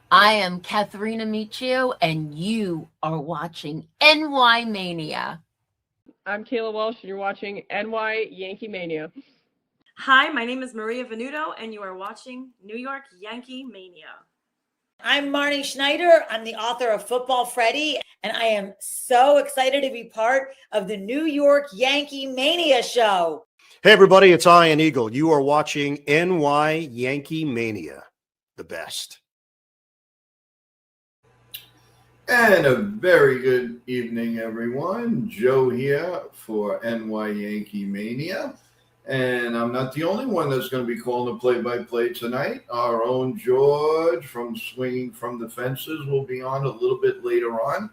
I am Katharina Michio, and you are watching NY Mania. I'm Kayla Walsh, and you're watching NY Yankee Mania. Hi, my name is Maria Venuto, and you are watching New York Yankee Mania. I'm Marnie Schneider. I'm the author of Football Freddy, and I am so excited to be part of the New York Yankee Mania show. Hey, everybody, it's Ian Eagle. You are watching NY Yankee Mania, the best. And a very good evening, everyone. Joe here for NY Yankee Mania. And I'm not the only one that's going to be calling the play-by-play tonight. Our own George from Swinging from the Fences will be on a little bit later on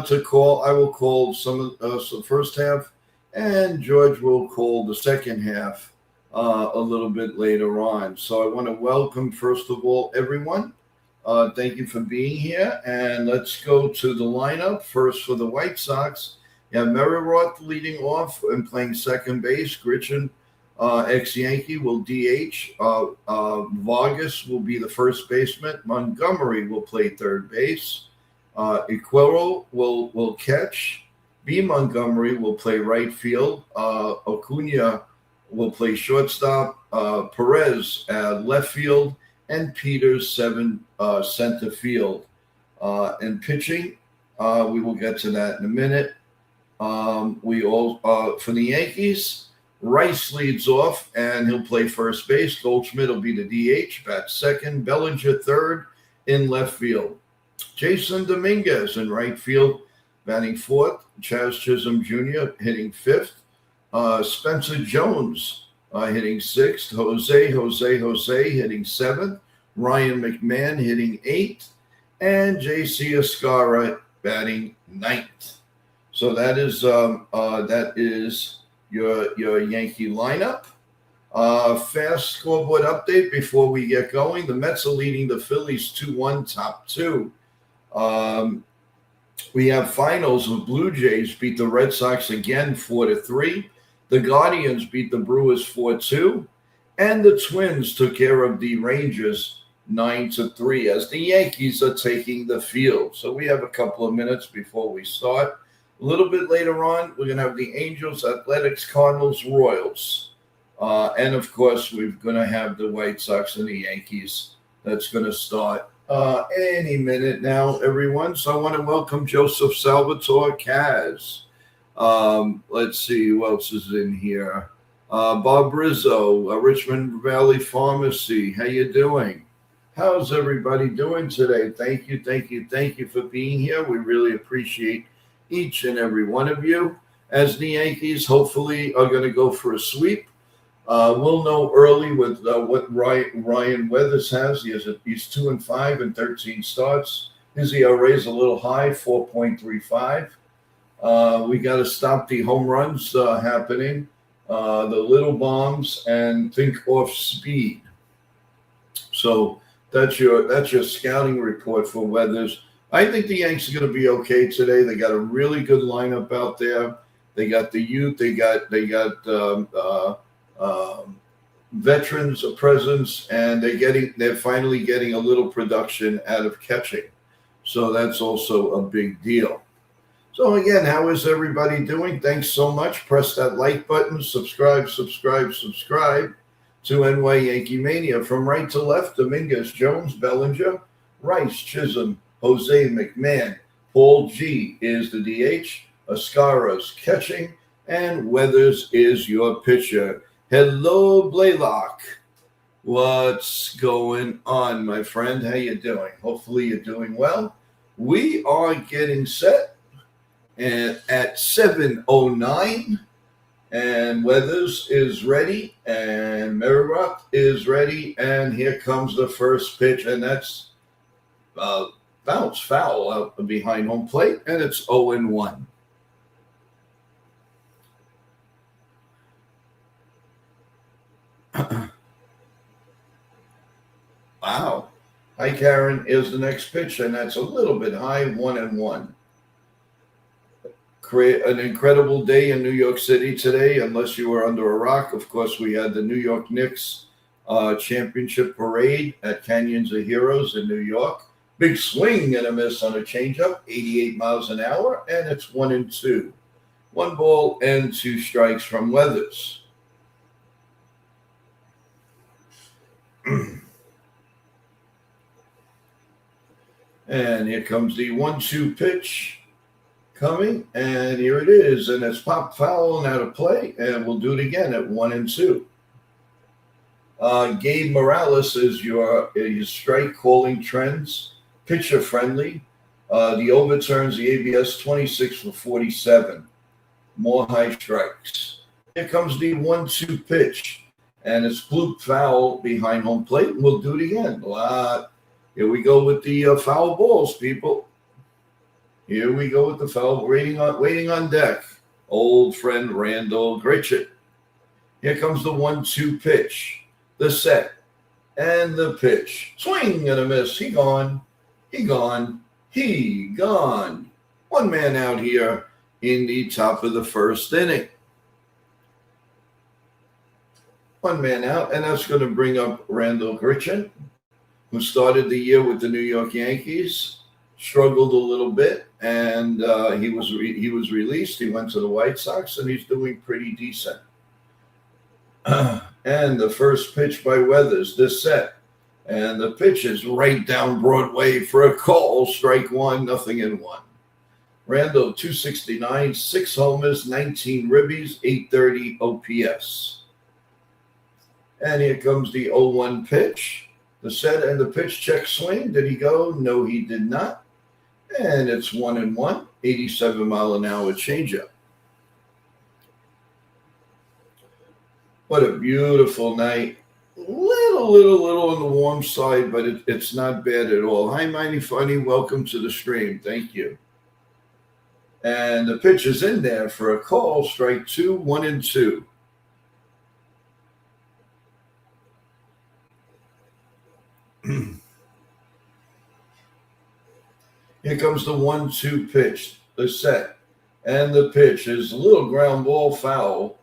to call. I will call some of the first half, and George will call the second half a little bit later on. So I want to welcome, first of all, everyone. Thank you for being here. And let's go to the lineup. First for the White Sox, you have Meriroth leading off and playing second base. Gritchen, ex-Yankee, will DH. Vargas will be the first baseman. Montgomery will play third base. Iquero will catch. B. Montgomery will play right field. Acuna will play shortstop. Perez at left field. And Peters center field. And pitching, we will get to that in a minute. For the Yankees, Rice leads off, and he'll play first base. Goldschmidt will be the DH, bat second. Bellinger third in left field. Jason Dominguez in right field, batting fourth. Chaz Chisholm Jr. hitting fifth. Spencer Jones hitting sixth. Jose hitting seventh. Ryan McMahon hitting eighth. And J.C. Escara batting ninth. So that is your Yankee lineup. Fast scoreboard update before we get going. The Mets are leading the Phillies 2-1, top two. We have finals of Blue Jays beat the Red Sox again 4-3. The Guardians beat the Brewers 4-2. And the Twins took care of the Rangers 9-3 as the Yankees are taking the field. So we have a couple of minutes before we start. A little bit later on, we're going to have the Angels, Athletics, Cardinals, Royals. And, of course, we're going to have the White Sox and the Yankees. That's going to start any minute now, everyone. So I want to welcome Joseph Salvatore Kaz. Let's see who else is in here. Bob Rizzo, Richmond Valley Pharmacy. How you doing? How's everybody doing today? Thank you for being here. We really appreciate each and every one of you. As the Yankees hopefully are going to go for a sweep. We'll know early with what Ryan Weathers has. He's 2-5 in 13 starts. His ERA is a little high, 4.35. We got to stop the home runs happening, the little bombs, and think off speed. So that's your scouting report for Weathers. I think the Yanks are going to be okay today. They got a really good lineup out there. They got the youth. They got veterans of presence, and they're finally getting a little production out of catching. So that's also a big deal. So again, how is everybody doing? Thanks so much. Press that like button. Subscribe to NY Yankee Mania. From right to left, Dominguez, Jones, Bellinger, Rice, Chisholm, Jose, McMahon. Paul G is the DH. Escara's catching. And Weathers is your pitcher. Hello, Blaylock. What's going on, my friend? How you doing? Hopefully you're doing well. We are getting set at 7:09. And Weathers is ready, and Meriroth is ready, and here comes the first pitch, and that's bounce foul out behind home plate, and it's 0-1. Wow. Hi, Karen. Is the next pitch, and that's a little bit high, 1-1. Create an incredible day in New York City today, unless you were under a rock. Of course, we had the New York Knicks Championship parade at Canyons of Heroes in New York. Big swing and a miss on a changeup, 88 miles an hour, and it's 1-2. 1 ball and 2 strikes from Weathers. And here comes the 1-2 pitch coming, and here it is, and it's popped foul and out of play, and we'll do it again at 1-2. Gabe Morales is your strike calling trends, pitcher friendly. The overturns the ABS 26 for 47. More high strikes. Here comes the 1-2 pitch, and it's blooped foul behind home plate, and we'll do it again. Here we go with the foul balls, people. Here we go with the foul, waiting on deck. Old friend Randall Gritchett. Here comes the 1-2 pitch, the set, and the pitch. Swing and a miss. He gone. He gone. He gone. 1 man out here in the top of the first inning. 1 man out, and that's going to bring up Randall Gritchett, who started the year with the New York Yankees, struggled a little bit, and he was released. He went to the White Sox, and he's doing pretty decent. And the first pitch by Weathers, this set, and the pitch is right down Broadway for a call. Strike 1, 0-1. Randall, 269, 6 homers, 19 ribbies, 830 OPS. And here comes the 0-1 pitch. The set and the pitch, check swing. Did he go? No, he did not. And it's 1-1, 87 mile an hour changeup. What a beautiful night. Little on the warm side, but it's not bad at all. Hi, Mighty Funny. Welcome to the stream. Thank you. And the pitch is in there for a call. Strike 2, 1-2. Here comes the 1-2 pitch, the set, and the pitch is a little ground ball foul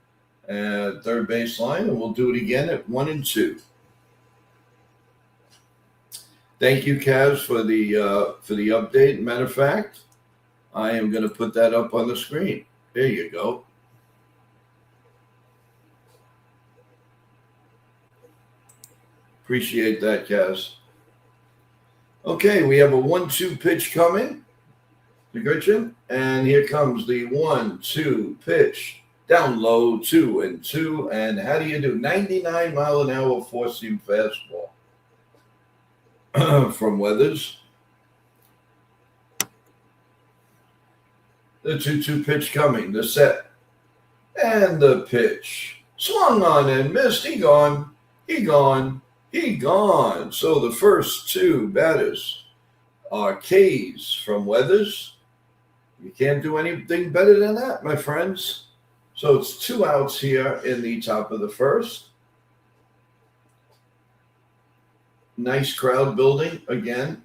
at third baseline, and we'll do it again at 1-2. Thank you, Kaz, for the update. Matter of fact, I am going to put that up on the screen. There you go. Appreciate that, Kaz. Okay, we have a 1-2 pitch coming to Gretchen, and here comes the 1-2 pitch. Down low, 2-2, and how do you do? 99 mile an hour four-seam fastball from Weathers. The 2-2 pitch coming, the set, and the pitch. Swung on and missed. He gone. He gone. He gone. So the first 2 batters are K's from Weathers. You can't do anything better than that, my friends. So it's 2 outs here in the top of the first. Nice crowd building again.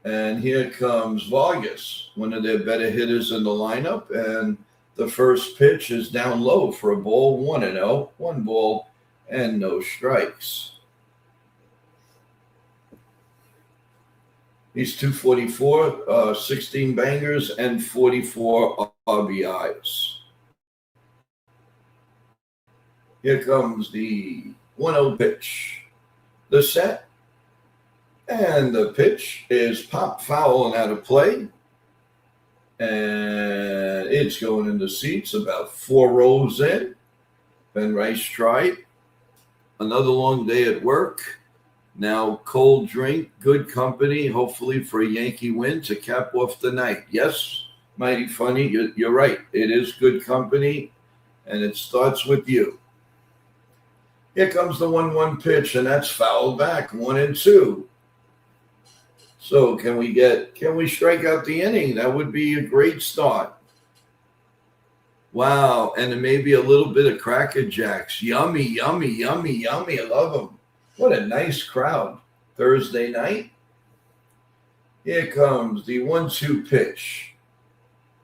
And here comes Vargas, one of their better hitters in the lineup. And the first pitch is down low for a ball, 1-0, 1 ball and no strikes. He's 244, 16 bangers, and 44 RBIs. Here comes the 1-0 pitch. The set and the pitch is pop foul and out of play. And it's going in the seats about 4 rows in. Ben Rice tried. Another long day at work. Now cold drink, good company, hopefully for a Yankee win to cap off the night. Yes, Mighty Funny, you're right. It is good company, and it starts with you. Here comes the 1-1 pitch, and that's fouled back, 1-2. So can we strike out the inning? That would be a great start. Wow, and then maybe a little bit of Cracker Jacks. Yummy, yummy, yummy, yummy. I love them. What a nice crowd. Thursday night. Here comes the 1-2 pitch.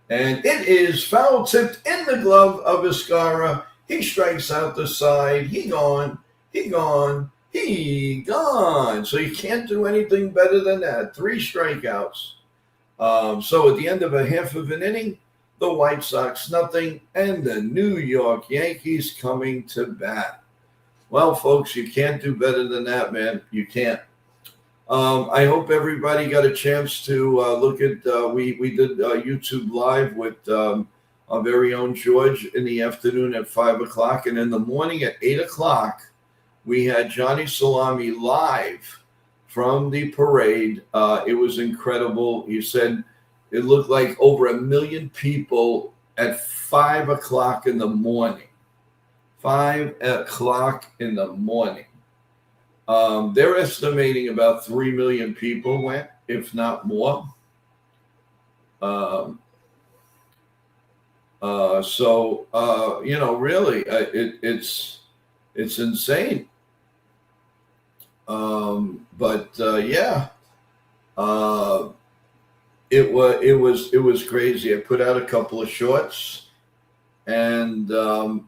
And it is foul tipped in the glove of Vizcarra. He strikes out the side. He gone. He gone. He gone. So you can't do anything better than that. 3 strikeouts. So at the end of a half of an inning, the White Sox nothing, and the New York Yankees coming to bat. Well, folks, you can't do better than that, man. You can't. I hope everybody got a chance to look at. We did YouTube Live with our very own George in the afternoon at 5 o'clock, and in the morning at 8 o'clock, we had Johnny Salami live from the parade. It was incredible. He said it looked like over 1 million people at 5 o'clock in the morning. 5 o'clock in the morning. They're estimating about 3 million people went, if not more. Really, it's insane. It was crazy. I put out a couple of shorts, and it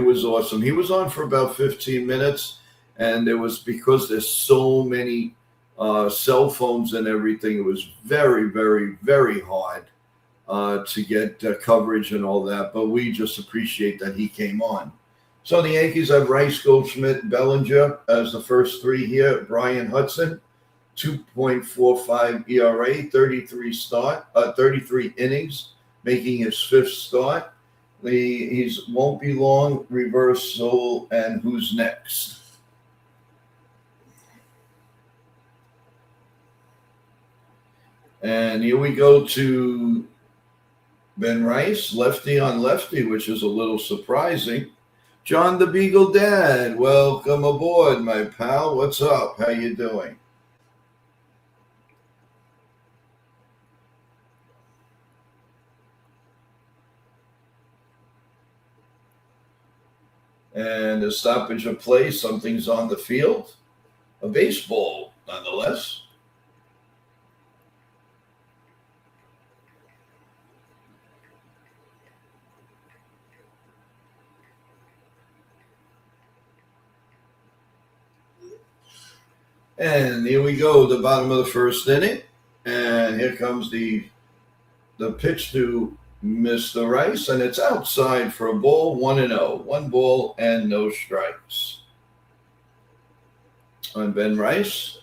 was awesome. He was on for about 15 minutes, and it was because there's so many cell phones and everything. It was very, very, very hard to get coverage and all that. But we just appreciate that he came on. So the Yankees have Rice, Goldschmidt, Bellinger as the first 3 here. Brian Hudson, 2.45 ERA, 33 innings, making his 5th start. He's won't be long, reversal, and who's next? And here we go to Ben Rice, lefty on lefty, which is a little surprising. John the Beagle Dad, welcome aboard, my pal. What's up? How you doing? And a stoppage of play, something's on the field. A baseball, nonetheless. And here we go, the bottom of the first inning. And here comes the pitch to Mr. Rice, and it's outside for a ball, 1-0. 1 ball and no strikes on Ben Rice.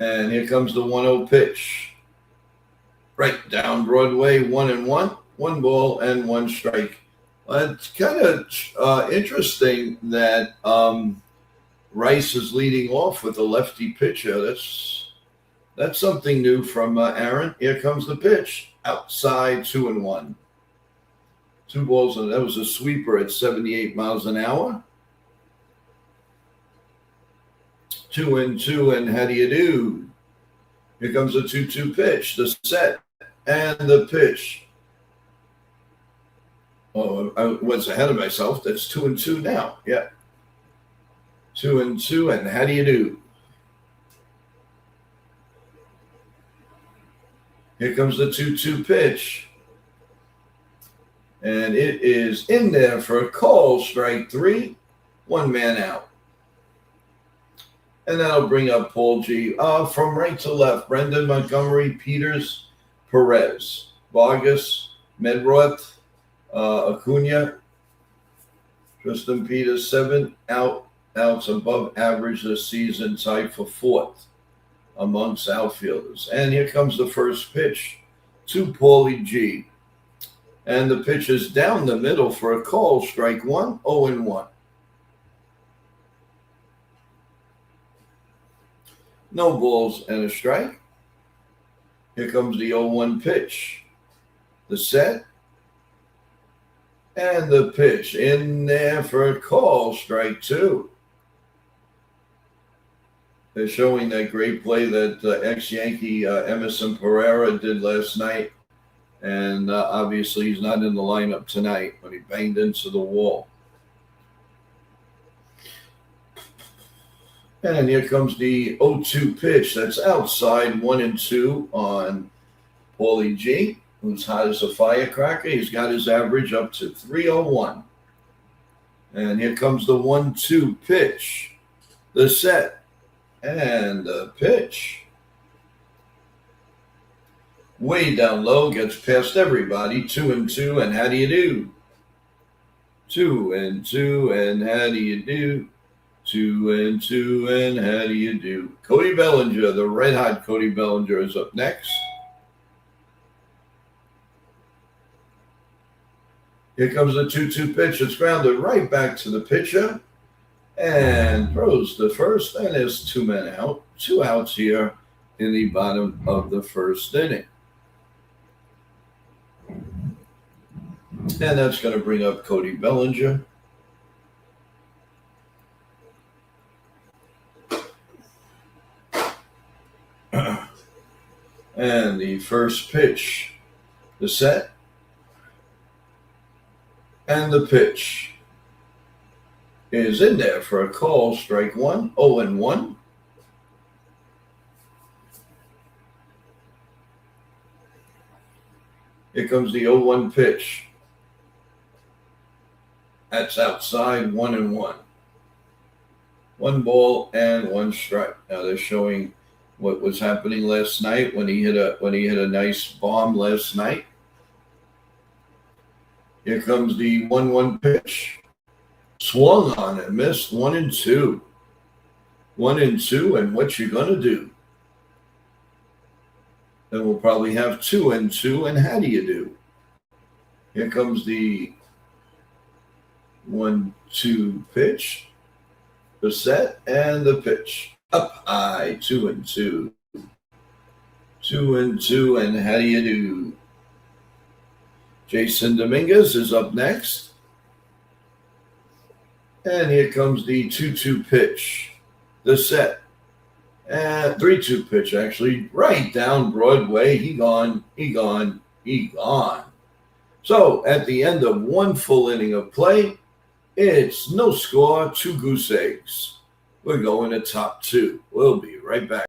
And here comes the 1-0 pitch. Right down Broadway, 1-1. 1 ball and 1 strike. It's kind of interesting that Rice is leading off with a lefty pitcher. That's something new from Aaron. Here comes the pitch. Outside, 2-1. 2 balls, and that was a sweeper at 78 miles an hour. 2-2, and how do you do? Here comes the 2-2 pitch, the set, and the pitch. Oh, I was ahead of myself. That's 2-2 now. Yeah. 2-2, and how do you do? Here comes the 2-2 pitch. And it is in there for a call, strike 3, 1 man out. And that'll bring up Paul G. From right to left, Brendan, Montgomery, Peters, Perez, Vargas, Medroth, Acuna, Tristan Peters, 7 outs above average this season, tied for 4th amongst outfielders. And here comes the first pitch to Paulie G. And the pitch is down the middle for a call, strike 1, 0-1. No balls and a strike. Here comes the 0-1 pitch. The set. And the pitch in there for a call, strike 2. They're showing that great play that ex-Yankee Emerson Pereira did last night. And obviously he's not in the lineup tonight when he banged into the wall. And here comes the 0-2 pitch. That's outside, 1-2 on Paulie G, who's hot as a firecracker. He's got his average up to 301. And here comes the 1-2 pitch. The set and the pitch. Way down low, gets past everybody. 2-2, and how do you do? 2-2, and how do you do? 2-2, and how do you do? Cody Bellinger, the red hot Cody Bellinger, is up next. Here comes the 2-2 pitch. It's grounded right back to the pitcher and throws the first. And there's 2 men out. 2 outs here in the bottom of the first inning. And that's going to bring up Cody Bellinger. And the first pitch, the set, and the pitch is in there for a call. Strike one, 0-1. Here comes the 0-1 pitch. That's outside, 1-1. 1 ball and 1 strike. Now they're showing what was happening last night when he hit a nice bomb last night. Here comes the 1-1 pitch. Swung on and missed. 1-2. 1-2, and what you gonna do? Then we'll probably have 2-2, and how do you do? Here comes the 1-2 pitch, the set, and the pitch. Up high, 2-2. 2-2, and how do you do? Jason Dominguez is up next. And here comes the 2-2 pitch, the set. And 3-2 pitch, actually, right down Broadway. He gone. So at the end of 1 full inning of play, it's no score, 2 goose eggs. We're going to top 2. We'll be right back.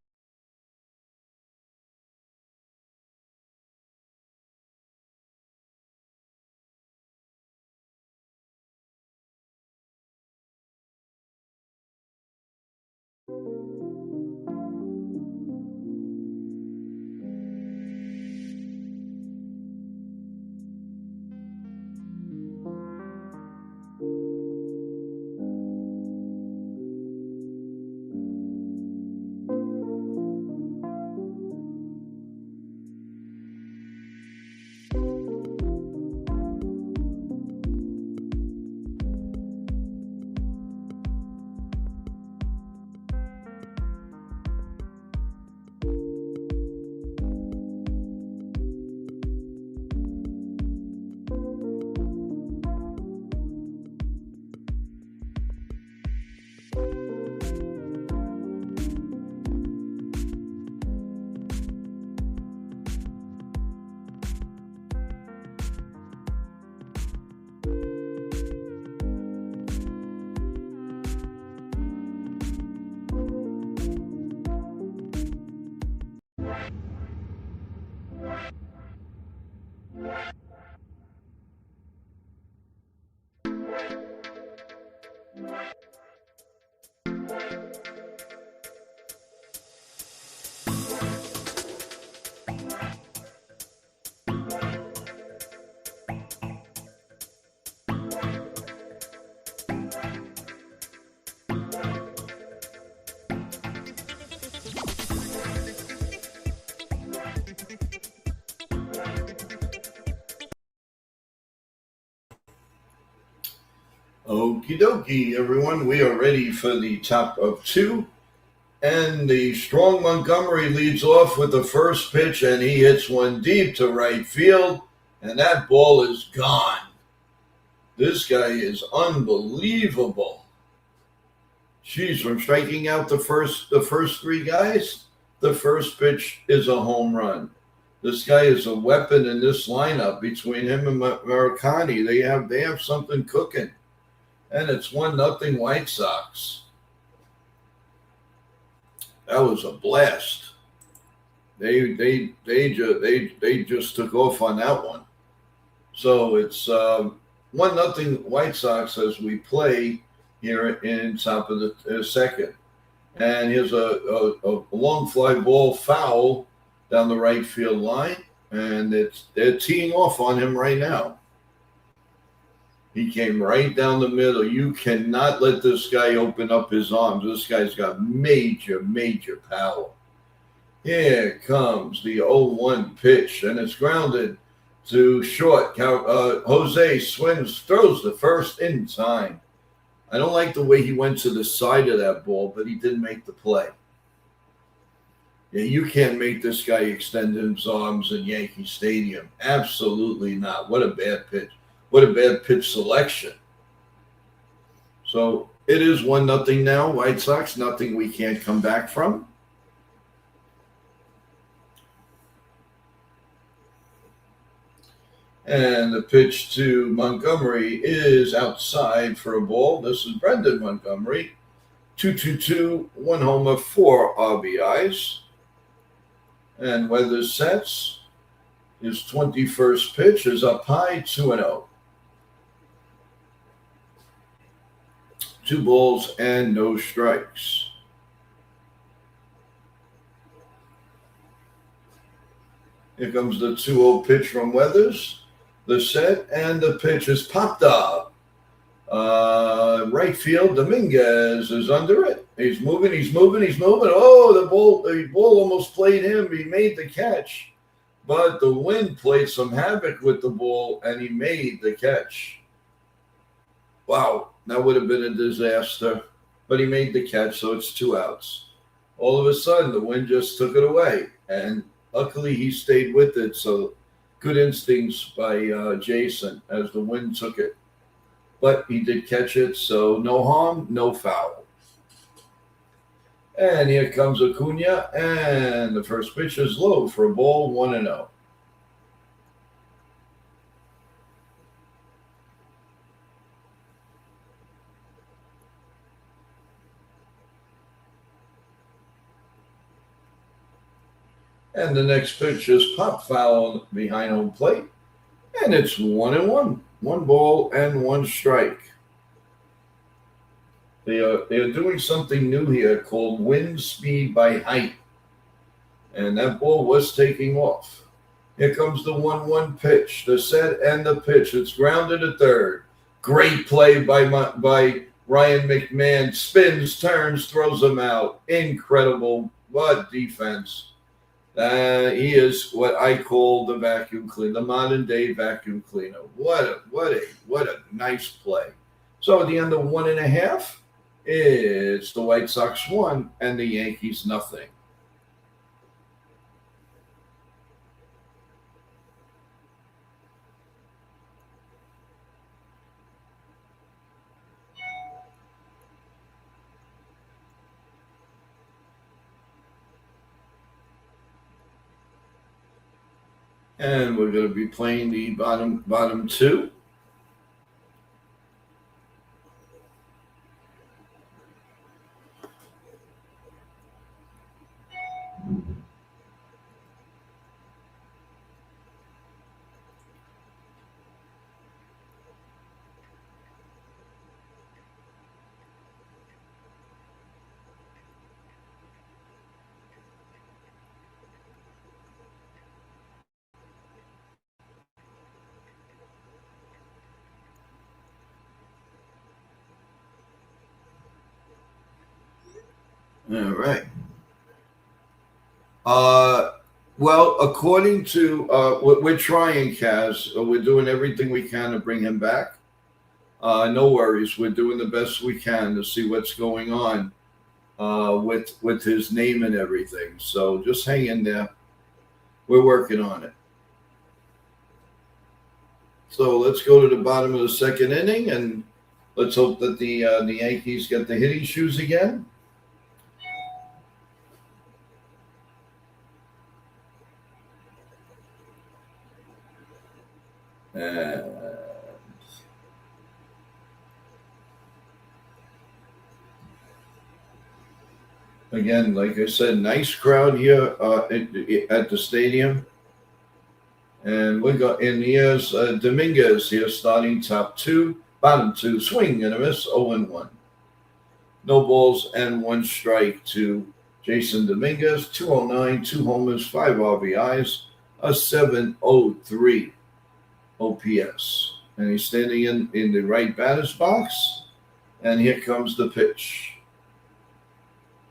Okie dokie, everyone. We are ready for the top of 2. And the strong Montgomery leads off with the first pitch, and he hits one deep to right field, and that ball is gone. This guy is unbelievable. Jeez, from striking out the first 3 guys, the first pitch is a home run. This guy is a weapon in this lineup. Between him and Murakami, they have something cooking. And it's 1-0 White Sox. That was a blast. They just took off on that one. So it's 1-0 White Sox as we play here in top of the second. And here's a long fly ball foul down the right field line, and they're teeing off on him right now. He came right down the middle. You cannot let this guy open up his arms. This guy's got major, major power. Here comes the 0-1 pitch, and it's grounded to short. Jose swings, throws the first in time. I don't like the way he went to the side of that ball, but he did make the play. Yeah, you can't make this guy extend his arms in Yankee Stadium. Absolutely not. What a bad pitch. What a bad pitch selection. So it is 1-0 now. White Sox, nothing we can't come back from. And the pitch to Montgomery is outside for a ball. This is Brendan Montgomery. 2-2-2, 1 homer, 4 RBIs. And Weathers sets. His 21st pitch is up high, 2-0. 2 balls and no strikes. Here comes the 2-0 pitch from Weathers. The set and the pitch is popped up. Right field, Dominguez is under it. He's moving. Oh, the ball almost played him. He made the catch, but the wind played some havoc with the ball, and he made the catch. Wow, that would have been a disaster, but he made the catch, so it's 2 outs. All of a sudden, the wind just took it away, and luckily he stayed with it, so good instincts by Jason as the wind took it. But he did catch it, so no harm, no foul. And here comes Acuna, and the first pitch is low for a ball, 1-0. And the next pitch is pop foul behind home plate. And it's 1-1. 1 ball and 1 strike. They are doing something new here called wind speed by height. And that ball was taking off. Here comes the 1-1 pitch. The set and the pitch. It's grounded at third. Great play by Ryan McMahon. Spins, turns, throws him out. Incredible. What defense. He is what I call the vacuum cleaner, the modern day vacuum cleaner. What a nice play. So at the end of 1.5, it's the White Sox 1 and the Yankees nothing. And we're going to be playing the bottom 2. All right. Well, according to what we're trying, Kaz, we're doing everything we can to bring him back. No worries. We're doing the best we can to see what's going on with his name and everything. So just hang in there. We're working on it. So let's go to the bottom of the second inning, and let's hope that the Yankees get the hitting shoes again. And again, like I said, nice crowd here at the stadium. And we got in here's Dominguez here starting top two, bottom two, swing and a miss, 0-1. No balls and one strike to Jason Dominguez, 209, 2 homers, 5 RBIs, a 703 OPS. And he's standing in the right batter's box. And here comes the pitch.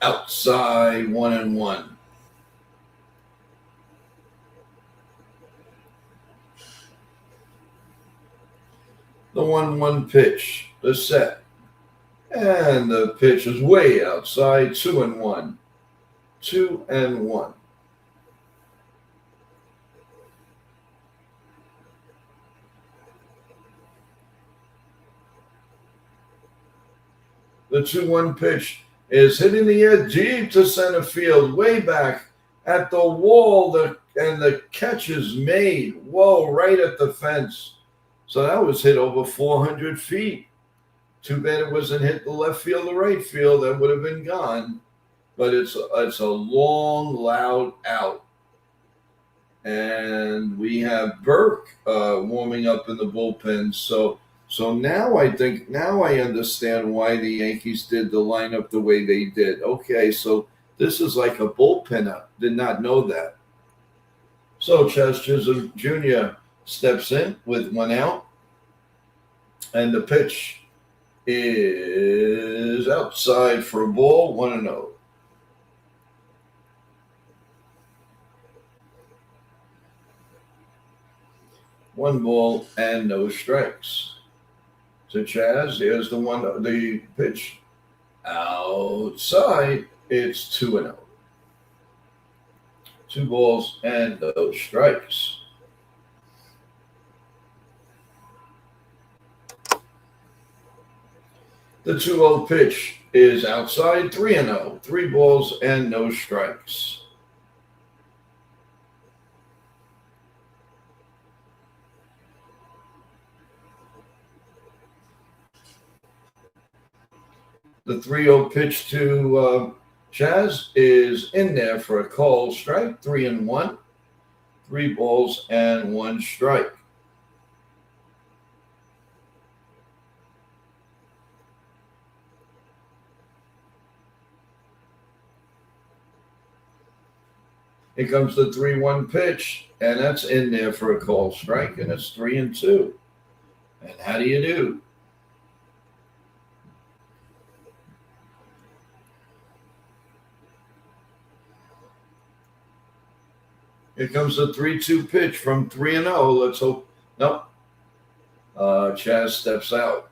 Outside, 1-1. The 1-1 pitch, the set. And the pitch is way outside, 2-1. 2-1. The 2-1 pitch is hitting the air deep to center field, way back at the wall, and the catch is made. Whoa, right at the fence. So that was hit over 400 feet. Too bad it wasn't hit the left field or right field. That would have been gone. But it's a long, loud out. And we have Burke warming up in the bullpen. So now I understand why the Yankees did the lineup the way they did. Okay, so this is like a bullpener. Did not know that. So Chas Chisholm Jr. steps in with 1 out. And the pitch is outside for a ball, 1-0. One ball and no strikes. To Chaz, here's the pitch outside. It's 2-0. 2 balls and no strikes. The 2-0 pitch is outside, 3-0. 3 balls and no strikes. The 3-0 pitch to Chaz is in there for a called strike, 3-1. 3 balls and 1 strike. Here comes the 3-1 pitch, and that's in there for a called strike, and it's 3-2. And how do you do? Here comes the 3-2 pitch from 3-0. Let's hope. Nope. Chaz steps out.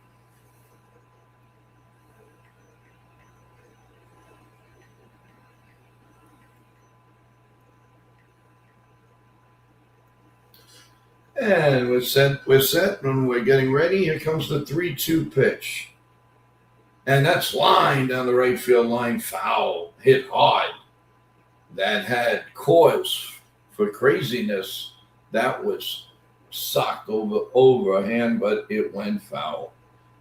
And we're set, and we're getting ready. Here comes the 3-2 pitch. And that's line down the right field line, foul, hit hard. That had cause for craziness. That was socked overhand, but it went foul.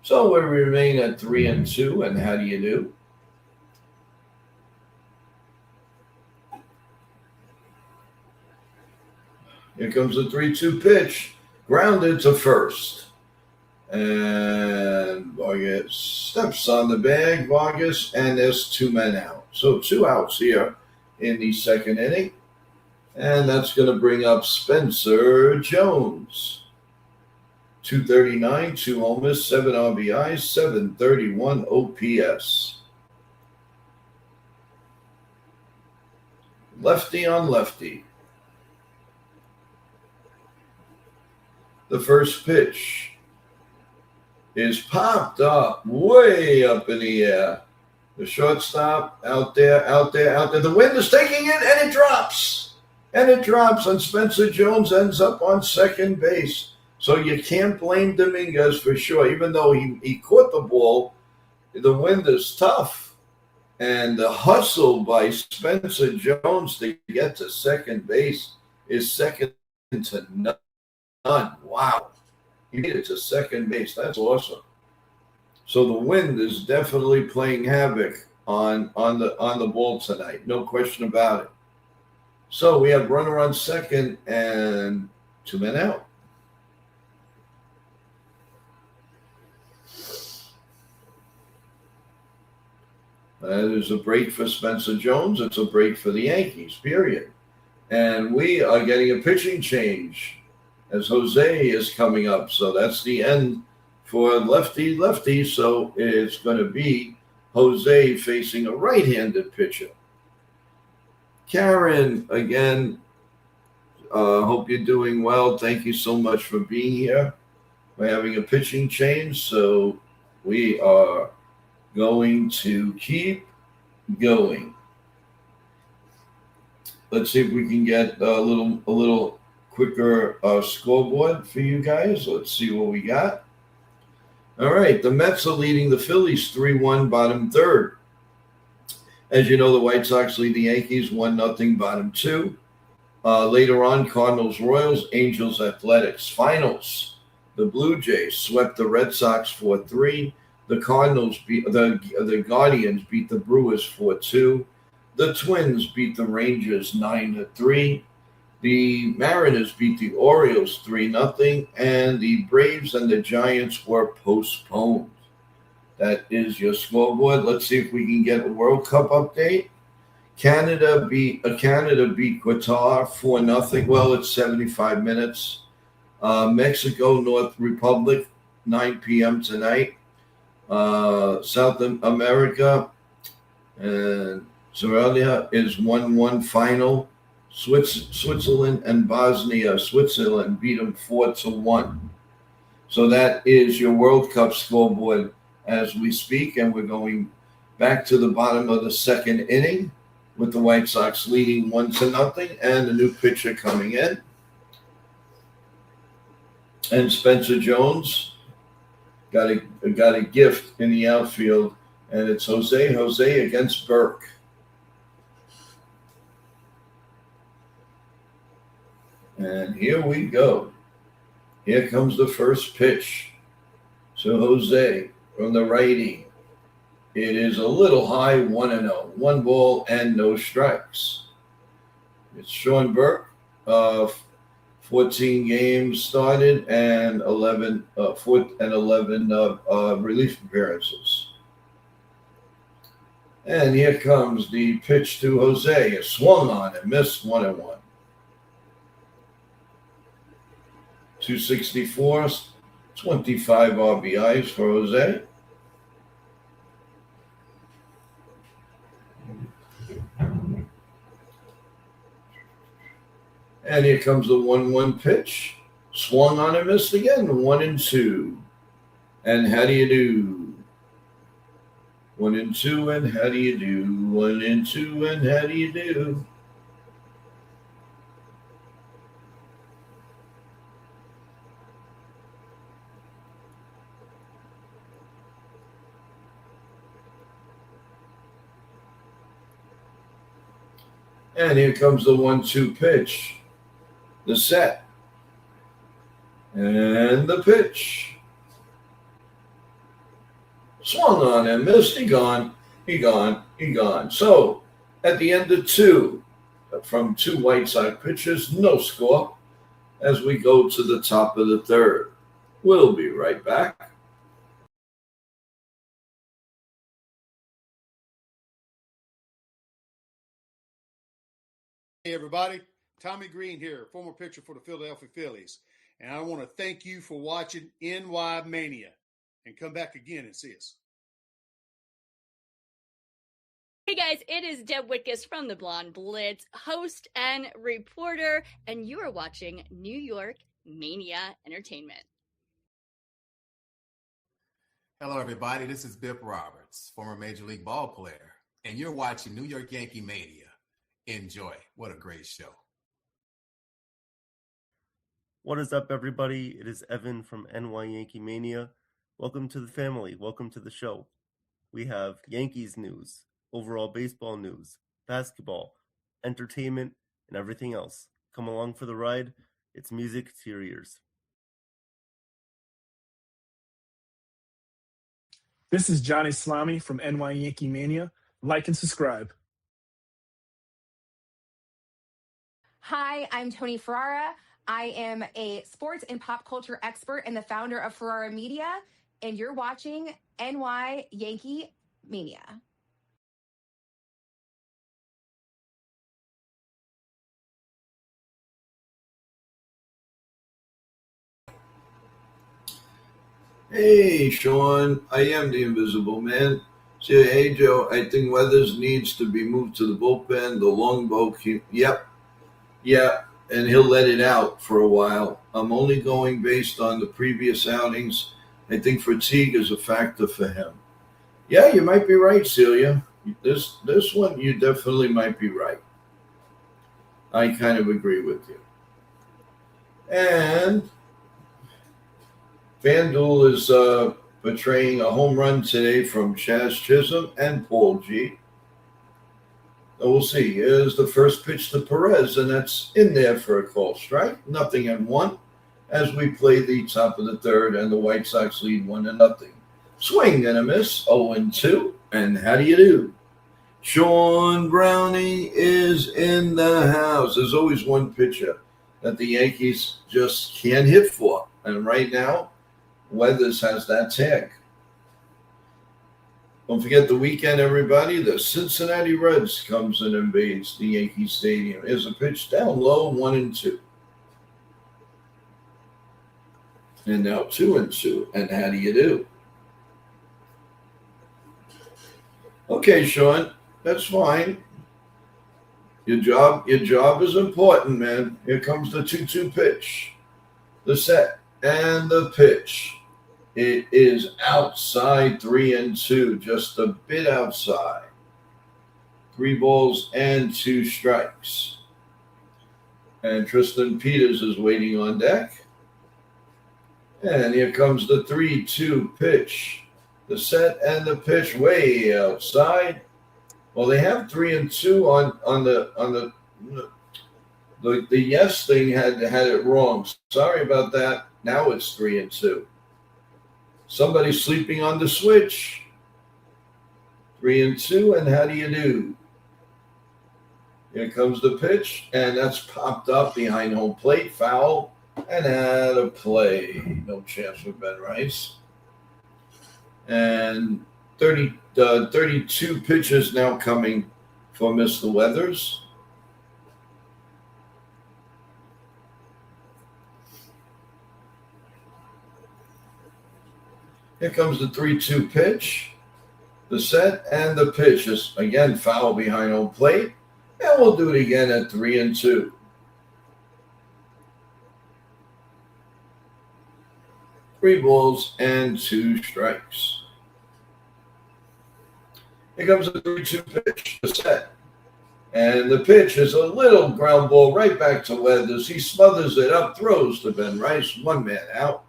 So we remain at 3-2, and how do you do? Here comes the 3-2 pitch, grounded to first. And Vargas steps on the bag, Vargas, and there's 2 men out. So 2 outs here in the second inning. And that's going to bring up Spencer Jones. 239, 2 homers, 7 RBIs, 731 OPS. Lefty on lefty. The first pitch is popped up, way up in the air. The shortstop out there. The wind is taking it, and it drops. And Spencer Jones ends up on second base. So you can't blame Dominguez for sure. Even though he caught the ball, the wind is tough. And the hustle by Spencer Jones to get to second base is second to none. Wow. He made it to second base. That's awesome. So the wind is definitely playing havoc on the ball tonight. No question about it. So we have runner on second and 2 men out. That is a break for Spencer Jones. It's a break for the Yankees, period. And we are getting a pitching change as Jose is coming up. So that's the end for lefty. So it's going to be Jose facing a right-handed pitcher. Karen, again, hope you're doing well. Thank you so much for being here. We're having a pitching change, so we are going to keep going. Let's see if we can get a little quicker scoreboard for you guys. Let's see what we got. All right, the Mets are leading the Phillies 3-1, bottom third. As you know, the White Sox lead the Yankees 1-0, bottom two. Later on, Cardinals, Royals, Angels, Athletics. Finals, the Blue Jays swept the Red Sox 4-3. The Cardinals beat the Guardians beat the Brewers 4-2. The Twins beat the Rangers 9-3. The Mariners beat the Orioles 3-0. And the Braves and the Giants were postponed. That is your scoreboard. Let's see if we can get a World Cup update. Canada beat Qatar 4-0. Well, it's 75 minutes. Mexico, North Republic, 9 p.m. tonight. South America and Australia is 1-1 final. Switzerland and Bosnia. Switzerland beat them 4-1. So that is your World Cup scoreboard as we speak, and we're going back to the bottom of the second inning with the White Sox leading 1-0 and a new pitcher coming in. And Spencer Jones got a gift in the outfield, and it's Jose against Burke. And here we go. Here comes the first pitch. So Jose from the righty. It is a little high, 1-0. 1 ball and no strikes. It's Sean Burke. 14 games started and 11 relief appearances. And here comes the pitch to Jose. It swung on and missed 1-1. 264, 25 RBIs for Jose. And here comes the 1-1 pitch. Swung on and missed again. 1-2. And how do you do? 1-2, and how do you do? 1-2, and how do you do? And here comes the 1-2 pitch. The set. And the pitch. Swung on and missed. He gone. So, at the end of two, from 2 White Sox pitchers, no score, as we go to the top of the third. We'll be right back. Hey everybody, Tommy Green here, former pitcher for the Philadelphia Phillies, and I want to thank you for watching NY Mania, and come back again and see us. Hey guys, it is Deb Whitkus from the Blonde Blitz, host and reporter, and you are watching New York Mania Entertainment. Hello everybody, this is Bip Roberts, former Major League ball player, and you're watching New York Yankee Mania. Enjoy. What a great show. What is up, everybody? It is Evan from NY Yankee Mania. Welcome to the family. Welcome to the show. We have Yankees news, overall baseball news, basketball, entertainment, and everything else. Come along for the ride. It's music to your ears. This is Johnny Salami from NY Yankee Mania. Like and subscribe. Hi, I'm Tony Ferrara. I am a sports and pop culture expert and the founder of Ferrara Media, and you're watching NY Yankee Mania. Hey, Sean, I am the Invisible Man. Say, hey, Joe, I think Weathers needs to be moved to the bullpen. The longbow, yep, and he'll let it out for a while. I'm only going based on the previous outings. I think fatigue is a factor for him. Yeah, you might be right, Celia. This one, you definitely might be right. I kind of agree with you. And FanDuel is portraying a home run today from Chaz Chisholm and Paul G. So we'll see. Here's the first pitch to Perez, and that's in there for a call strike. 0-1 as we play the top of the third, and the White Sox lead 1-0. Swing and a miss, 0-2. And how do you do? Sean Brownie is in the house. There's always one pitcher that the Yankees just can't hit for. And right now, Weathers has that tag. Don't forget the weekend, everybody. The Cincinnati Reds comes and invades the Yankee Stadium. Here's a pitch down low, 1-2. And now 2-2. And how do you do? Okay, Sean, that's fine. Your job is important, man. Here comes the 2-2 pitch. The set and the pitch. It is outside, 3-2, just a bit outside. 3 balls and 2 strikes. And Tristan Peters is waiting on deck. And here comes the 3-2 pitch. The set and the pitch way outside. Well, they have 3-2 on the yes thing had it wrong. Sorry about that. Now it's 3-2. Somebody's sleeping on the switch. 3-2, and how do you do? Here comes the pitch, and that's popped up behind home plate, foul, and out of play. No chance for Ben Rice. And 32 pitches now coming for Mr. Weathers. Here comes the 3-2 pitch. The set and the pitch is, again, foul behind home plate. And we'll do it again at 3-2. Three balls and 2 strikes. Here comes the 3-2 pitch. The set. And the pitch is a little ground ball right back to Weathers. He smothers it up, throws to Ben Rice. 1 man out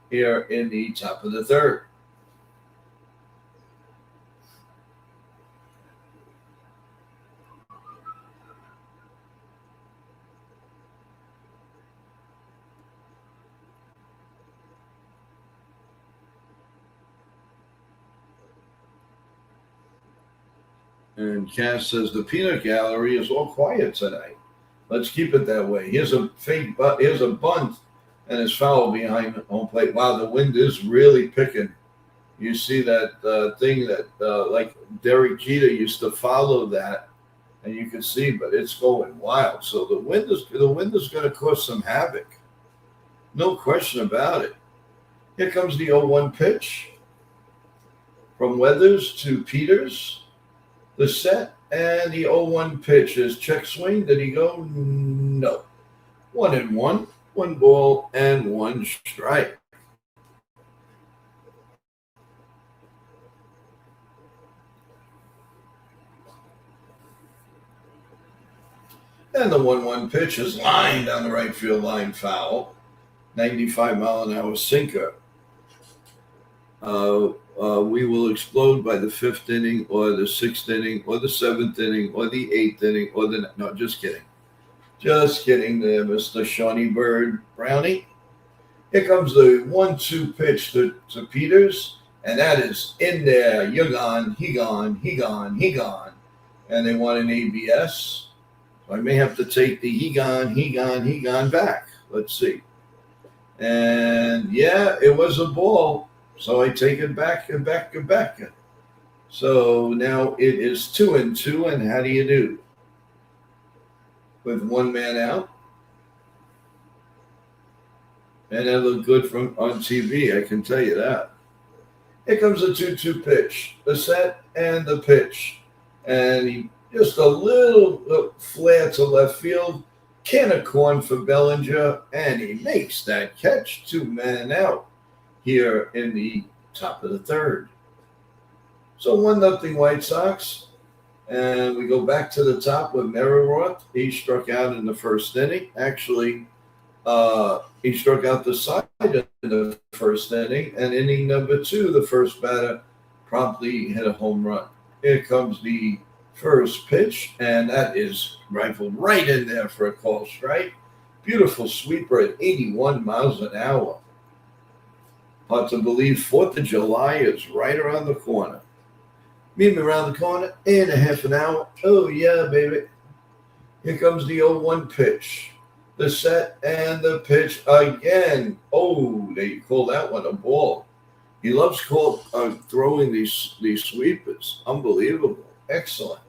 here in the top of the third. And Cass says the peanut gallery is all quiet tonight. Let's keep it that way. Here's a fake, here's a bunt, and it's foul behind home plate. Wow, the wind is really picking. You see that thing that like Derek Jeter used to follow that, and you can see, but it's going wild. So the wind is going to cause some havoc. No question about it. Here comes the 0-1 pitch from Weathers to Peters. The set and the 0-1 pitch is check swing. Did he go? No. 1-1. 1 ball and 1 strike. And the 1-1 pitch is lined down the right field line, foul. 95-mile-an-hour sinker. We will explode by the 5th inning or the 6th inning or the 7th inning or the 8th inning or the – no, just kidding. Just kidding there, Mr. Shawnee Bird Brownie. Here comes the 1-2 pitch to Peters, and that is in there. You're gone, he gone, he gone, he gone. And they want an ABS. So I may have to take the he gone back. Let's see. And yeah, it was a ball. So I take it back and back and back. So now it is 2-2. And how do you do? With one man out. And that looked good from on TV, I can tell you that. Here comes the 2-2 pitch. The set and the pitch. And he just a little flare to left field. Can of corn for Bellinger. And he makes that catch. 2 men out here in the top of the third. So 1-0 White Sox. And we go back to the top with Meriwether. He struck out in the first inning. Actually, he struck out the side in the first inning. And inning number 2, the first batter promptly hit a home run. Here comes the first pitch, and that is rifled right in there for a call strike. Beautiful sweeper at 81 miles an hour. Hard to believe 4th of July is right around the corner. Meet me around the corner in a half an hour. Oh, yeah, baby. Here comes the 0-1 pitch. The set and the pitch again. Oh, they call that one a ball. He loves throwing these sweepers. Unbelievable. Excellent.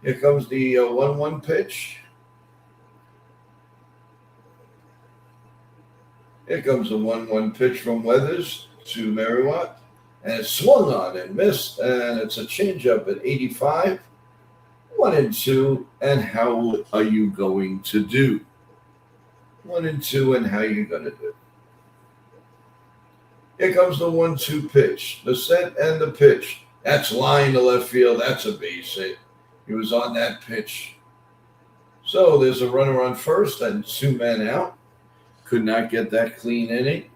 Here comes the 1-1 pitch. Here comes the 1-1 pitch from Weathers to Meriwether. And it swung on and missed. And it's a changeup at 85. 1-2. And how are you going to do? 1-2. And how are you going to do? Here comes the 1-2 pitch. The set and the pitch. That's line to left field. That's a base hit. He was on that pitch. So there's a runner on first and 2 men out. Could not get that clean inning.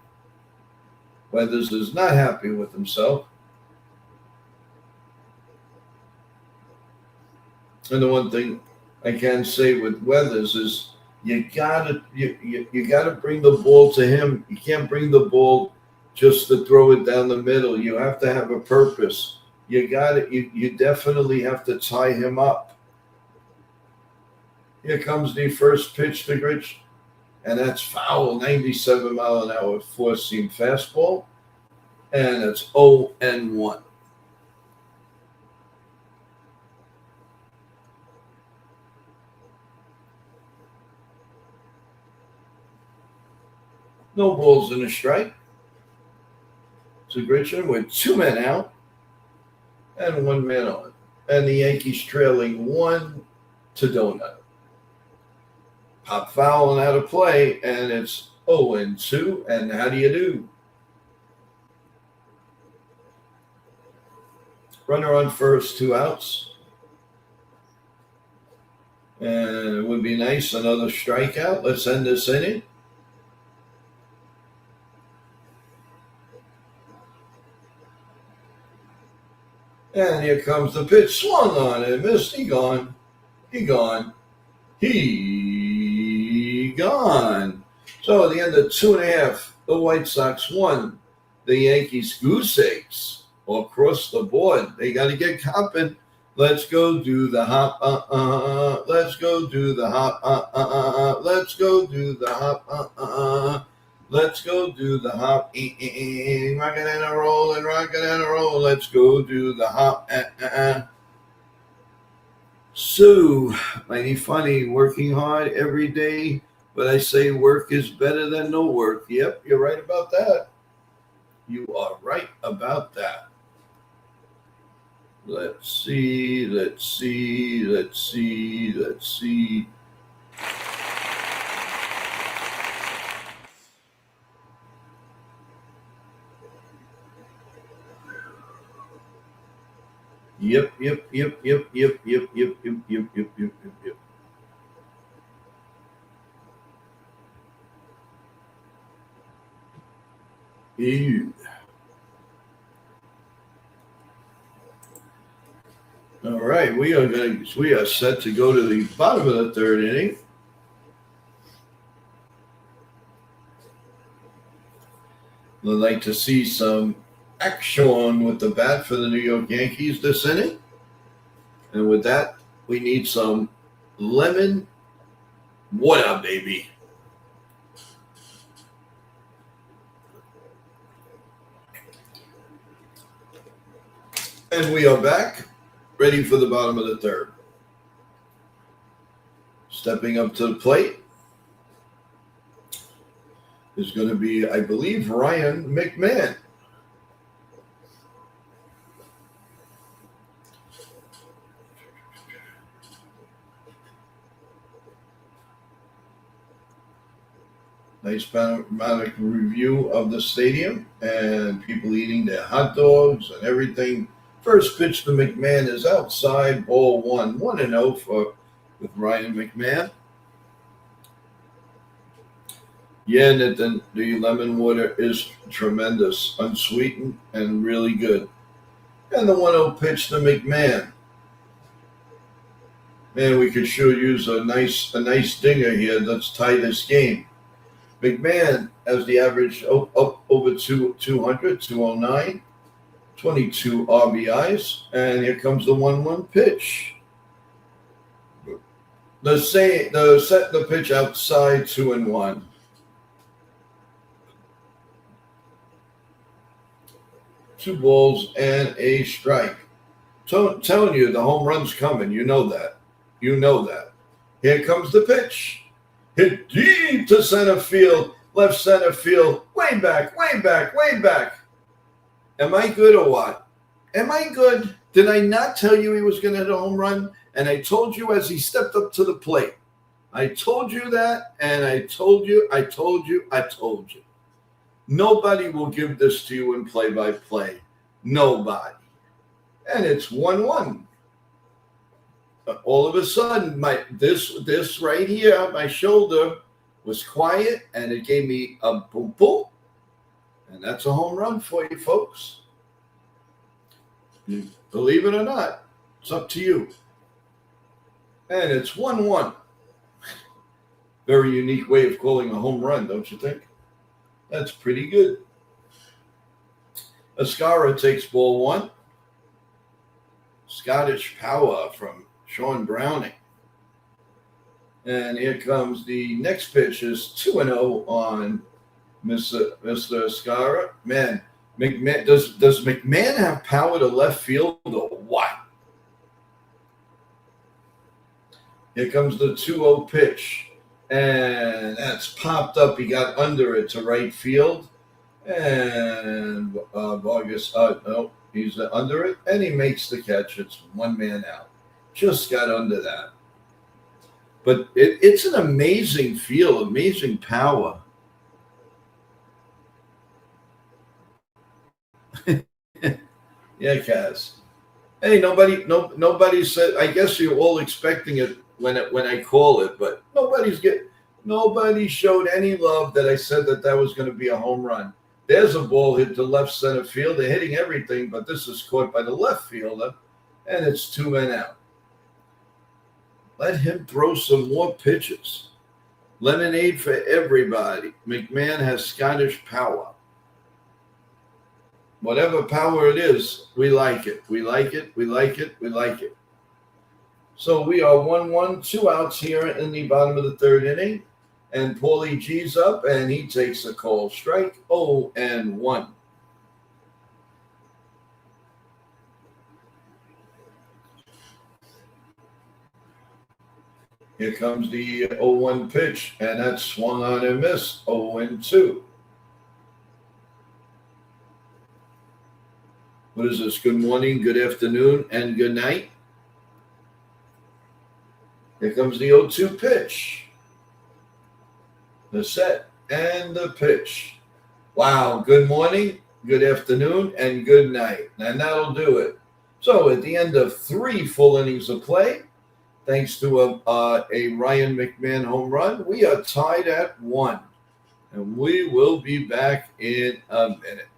Weathers is not happy with himself. And the one thing I can say with Weathers is you gotta bring the ball to him. You can't bring the ball just to throw it down the middle. You have to have a purpose. You definitely have to tie him up. Here comes the first pitch to Grich. And that's foul, 97 mile an hour 4-seam fastball. And it's 0-1. No balls in a strike. To Grisham with 2 men out and 1 man on. And the Yankees trailing 1 to Donut. Pop foul and out of play, and it's 0-2. And how do you do? Runner on first, 2 outs. And it would be nice, another strikeout. Let's end this inning. And here comes the pitch. Swung on and missed. He gone. So at the end of 2.5, the White Sox won. The Yankees goose eggs across the board. They got to get copping. Let's go do the hop. Let's go do the hop. Let's go do the hop. Let's go do the hop. Rockin' and a roll and rockin' and a roll. Let's go do the hop. So, mighty funny, working hard every day, but I say work is better than no work. Yep, you're right about that. You are right about that. Let's see. Yep. Ew. All right, we are set to go to the bottom of the third inning. I'd like to see some action with the bat for the New York Yankees this inning. And with that, we need some lemon water, baby. And we are back, ready for the bottom of the third. Stepping up to the plate is going to be, I believe, Ryan McMahon. Nice panoramic review of the stadium and people eating their hot dogs and everything. First pitch to McMahon is outside, ball 1-0 with Ryan McMahon. Yeah, Nathan, the lemon water is tremendous, unsweetened, and really good. And the 1-0 pitch to McMahon. Man, we could sure use a nice dinger here. Let's tie this game. McMahon has the average up over 200, 209, 22 RBIs, and here comes the 1-1 pitch. The pitch outside 2-1. 2 balls and a strike. Telling you the home run's coming. You know that. Here comes the pitch. Hit deep to center field, left center field, way back. Am I good or what? Am I good? Did I not tell you he was going to hit a home run? And I told you as he stepped up to the plate. I told you that, and I told you. Nobody will give this to you in play-by-play. Nobody. And it's 1-1. All of a sudden, this right here, my shoulder was quiet, and it gave me a boom, boom. And that's a home run for you, folks. Believe it or not, it's up to you. And it's 1-1. Very unique way of calling a home run, don't you think? That's pretty good. Ascara takes ball 1. Scottish power from Sean Browning. And here comes the next pitch is 2-0 on Mr. Ascara. Man, McMahon, does McMahon have power to left field or what? Here comes the 2-0 pitch. And that's popped up. He got under it to right field. And Vargas, no, he's under it. And he makes the catch. It's 1 man out. Just got under that. But it's an amazing feel, amazing power. Yeah, Kaz. Hey, nobody said. I guess you're all expecting it when I call it, but nobody showed any love that I said that was going to be a home run. There's a ball hit to left center field. They're hitting everything, but this is caught by the left fielder, and it's 2 men out. Let him throw some more pitches. Lemonade for everybody. McMahon has Scottish power. Whatever power it is, we like it. We like it. So we are 1-1, 2 outs here in the bottom of the third inning. And Paulie G's up, and he takes a called strike, 0-1. Here comes the 0-1 pitch, and that's swung on and missed, 0-2. What is this? Good morning, good afternoon, and good night. Here comes the 0-2 pitch. The set and the pitch. Wow, good morning, good afternoon, and good night. And that'll do it. So at the end of 3 full innings of play, thanks to a Ryan McMahon home run, we are tied at 1. And we will be back in a minute.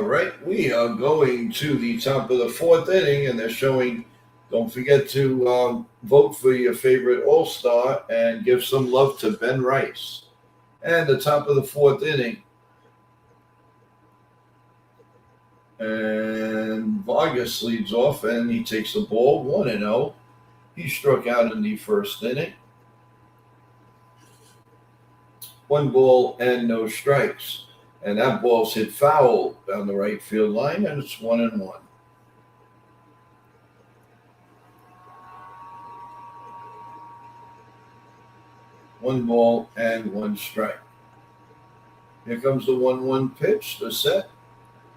All right, we are going to the top of the fourth inning, and they're showing. Don't forget to vote for your favorite All-Star and give some love to Ben Rice. And the top of the fourth inning. And Vargas leads off, and he takes the ball 1-0. He struck out in the first inning. 1 ball and no strikes. And that ball's hit foul down the right field line, and it's 1-1. One ball and 1 strike. Here comes the 1-1 pitch, the set.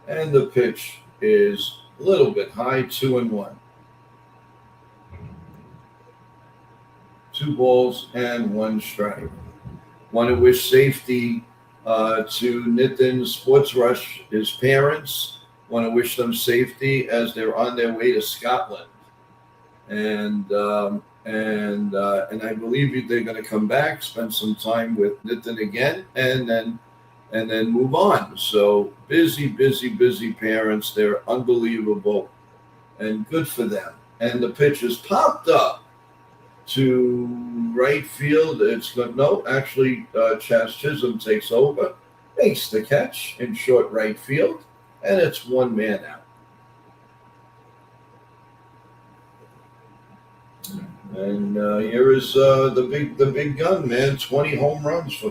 And the pitch is a little bit high, 2-1. 2 balls and 1 strike. Want to wish safety to Nitin Sports Rush, his parents. Want to wish them safety as they're on their way to Scotland. And I believe they're going to come back, spend some time with Nitin again, and then move on. So busy parents. They're unbelievable and good for them. And the pitch is popped up to right field. It's good. No, actually, Chas Chisholm takes over, makes the catch in short right field, and it's 1 man out. And here is the big gun, man. 20 home runs for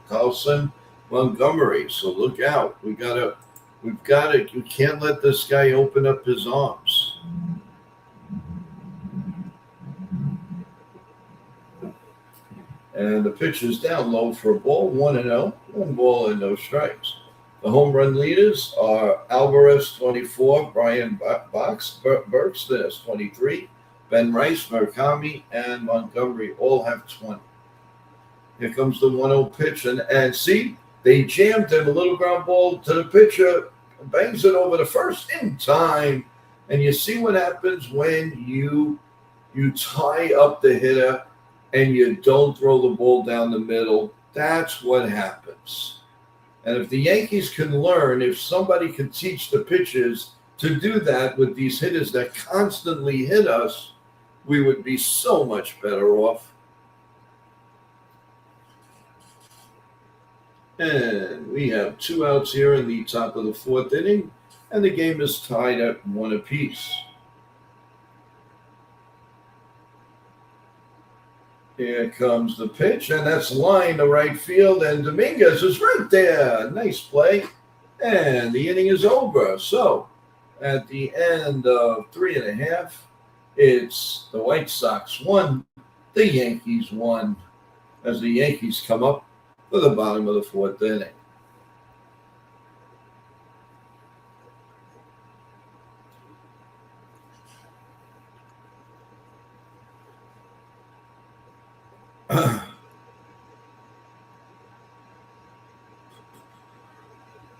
Carlson Montgomery. So look out. We've got to. You can't let this guy open up his arms. And the pitch is down low for a ball, 1-0. 1 ball and no strikes. The home run leaders are Alvarez, 24, Brian Burks, 23. Ben Rice, Murakami, and Montgomery all have 20. Here comes the 1-0 pitch. And see, they jammed him. A little ground ball to the pitcher. Bangs it over the first in time. And you see what happens when you tie up the hitter and you don't throw the ball down the middle. That's what happens. And if the Yankees can learn, if somebody can teach the pitchers to do that with these hitters that constantly hit us, we would be so much better off. And we have 2 outs here in the top of the fourth inning, and the game is tied at 1 apiece. Here comes the pitch, and that's line to right field, and Dominguez is right there. Nice play, and the inning is over. So at the end of 3.5, it's the White Sox 1, the Yankees 1, as the Yankees come up for the bottom of the fourth inning.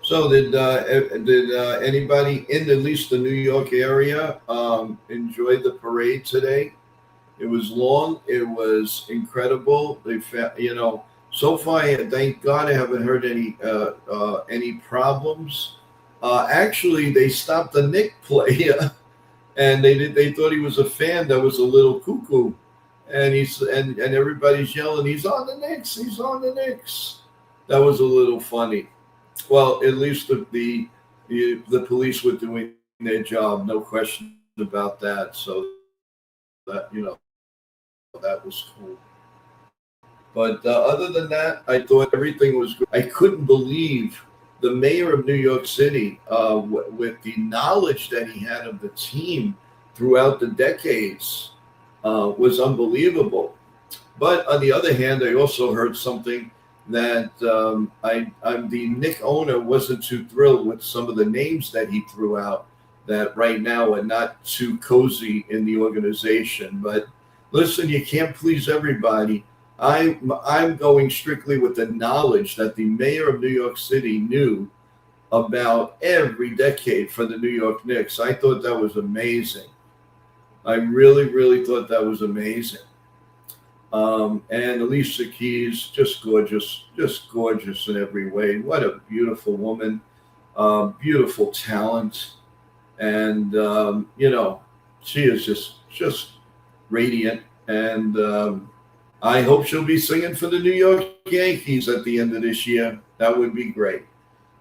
So did anybody in at least the New York area enjoy the parade today? It was long. It was incredible. So far, thank God, I haven't heard any problems. Actually, they stopped the Knicks player, and they thought he was a fan that was a little cuckoo, and and everybody's yelling, "He's on the Knicks! He's on the Knicks!" That was a little funny. Well, at least the police were doing their job, no question about that. So that that was cool. But other than that, I thought everything was good. I couldn't believe the mayor of New York City, with the knowledge that he had of the team throughout the decades, was unbelievable. But on the other hand, I also heard something that the Knicks owner wasn't too thrilled with some of the names that he threw out that right now are not too cozy in the organization. But listen, you can't please everybody. I'm going strictly with the knowledge that the mayor of New York City knew about every decade for the New York Knicks. I thought that was amazing. I really, really thought that was amazing. And Alicia Keys, just gorgeous in every way. What a beautiful woman. Beautiful talent. And, she is just radiant. And I hope she'll be singing for the New York Yankees at the end of this year. That would be great.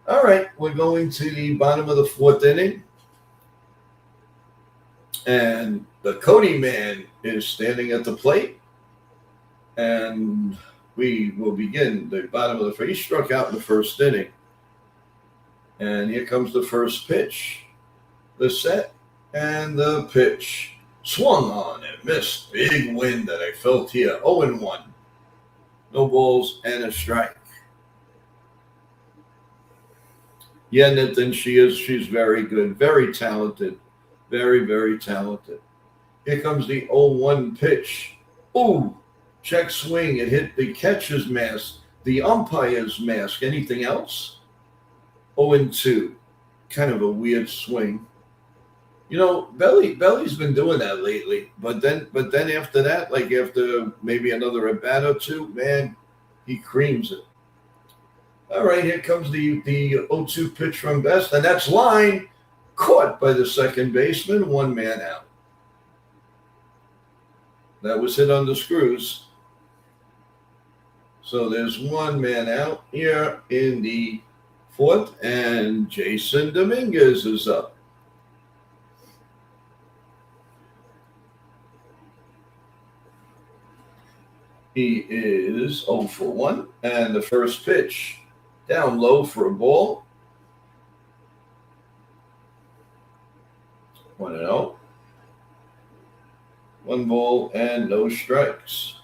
All right, we're going to the bottom of the fourth inning. And the Cody man is standing at the plate. And we will begin the bottom of the first. He struck out in the first inning. And here comes the first pitch. The set and the pitch. Swung on and missed. Big wind that I felt here. 0-1. No balls and a strike. Yeah, Nathan, she's very good. Very talented. Very, very talented. Here comes the 0-1 pitch. Ooh, check swing. It hit the catcher's mask, the umpire's mask. Anything else? 0-2. Kind of a weird swing. Belly's been doing that lately. But then after that, like after maybe another at bat or two, man, he creams it. All right, here comes the 0-2 pitch from Best, and that's line caught by the second baseman, one man out. That was hit on the screws. So there's one man out here in the fourth, and Jason Dominguez is up. He is 0 for 1, and the first pitch down low for a ball. 1-0. 1 ball and no strikes.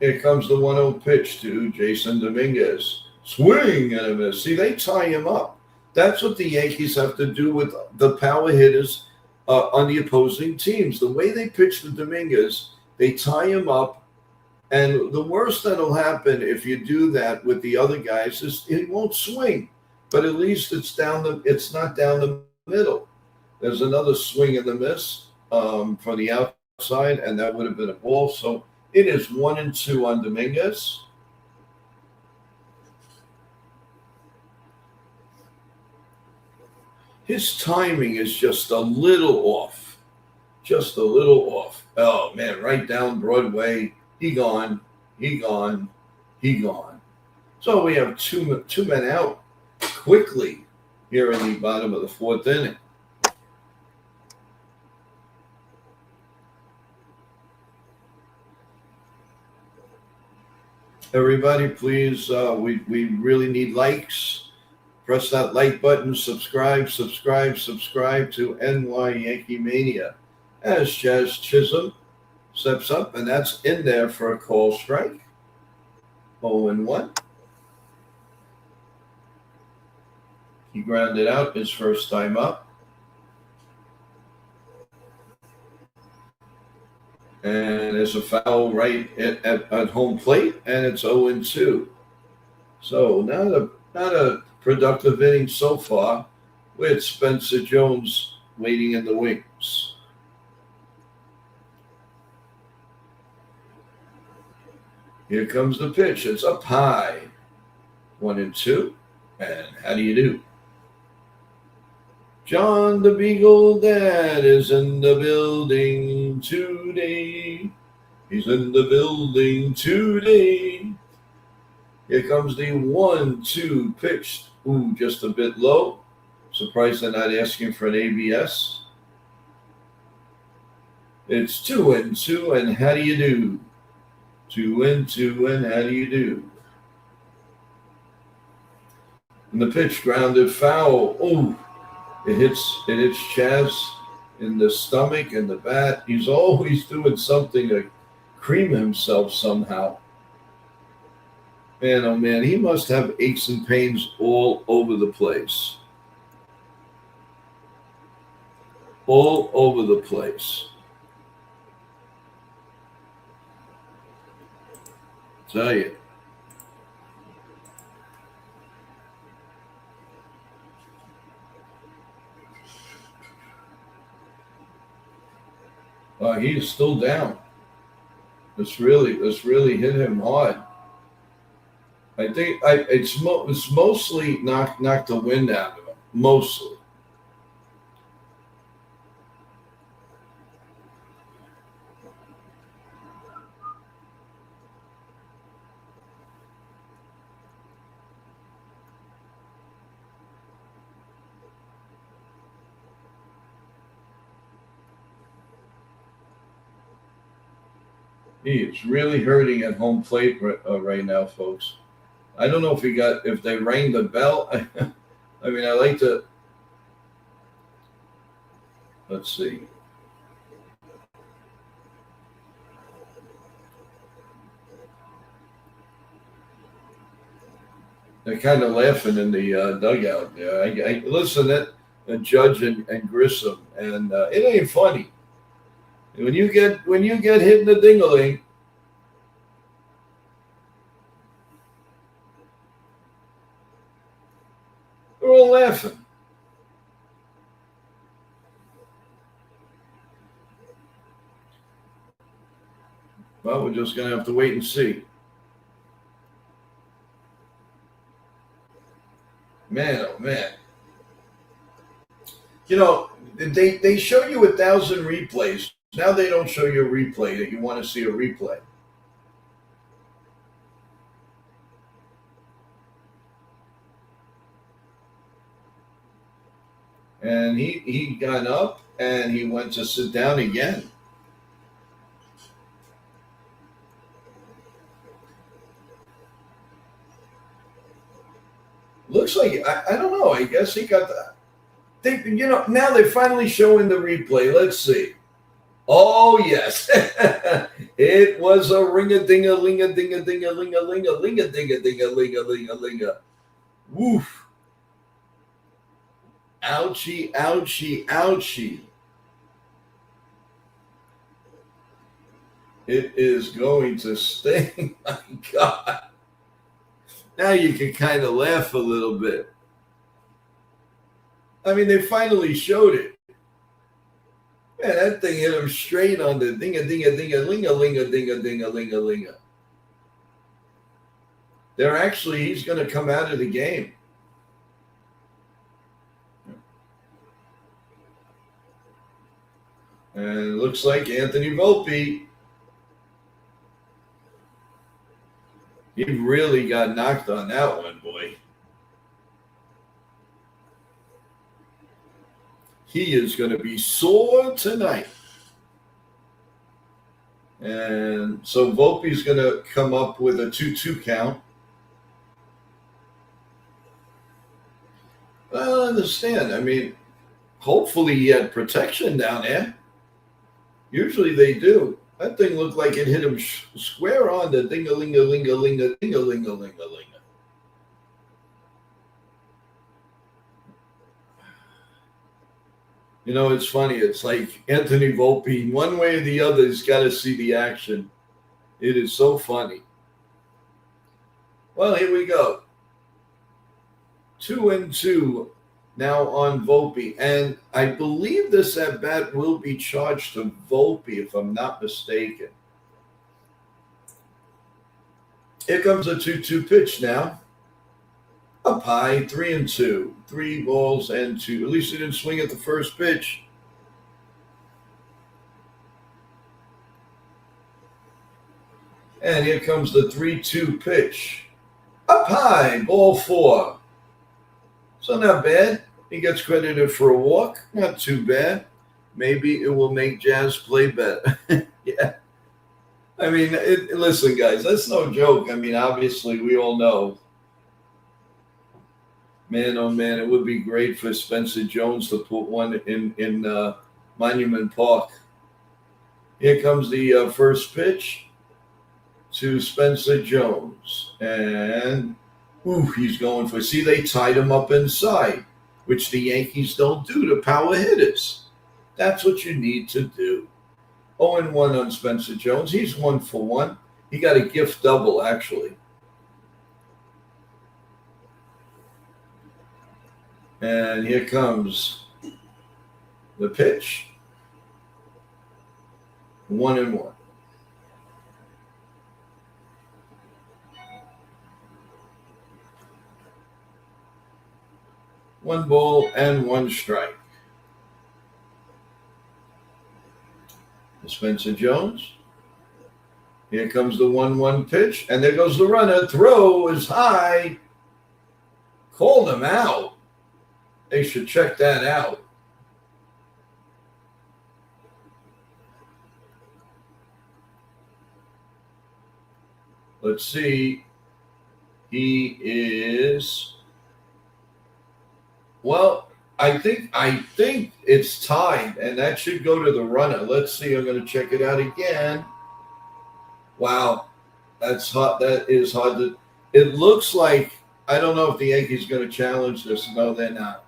Here comes the 1-0 pitch to Jason Dominguez. Swing and a miss. See, they tie him up. That's what the Yankees have to do with the power hitters on the opposing teams. The way they pitch to Dominguez, they tie him up. And the worst that'll happen if you do that with the other guys is he won't swing. But at least it's not down the middle. There's another swing and a miss from the outside, and that would have been a ball. So it is 1-2 on Dominguez. His timing is just a little off. Just a little off. Oh, man, right down Broadway. He gone. So we have two men out quickly here in the bottom of the fourth inning. Everybody, please, we really need likes. Press that like button, subscribe to NY Yankee Mania. As Chaz Chisholm steps up, and that's in there for a call strike. 0-1. He grounded out his first time up. And there's a foul right at home plate, and it's 0-2. So not a productive inning so far with Spencer Jones waiting in the wings. Here comes the pitch. It's up high. 1-2. And how do you do? John the Beagle Dad is in the building today. He's in the building today. Here comes the 1-2 pitch. Ooh, just a bit low. Surprised they're not asking for an ABS. It's 2-2, and how do you do? 2-2, and how do you do? And the pitch grounded foul. Oh, it hits Chaz in the stomach and the bat. He's always doing something to cream himself somehow. Man, oh man, he must have aches and pains all over the place. All over the place. Tell you. He's still down. This really hit him hard. I think it's mostly knocked the wind out of him. Mostly. He is really hurting at home plate right now, folks. I don't know if they rang the bell. I mean, I like to. Let's see. They're kind of laughing in the dugout there. I listen to Judge and Grissom, and it ain't funny. When you get hit in the ding-a-ling, they're all laughing. Well, we're just gonna have to wait and see. Man, oh man. You know, they show you 1,000 replays. Now they don't show you a replay that you want to see a replay. And he got up and he went to sit down again. Looks like, I don't know, I guess he got that. Now they're finally showing the replay. Let's see. Oh, yes. It was a ring-a-ding-a-ling-a-ding-a-ling-a-ling-a-ling-a-ding-a-ling-a-ling-a-ling-a. Woof. Ouchie, ouchie, ouchie. It is going to sting. My God. Now you can kind of laugh a little bit. I mean, they finally showed it. Man, that thing hit him straight on the ding-a-ding-a-ding-a-ling-a-ling-a-ding-a-ding-a-ling-a. He's going to come out of the game. And it looks like Anthony Volpe, he really got knocked on that one, boy. He is going to be sore tonight. And so Volpe's going to come up with a 2-2 count. Well, I understand. I mean, hopefully he had protection down there. Usually they do. That thing looked like it hit him square on the ding-a-ling-a-ling-a-ling-a-ding-a-ling-a-ling-a-ling-a. You know, it's funny. It's like Anthony Volpe, one way or the other, has got to see the action. It is so funny. Well, here we go. 2-2 now on Volpe. And I believe this at-bat will be charged to Volpe, if I'm not mistaken. Here comes a 2-2 pitch now. Up high, 3-2. 3 balls and 2. At least he didn't swing at the first pitch. And here comes the 3-2 pitch. Up high, ball 4. So not bad. He gets credited for a walk. Not too bad. Maybe it will make Jazz play better. Yeah. I mean, listen, guys, that's no joke. I mean, obviously, we all know. Man, oh man, it would be great for Spencer Jones to put one in Monument Park. Here comes the first pitch to Spencer Jones. And, he's going for, see, they tied him up inside, which the Yankees don't do to power hitters. That's what you need to do. 0-1 on Spencer Jones. He's 1 for 1. He got a gift double, actually. And here comes the pitch. 1-1. 1 ball and 1 strike. Spencer Jones. Here comes the 1-1 pitch, and there goes the runner. Throw is high. Called him out. They should check that out. Let's see. He is, well, I think it's tied, and that should go to the runner. Let's see. I'm going to check it out again. Wow, that's hot. That is hard to. It looks like, I don't know if the Yankees are going to challenge this. No, they're not.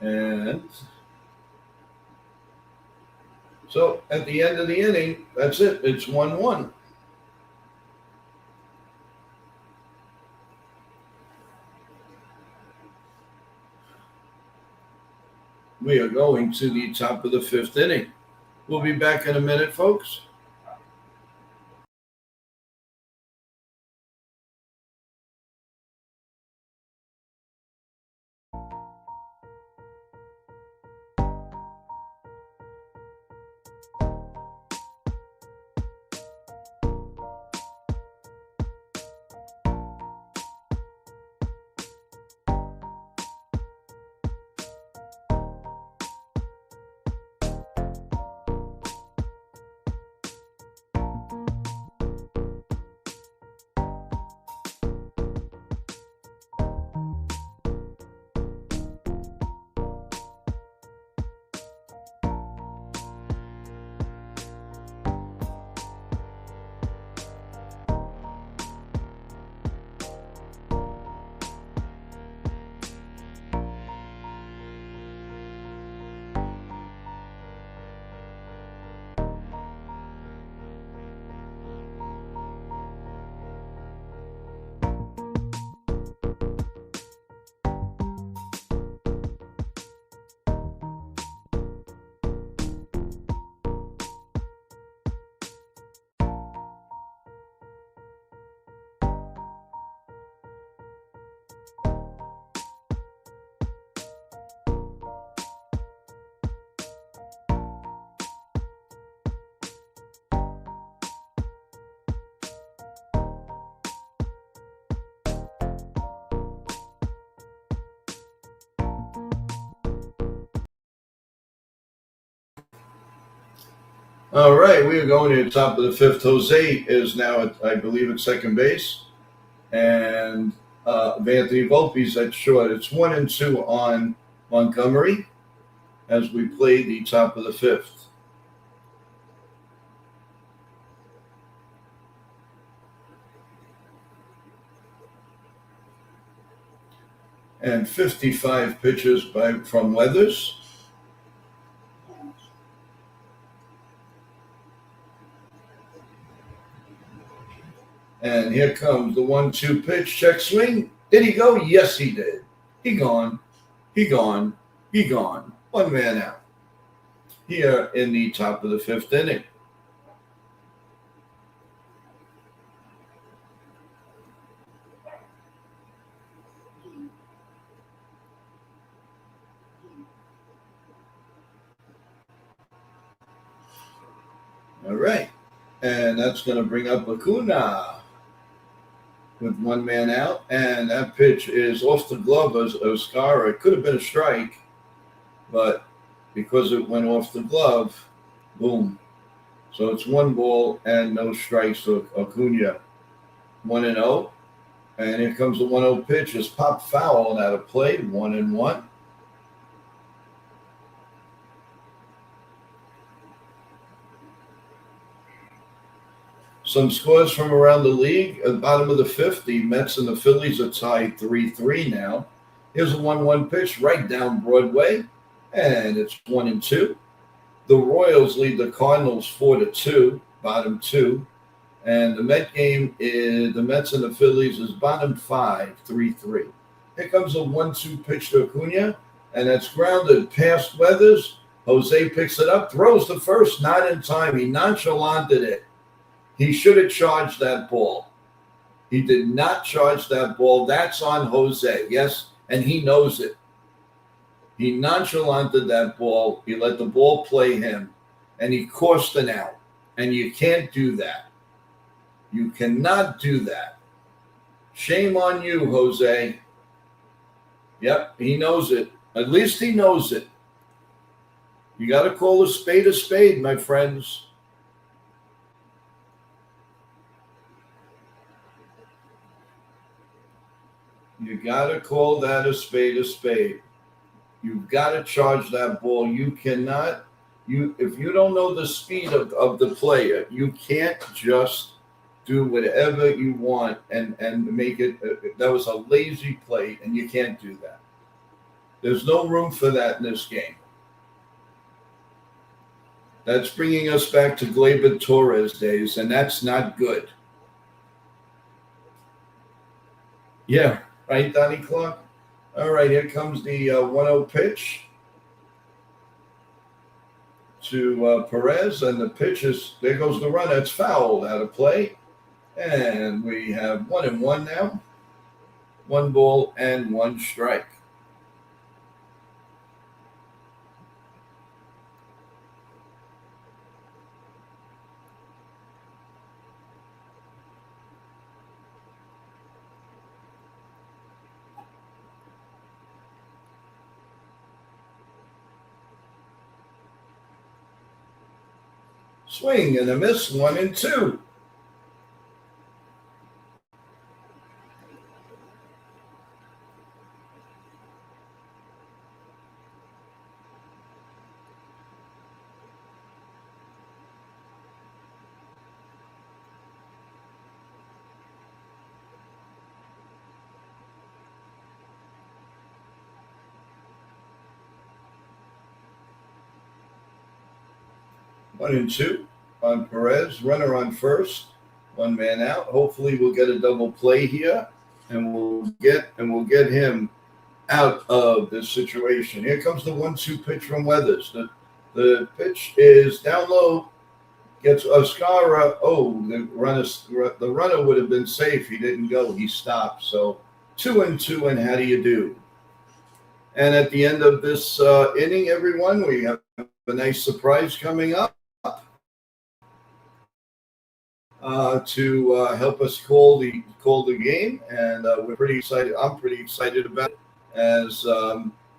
And so at the end of the inning, that's it. It's 1-1. We are going to the top of the 5th inning. We'll be back in a minute, folks. All right, we are going to the top of the 5th. Jose is now, I believe, at second base. And Anthony Volpe's at short. It's 1-2 on Montgomery as we play the top of the 5th. And 55 pitches from Weathers. And here comes the 1-2 pitch. Check swing. Did he go? Yes, he did. He gone. He gone. He gone. 1 man out. Here in the top of the 5th inning. All right. And that's going to bring up Acuna with 1 man out. And that pitch is off the glove of Oscar. It could have been a strike, but because it went off the glove, boom. So it's 1 ball and no strikes to Acuna. 1-0. And here comes the 1-0 pitch. It's popped foul and out of play. 1-1. Some scores from around the league. At the bottom of the 5th, the Mets and the Phillies are tied 3-3 now. Here's a 1-1 pitch right down Broadway, and it's 1-2. The Royals lead the Cardinals 4-2, bottom 2. And the Met game is the Mets and the Phillies is bottom 5, 3-3. Here comes a 1-2 pitch to Acuna, and that's grounded past Weathers. Jose picks it up, throws the first, not in time. He nonchalanted it. He should have charged that ball. He did not charge that ball. That's on Jose, yes, and he knows it. He nonchalanted that ball. He let the ball play him, and he cost an out. And you can't do that. You cannot do that. Shame on you, Jose. Yep, he knows it. At least he knows it. You got to call a spade, my friends. You got to call that a spade. You've got to charge that ball. You cannot, if you don't know the speed of the player, you can't just do whatever you want and make it. That was a lazy play, and you can't do that. There's no room for that in this game. That's bringing us back to Gleyber Torres days, and that's not good. Yeah, right, Donnie Clark? All right, here comes the 1-0 pitch to Perez, and the pitch is, there goes the run. That's fouled out of play. And we have 1-1 now. 1 ball and 1 strike. Swing and a miss, 1-2. One and two on Perez. Runner on first. 1 man out. Hopefully we'll get a double play here, and we'll get him out of this situation. Here comes the 1-2 pitch from Weathers. The pitch is down low. Gets Oscara. Oh, the runner would have been safe. He didn't go. He stopped. So 2-2. And how do you do? And at the end of this inning, everyone, we have a nice surprise coming up. To help us call the game, and we're pretty excited. I'm pretty excited about it, as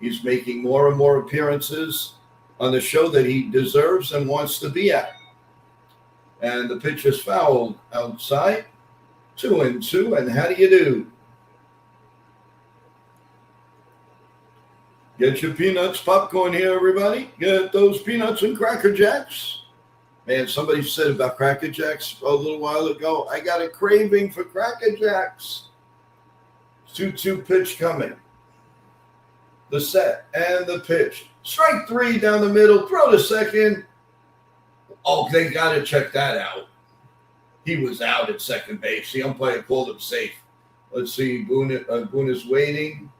he's making more and more appearances on the show that he deserves and wants to be at. And the pitch is fouled outside. 2-2, and how do you do? Get your peanuts, popcorn here, everybody. Get those peanuts and Cracker Jacks. Man, somebody said about Cracker Jacks a little while ago, I got a craving for Cracker Jacks. 2-2 pitch coming. The set and the pitch. Strike 3 down the middle. Throw to second. Oh, they got to check that out. He was out at second base. The umpire called him safe. Let's see. Boone is waiting.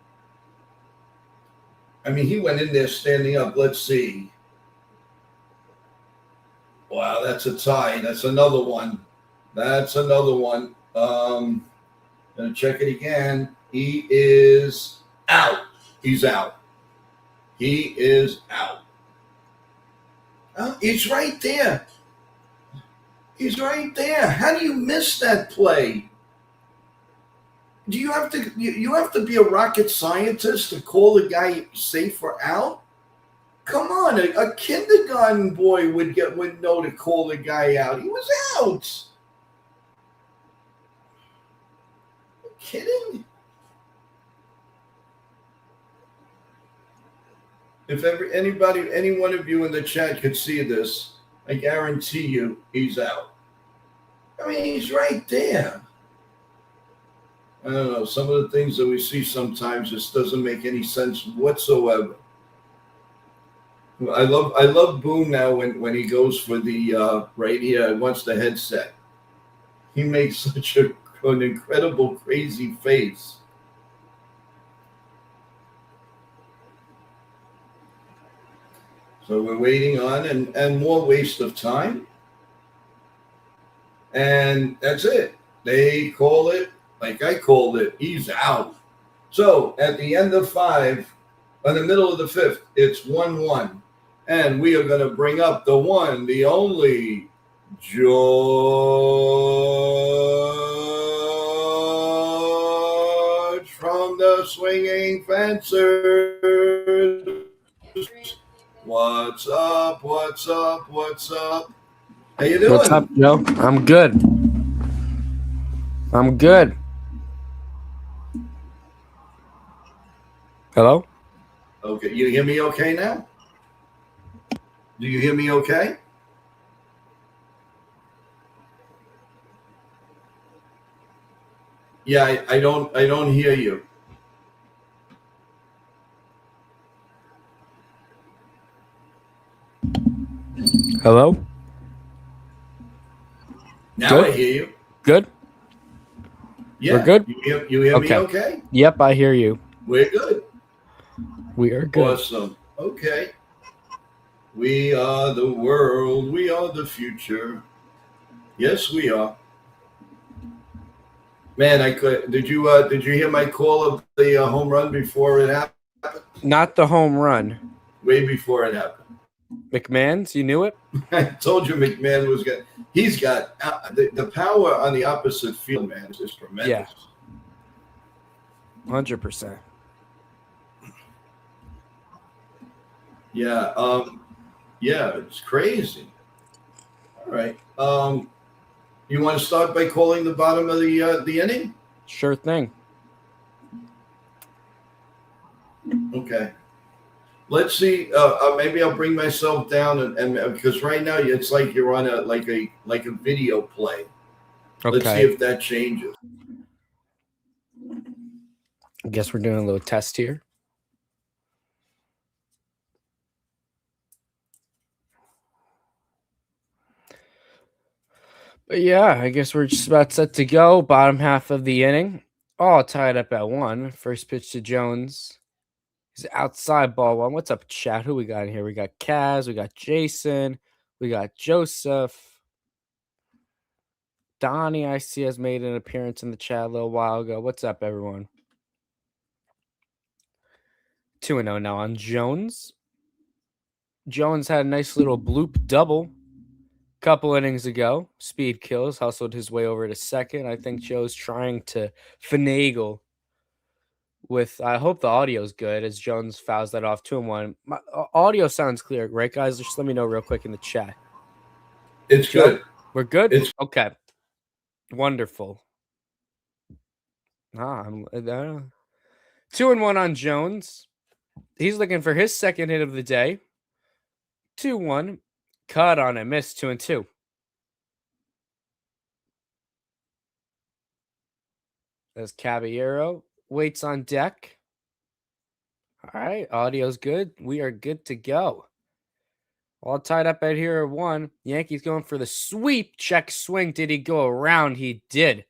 I mean, he went in there standing up. Let's see. Wow, that's a tie. That's another one. Gonna check it again. He is out. He's out. He is out. Oh, he's right there. He's right there. How do you miss that play? Do you have to be a rocket scientist to call the guy safe or out? Come on, a kindergarten boy would know to call the guy out. He was out. Are you kidding? If any one of you in the chat could see this, I guarantee you he's out. I mean, he's right there. I don't know. Some of the things that we see sometimes just doesn't make any sense whatsoever. I love Boone now when he goes for the right here. Wants the headset. He makes such an incredible, crazy face. So we're waiting on and more waste of time. And that's it. They call it like I called it. He's out. So at the end of 5, in the middle of the 5th, it's 1-1. And we are going to bring up the one, the only George from the Swinging Fencers. What's up? What's up? What's up? How you doing? What's up, Joe? I'm good. I'm good. Hello? Okay, you hear me okay now? Do you hear me okay? Yeah, I don't hear you. Hello? Now Good? I hear you. Good? Yeah. We're good? You hear me okay? Yep, I hear you. We're good. We are good. Awesome. Okay. We are the world. We are the future. Yes, we are. Man, did you hear my call of the home run before it happened? Not the home run. Way before it happened. McMahon's, you knew it? I told you McMahon was good. He's got the power on the opposite field, man, is tremendous. Yeah. 100%. Yeah. Yeah, it's crazy. All right. You want to start by calling the bottom of the inning? Sure thing. Okay. Let's see. Maybe I'll bring myself down and because right now it's like you're on a video play. Okay. Let's see if that changes. I guess we're doing a little test here. But yeah, I guess we're just about set to go. Bottom half of the inning. All tied up at 1. First pitch to Jones. He's outside ball 1. What's up, chat? Who we got in here? We got Kaz. We got Jason. We got Joseph. Donnie, I see, has made an appearance in the chat a little while ago. What's up, everyone? 2-0 now on Jones. Jones had a nice little bloop double couple innings ago. Speed kills, hustled his way over to second. I think Joe's trying to finagle with, I hope the audio's good as Jones fouls that off 2-1. My audio sounds clear, right, guys? Just let me know real quick in the chat. It's Joe, good. We're good? It's okay. Wonderful. 2-1 on Jones. He's looking for his second hit of the day. 2-1. Cut on a miss. 2-2. There's Caballero. Waits on deck. All right. Audio's good. We are good to go. All tied up at here at 1. Yankees going for the sweep. Check swing. Did he go around? He did.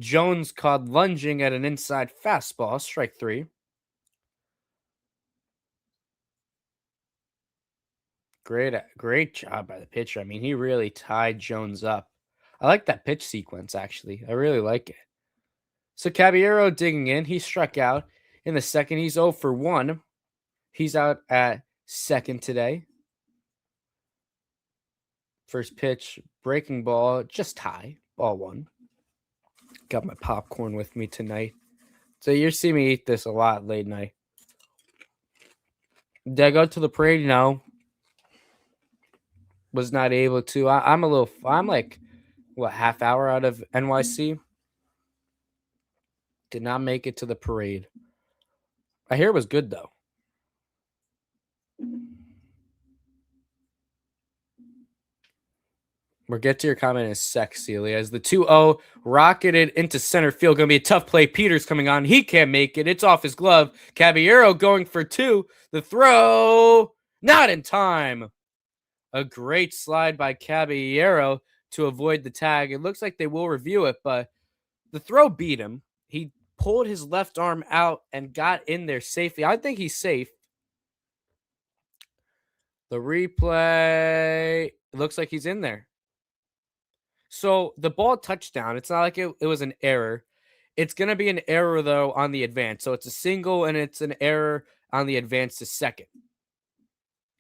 Jones caught lunging at an inside fastball. Strike 3. Great job by the pitcher. I mean, he really tied Jones up. I like that pitch sequence, actually. I really like it. So Caballero digging in. He struck out in the second. He's 0 for 1. He's out at second today. First pitch, breaking ball, just high. Ball 1. Got my popcorn with me tonight. So you're seeing me eat this a lot late night. Did I go to the parade? No. Was not able to. I'm like, half hour out of NYC? Did not make it to the parade. I hear it was good, though. We'll get to your comment in a sec, Celia. As the 2-0 rocketed into center field. Going to be a tough play. Peters coming on. He can't make it. It's off his glove. Caballero going for 2. The throw. Not in time. A great slide by Caballero to avoid the tag. It looks like they will review it, but the throw beat him. He pulled his left arm out and got in there safely. I think he's safe. The replay, it looks like he's in there. So the ball touchdown, it's not like it was an error. It's going to be an error, though, on the advance. So it's a single, and it's an error on the advance to second.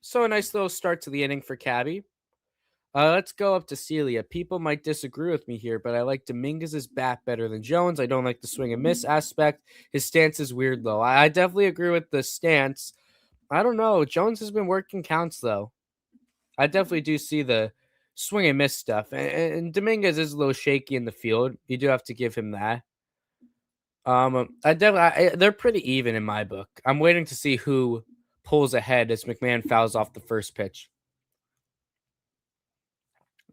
So a nice little start to the inning for Cabby. Let's go up to Celia. People might disagree with me here, but I like Dominguez's bat better than Jones. I don't like the swing and miss aspect. His stance is weird, though. I definitely agree with the stance. I don't know. Jones has been working counts, though. I definitely do see the swing and miss stuff. And Dominguez is a little shaky in the field. You do have to give him that. They're pretty even in my book. I'm waiting to see who pulls ahead as McMahon fouls off the first pitch.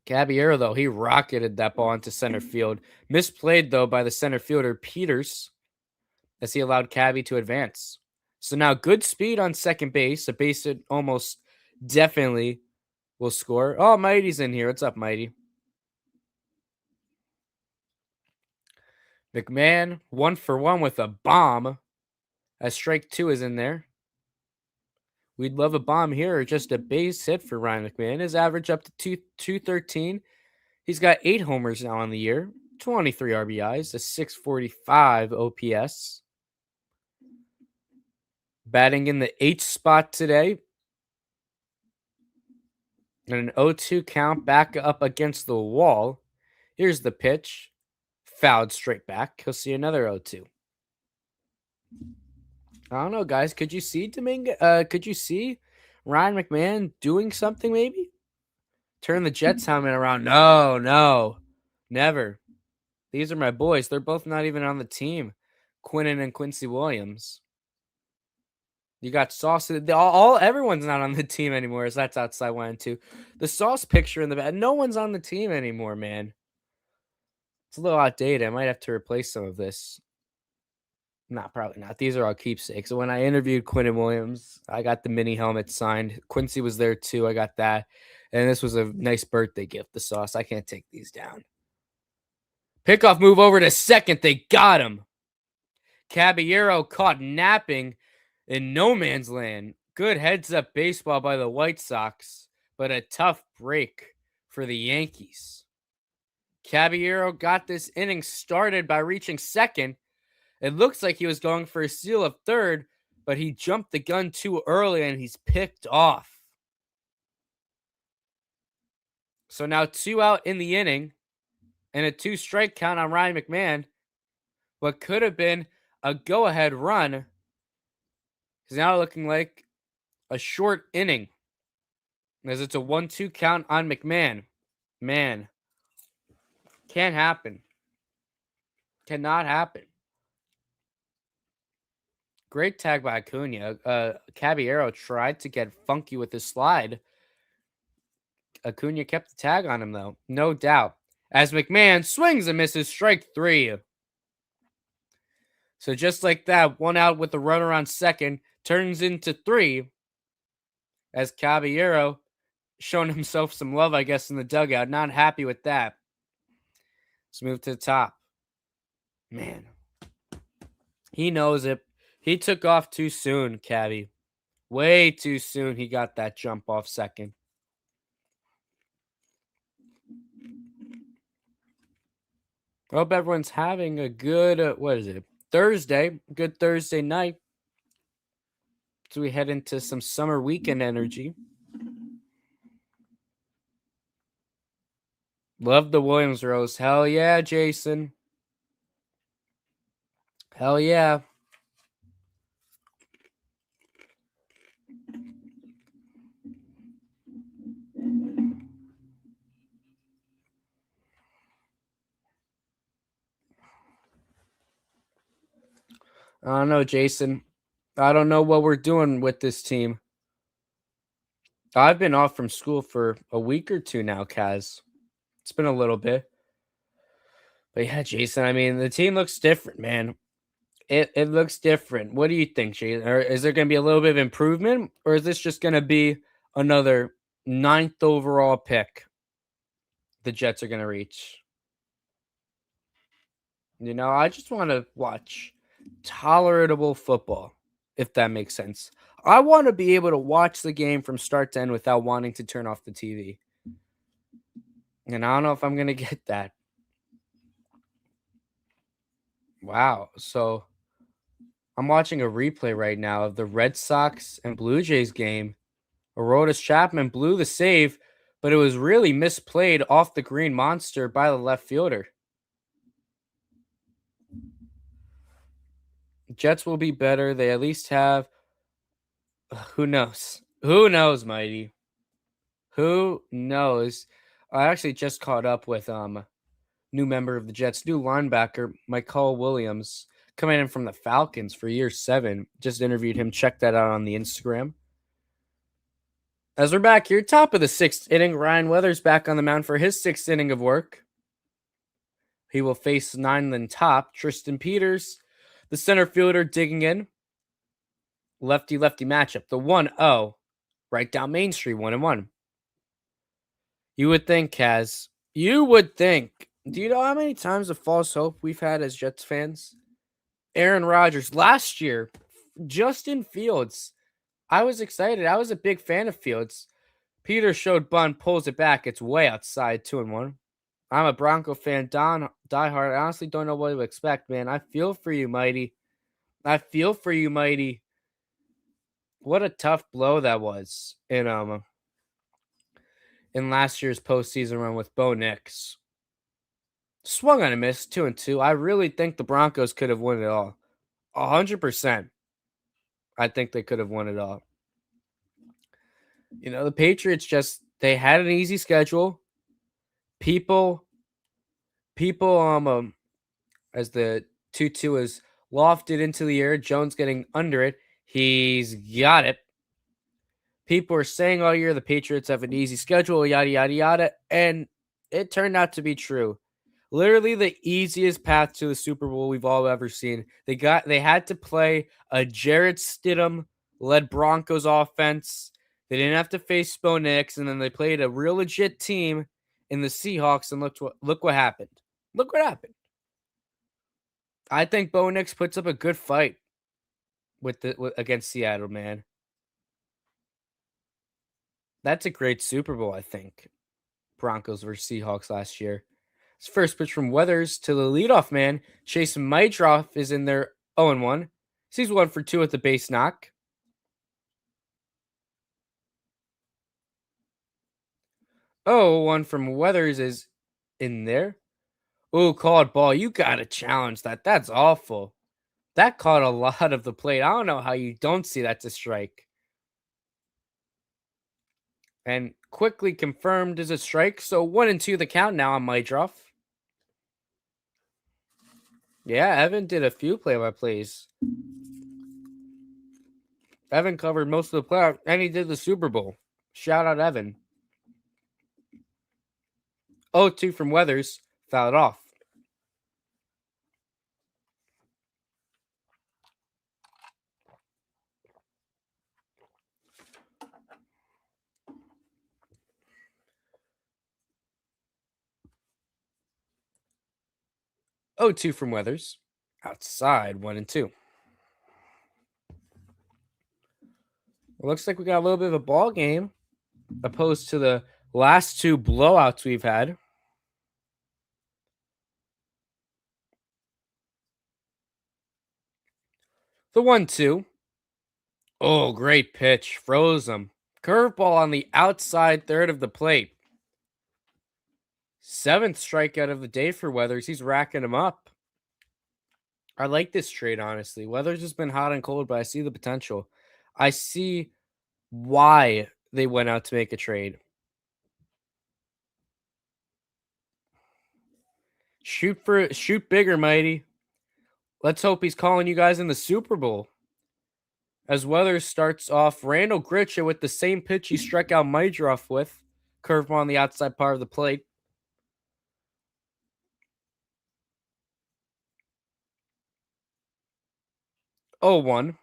Caballero, though, he rocketed that ball into center field. Misplayed, though, by the center fielder, Peters, as he allowed Cabby to advance. So now good speed on second base. A base that almost definitely will score. Oh, Mighty's in here. What's up, Mighty? McMahon, 1-for-1 with a bomb. As strike 2 is in there. We'd love a bomb here or just a base hit for Ryan McMahon. His average up to 213. He's got 8 homers now on the year, 23 RBIs, a 645 OPS. Batting in the 8th spot today. And an 0-2 count back up against the wall. Here's the pitch. Fouled straight back. He'll see another 0-2. I don't know, guys. Could you see could you see Ryan McMahon doing something maybe? Turn the Jets helmet around. No. Never. These are my boys. They're both not even on the team. Quinnen and Quincy Williams. You got Sauce. Everyone's not on the team anymore, as that's outside 1 and 2. The Sauce picture in the back. No one's on the team anymore, man. It's a little outdated. I might have to replace some of this. Probably not. These are all keepsakes. So when I interviewed Quinnen Williams, I got the mini helmet signed. Quincy was there too. I got that. And this was a nice birthday gift, the Sauce. I can't take these down. Pickoff move over to second. They got him. Caballero caught napping in no man's land. Good heads-up baseball by the White Sox, but a tough break for the Yankees. Caballero got this inning started by reaching second. It looks like he was going for a steal of third, but he jumped the gun too early and he's picked off. So now 2 out in the inning and a 2-strike count on Ryan McMahon. What could have been a go-ahead run is now looking like a short inning, as it's a 1-2 count on McMahon. Man, can't happen. Cannot happen. Great tag by Acuna. Caballero tried to get funky with his slide. Acuna kept the tag on him, though. No doubt. As McMahon swings and misses strike 3. So just like that, 1 out with the runner on second turns into 3. As Caballero showing himself some love, I guess, in the dugout. Not happy with that. Let's move to the top. Man. He knows it. He took off too soon, Cabby. Way too soon he got that jump off second. I hope everyone's having a good, Thursday. Good Thursday night. So we head into some summer weekend energy. Love the Williams Rose. Hell yeah, Jason. Hell yeah. I don't know, Jason. I don't know what we're doing with this team. I've been off from school for a week or 2 now, Kaz. It's been a little bit. But yeah, Jason, I mean, the team looks different, man. It looks different. What do you think, Jason? Or is there going to be a little bit of improvement? Or is this just going to be another 9th overall pick the Jets are going to reach. You know, I just want to watch tolerable football, if that makes sense. I want to be able to watch the game from start to end without wanting to turn off the TV. And I don't know if I'm going to get that. Wow. So I'm watching a replay right now of the Red Sox and Blue Jays game. Aroldis Chapman blew the save, but it was really misplayed off the green monster by the left fielder. Jets will be better. They at least have... Who knows? Who knows, Mighty? Who knows? I actually just caught up with new member of the Jets, new linebacker, Michael Williams, coming in from the Falcons for year 7. Just interviewed him. Check that out on the Instagram. As we're back here, top of the 6th inning, Ryan Weathers back on the mound for his 6th inning of work. He will face 9th top, Tristan Peters, the center fielder, digging in. Lefty-lefty matchup. The 1-0, right down Main Street, 1-1. You would think, Kaz. You would think. Do you know how many times of false hope we've had as Jets fans? Aaron Rodgers last year, Justin Fields. I was excited. I was a big fan of Fields. Peter showed bunt, pulls it back. It's way outside, 2-1. I'm a Bronco fan, diehard. I honestly don't know what to expect, man. I feel for you, Mighty. I feel for you, Mighty. What a tough blow that was in last year's postseason run with Bo Nix. Swung on a miss, 2-2. I really think the Broncos could have won it all. 100%. I think they could have won it all. You know, the Patriots they had an easy schedule. People, as the 2-2 is lofted into the air, Jones getting under it. He's got it. People are saying all year the Patriots have an easy schedule, yada, yada, yada, and it turned out to be true. Literally the easiest path to the Super Bowl we've all ever seen. They had to play a Jarrett Stidham-led Broncos offense. They didn't have to face Bo Nix, and then they played a real legit team in the Seahawks, and look what happened. Look what happened. I think Bo Nix puts up a good fight against Seattle, man. That's a great Super Bowl, I think. Broncos versus Seahawks last year. His first pitch from Weathers to the leadoff man. Chase Maidroff is in there 0-1. He's 1 for 2 with the base knock. 0-1 from Weathers is in there. Ooh, called ball. You got to challenge that. That's awful. That caught a lot of the plate. I don't know how you don't see that's a strike. And quickly confirmed as a strike. So 1-2 the count now on Maidroff. Yeah, Evan did a few play-by-plays. Evan covered most of the playoffs, and he did the Super Bowl. Shout out Evan. 0-2 from Weathers. Fouled off. Oh, 2 from Weathers. Outside, 1-2. It looks like we got a little bit of a ball game, opposed to the last 2 blowouts we've had. The 1-2. Oh, great pitch. Froze him. Curveball on the outside third of the plate. 7th strikeout of the day for Weathers. He's racking him up. I like this trade, honestly. Weathers has been hot and cold, but I see the potential. I see why they went out to make a trade. Shoot bigger, Mighty. Let's hope he's calling you guys in the Super Bowl. As Weathers starts off, Randall Gritcha with the same pitch he struck out Maidroff with. Curveball on the outside part of the plate. Oh, 1.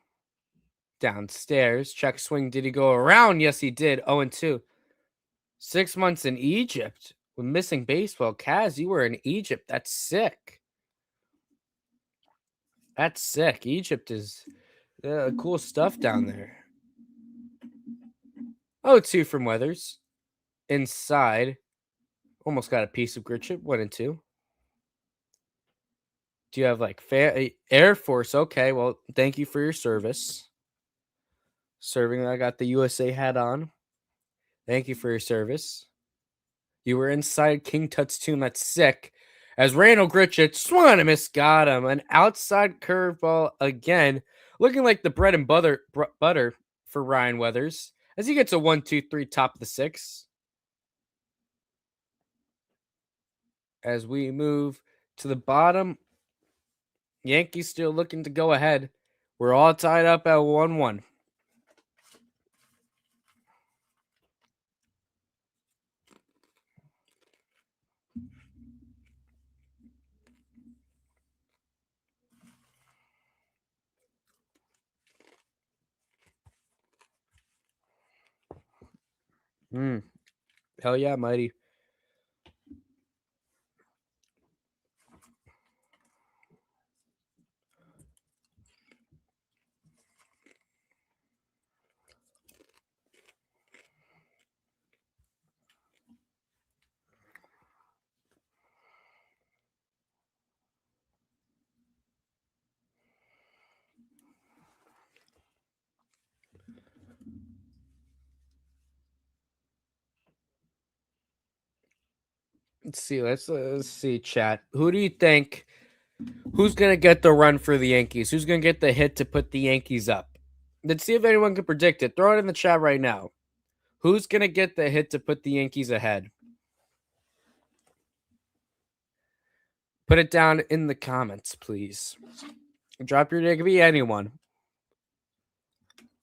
Downstairs. Check swing. Did he go around? Yes, he did. 0-2. 6 months in Egypt. With missing baseball, Kaz, you were in Egypt. That's sick. That's sick. Egypt is cool stuff down there. 0-2 from Weathers. Inside. Almost got a piece of grit chip. 1-2. Do you have like Air Force? Okay, well, thank you for your service. Serving, I got the USA hat on. Thank you for your service. You were inside King Tut's tomb. That's sick. As Randall Gritchett swung and a miss, got him. An outside curveball again. Looking like the bread and butter for Ryan Weathers. As he gets a 1-2-3 top of the 6th. As we move to the bottom, Yankees still looking to go ahead. We're all tied up at 1-1. Hell yeah, Mighty. Let's see. Let's see, chat. Who do you think? Who's going to get the run for the Yankees? Who's going to get the hit to put the Yankees up? Let's see if anyone can predict it. Throw it in the chat right now. Who's going to get the hit to put the Yankees ahead? Put it down in the comments, please. Drop your name. It could be anyone.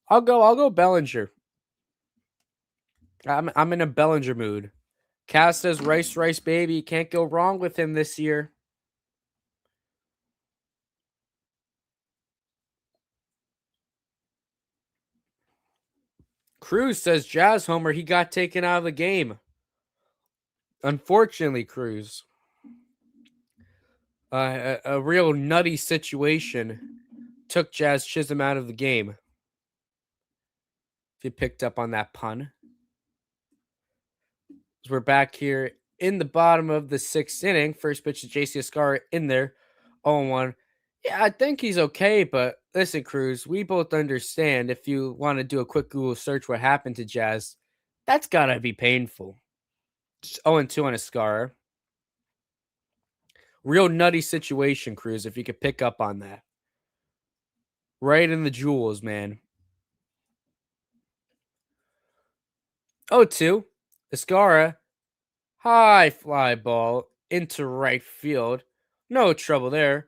I'll go Bellinger. I'm in a Bellinger mood. Cass says Rice, baby. Can't go wrong with him this year. Cruz says Jazz homer. He got taken out of the game. Unfortunately, Cruz. A real nutty situation took Jazz Chisholm out of the game. If you picked up on that pun. So we're back here in the bottom of the 6th inning. First pitch to JC Escarra in there. 0-1. Yeah, I think he's okay, but listen, Cruz, we both understand if you want to do a quick Google search what happened to Jazz, that's got to be painful. Just 0-2 on Escarra. Real nutty situation, Cruz, if you could pick up on that. Right in the jewels, man. 0-2. Escarra. High fly ball into right field. No trouble there.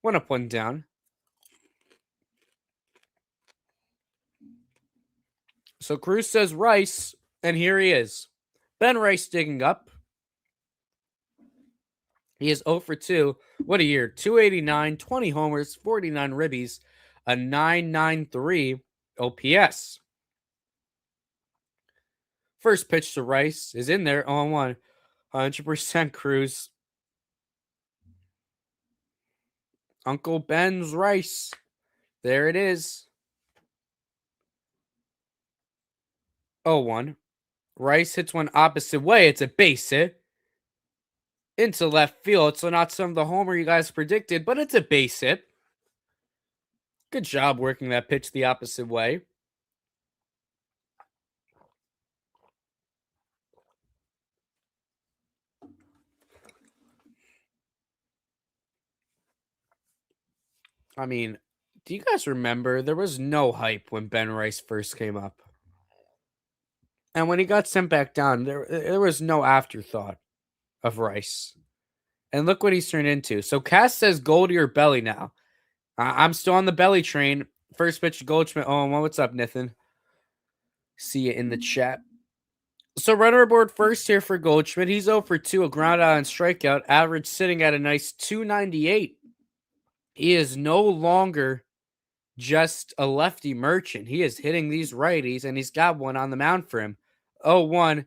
1 up, 1 down. So Cruz says Rice, and here he is. Ben Rice digging up. He is 0 for 2. What a year. 289, 20 homers, 49 ribbies, a 993 OPS. First pitch to Rice is in there, 0-1. 100% Cruz. Uncle Ben's Rice. There it is. 0-1. Rice hits one opposite way. It's a base hit. Into left field. So not some of the homer you guys predicted, but it's a base hit. Good job working that pitch the opposite way. I mean, do you guys remember there was no hype when Ben Rice first came up? And when he got sent back down, there was no afterthought of Rice. And look what he's turned into. So Cass says Goldie or Belly now. I'm still on the Belly train. First pitch to Goldschmidt. Oh, well, what's up, Nathan? See you in the chat. So runner aboard first here for Goldschmidt. He's 0 for 2, a ground out and strikeout. Average sitting at a nice 298. He is no longer just a lefty merchant. He is hitting these righties, and he's got one on the mound for him. 0-1.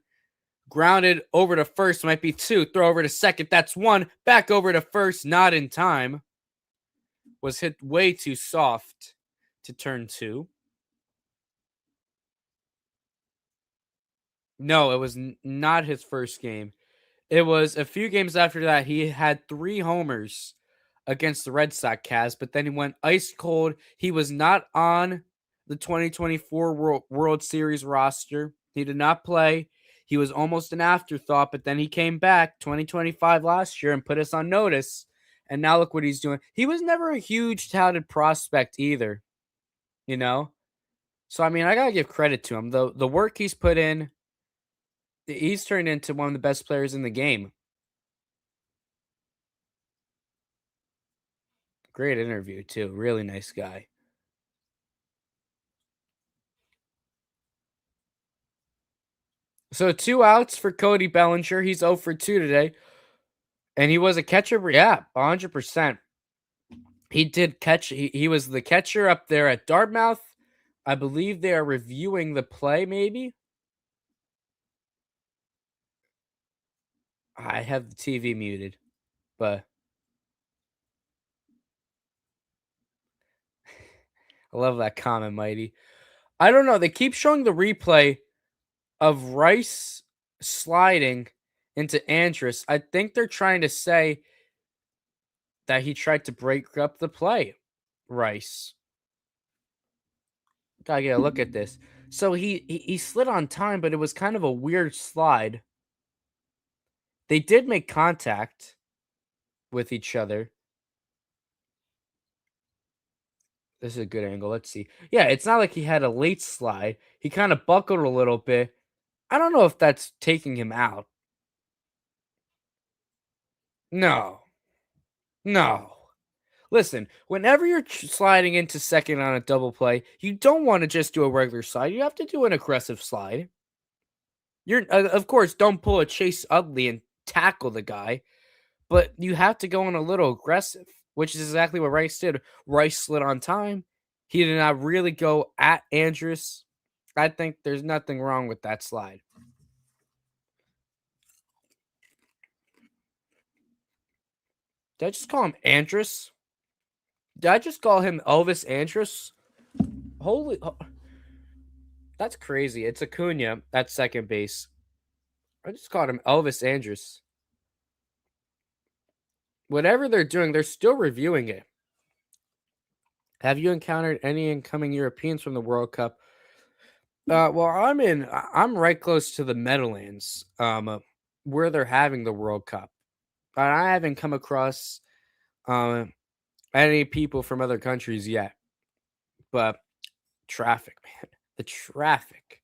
Grounded over to first, might be 2. Throw over to second, that's 1. Back over to first, not in time. Was hit way too soft to turn 2. No, it was not his first game. It was a few games after that. He had 3 homers against the Red Sox Cavs, but then he went ice cold. He was not on the 2024 World Series roster. He did not play. He was almost an afterthought, but then he came back 2025 last year and put us on notice. And now look what he's doing. He was never a huge touted prospect either, you know? So, I mean, I got to give credit to him. The work he's put in, he's turned into one of the best players in the game. Great interview, too. Really nice guy. So 2 outs for Cody Bellinger. He's 0 for 2 today. And he was a catcher. Yeah, 100%. He did catch. He was the catcher up there at Dartmouth. I believe they are reviewing the play, maybe. I have the TV muted, but I love that comment, Mighty. I don't know. They keep showing the replay of Rice sliding into Andrus. I think they're trying to say that he tried to break up the play, Rice. Gotta get a look at this. So he slid on time, but it was kind of a weird slide. They did make contact with each other. This is a good angle. Let's see. Yeah, it's not like he had a late slide. He kind of buckled a little bit. I don't know if that's taking him out. No. Listen, whenever you're sliding into second on a double play, you don't want to just do a regular slide. You have to do an aggressive slide. You're, of course, don't pull a Chase Utley and tackle the guy, but you have to go in a little aggressive, which is exactly what Rice did. Rice slid on time. He did not really go at Andrus. I think there's nothing wrong with that slide. Did I just call him Andrus? Did I just call him Elvis Andrus? Holy... That's crazy. It's Acuna at second base. I just called him Elvis Andrus. Whatever they're doing, they're still reviewing it. Have you encountered any incoming Europeans from the World Cup? Well, I'm right close to the Meadowlands, where they're having the World Cup. I haven't come across any people from other countries yet. But traffic, man. The traffic.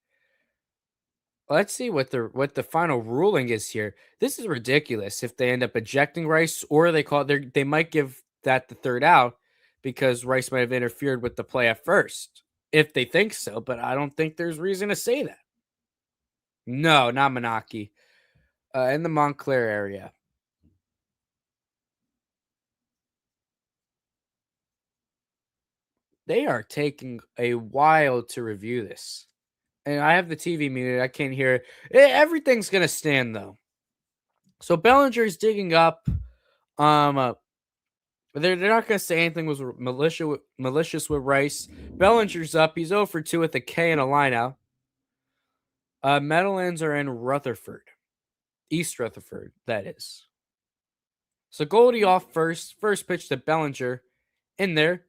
Let's see what the final ruling is here. This is ridiculous if they end up ejecting Rice, or they might give that the third out because Rice might have interfered with the play at first. If they think so, but I don't think there's reason to say that. No, not Menaki. In the Montclair area. They are taking a while to review this. And I have the TV muted. I can't hear it. Everything's going to stand, though. So Bellinger's digging up. They're not going to say anything was malicious with Rice. Bellinger's up. He's 0 for 2 with a K and a line out. Meadowlands are in Rutherford. East Rutherford, that is. So Goldie off first. First pitch to Bellinger. In there.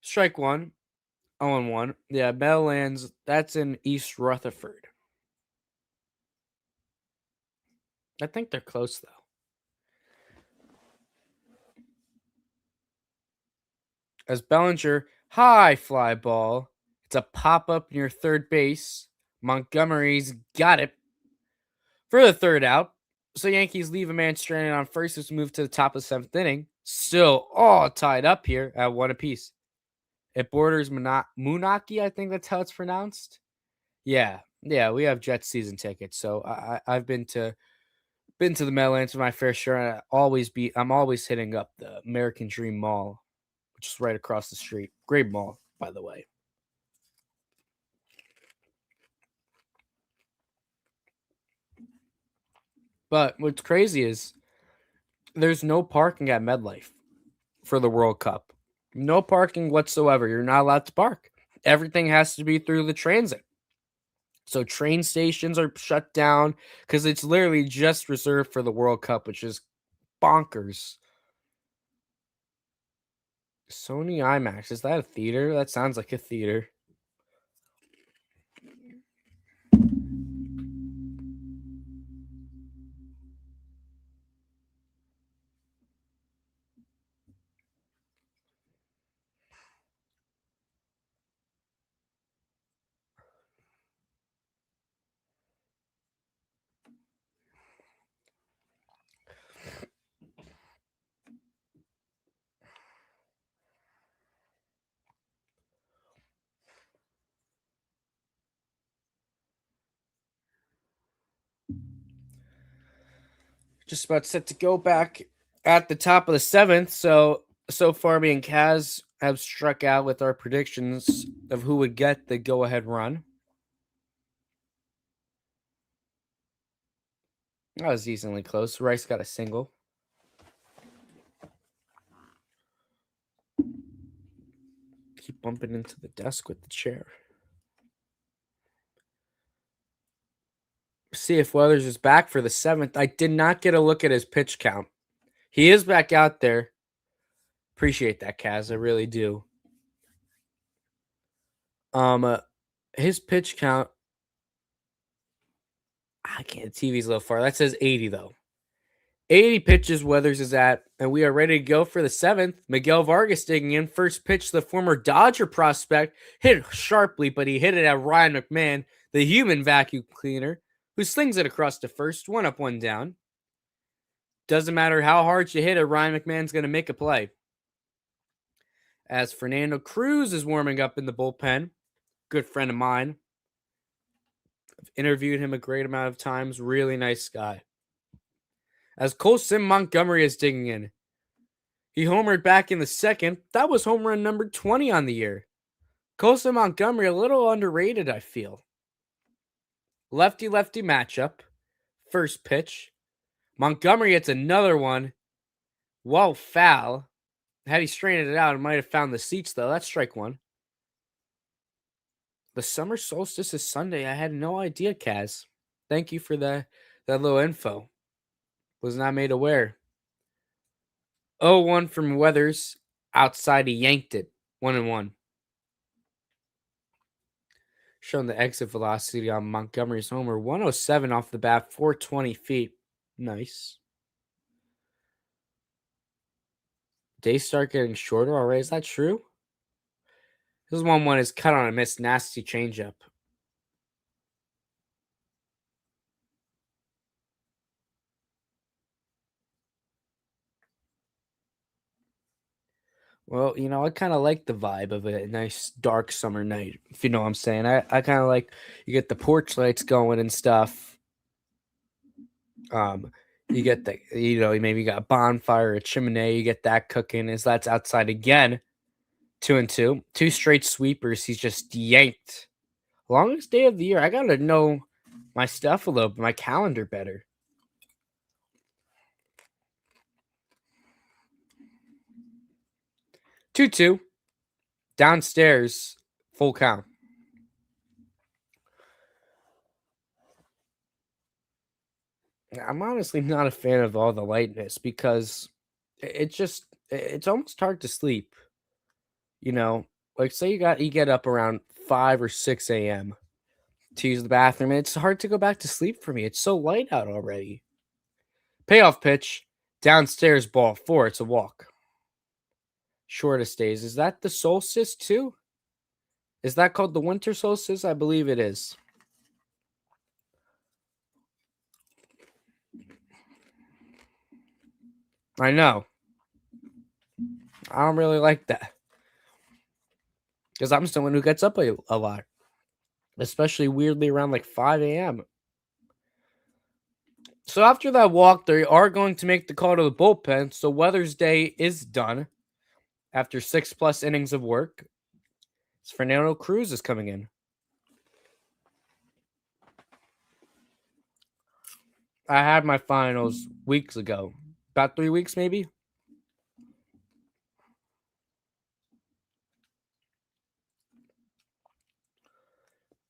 Strike 1. 0-1. Yeah, Meadowlands, that's in East Rutherford. I think they're close, though. As Bellinger, high fly ball. It's a pop-up near third base. Montgomery's got it for the third out. So Yankees leave a man stranded on first as we move to the top of the 7th inning. Still all tied up here at 1 apiece. It borders Munaki, I think that's how it's pronounced. Yeah, we have Jets season tickets, so I've been to the Meadowlands for my fair share. I'm always hitting up the American Dream Mall, which is right across the street. Great mall, by the way. But what's crazy is there's no parking at MetLife for the World Cup. No parking whatsoever. You're not allowed to park. Everything has to be through the transit. So train stations are shut down because it's literally just reserved for the World Cup, which is bonkers. Sony IMAX. Is that a theater? That sounds like a theater. Just about set to go back at the top of the 7th. So far, me and Kaz have struck out with our predictions of who would get the go-ahead run. That was decently close. Rice got a single. Keep bumping into the desk with the chair. See if Weathers is back for the 7th. I did not get a look at his pitch count. He is back out there. Appreciate that, Kaz. I really do. His pitch count. I can't. The TV's a little far. That says 80 though. 80 pitches Weathers is at, and we are ready to go for the 7th. Miguel Vargas digging in. First pitch, the former Dodger prospect hit sharply, but he hit it at Ryan McMahon, the human vacuum cleaner, who slings it across to first. 1 up, 1 down. Doesn't matter how hard you hit it, Ryan McMahon's going to make a play. As Fernando Cruz is warming up in the bullpen, good friend of mine. I've interviewed him a great amount of times. Really nice guy. As Colson Montgomery is digging in. He homered back in the 2nd. That was home run number 20 on the year. Colson Montgomery, a little underrated, I feel. Lefty-lefty matchup. First pitch. Montgomery hits another one. Whoa, foul. Had he straightened it out, it might have found the seats, though. That's strike 1. The summer solstice is Sunday. I had no idea, Kaz. Thank you for that little info. Was not made aware. 0-1 from Weathers. Outside, he yanked it. 1-1. Showing the exit velocity on Montgomery's homer. 107 off the bat, 420 feet. Nice. Days start getting shorter already. Is that true? This 1-1 is cut on a miss. Nasty changeup. Well, I kind of like the vibe of a nice dark summer night, if you know what I'm saying. I kind of like you get the porch lights going and stuff. You get the, maybe you got a bonfire, a chimney, you get that cooking as that's outside again. 2-2. 2 straight sweepers. He's just yanked. Longest day of the year. I got to know my stuff a little bit, my calendar better. Two. Downstairs, full count. I'm honestly not a fan of all the lightness because it's almost hard to sleep. Like say you get up around 5 or 6 a.m. to use the bathroom. And it's hard to go back to sleep for me. It's so light out already. Payoff pitch, downstairs, ball 4. It's a walk. Shortest days. Is that the solstice too? Is that called the winter solstice? I believe it is. I know. I don't really like that. Because I'm someone who gets up a lot. Especially weirdly around like 5 a.m. So after that walk, they are going to make the call to the bullpen. So Weathers' day is done. After 6+ innings of work, Fernando Cruz is coming in. I had my finals weeks ago. About 3 weeks, maybe.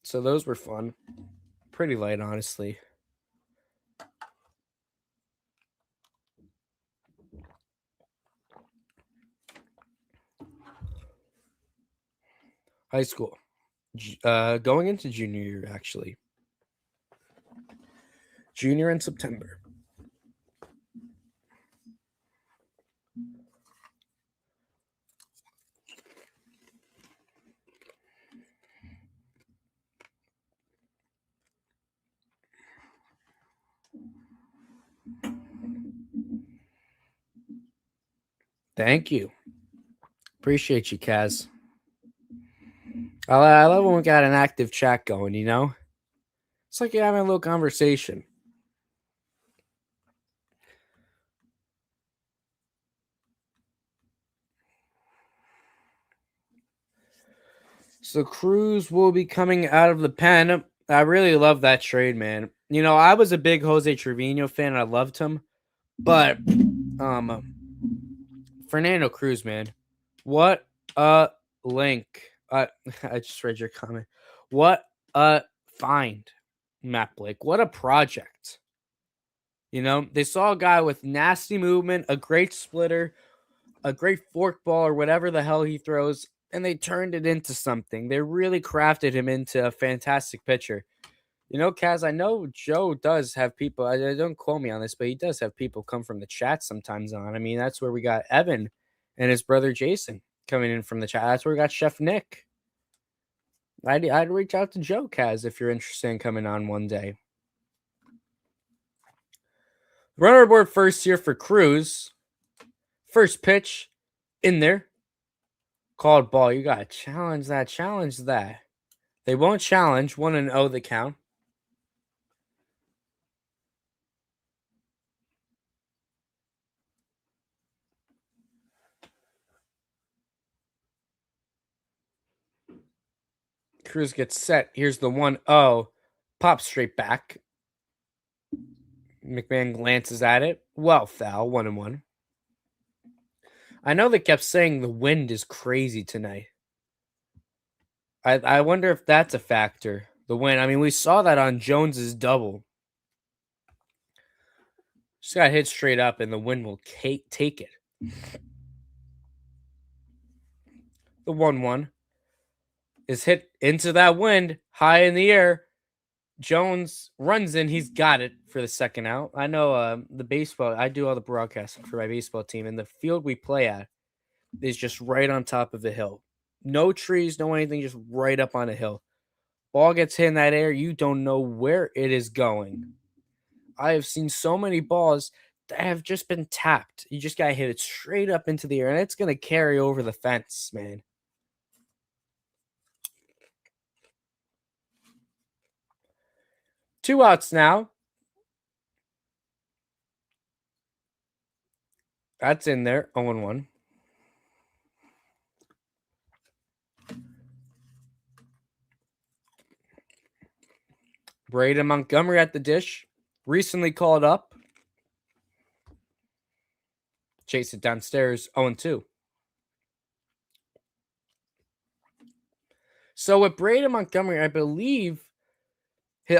So those were fun. Pretty light, honestly. High school. Going into junior year, actually. Junior in September. Thank you. Appreciate you, Kaz. I love when we got an active chat going, you know? It's like you're having a little conversation. So Cruz will be coming out of the pen. I really love that trade, man. You know, I was a big Jose Trevino fan. I loved him. But Fernando Cruz, man. What a link. I just read your comment. What a find, Matt Blake. What a project. You know, they saw a guy with nasty movement, a great splitter, a great fork ball, or whatever the hell he throws, and they turned it into something. They really crafted him into a fantastic pitcher. You know, Kaz, I know Joe does have people, I don't quote me on this, but he does have people come from the chat sometimes on. I mean, that's where we got Evan and his brother Jason coming in from the chat. That's where we got Chef Nick. I'd reach out to Joe, Kaz, if you're interested in coming on one day. Runner aboard first here for Cruz. First pitch in there. Called ball. You got to challenge that. Challenge that. They won't challenge. 1-0 the count. Cruz gets set. Here's the 1-0. Pops straight back. McMahon glances at it. Well, foul. 1-1. I know they kept saying the wind is crazy tonight. I wonder if that's a factor. The wind. I mean, we saw that on Jones's double. Just got hit straight up, and the wind will take it. The 1-1 is hit into that wind, high in the air. Jones runs in. He's got it for the second out. I know the baseball. I do all the broadcasting for my baseball team, and the field we play at is just right on top of the hill. No trees, no anything, just right up on a hill. Ball gets hit in that air. You don't know where it is going. I have seen so many balls that have just been tapped. You just got to hit it straight up into the air, and it's going to carry over the fence, man. Two outs now. That's in there. 0-1. Braden Montgomery at the dish. Recently called up. Chase it downstairs. 0-2. So with Braden Montgomery, I believe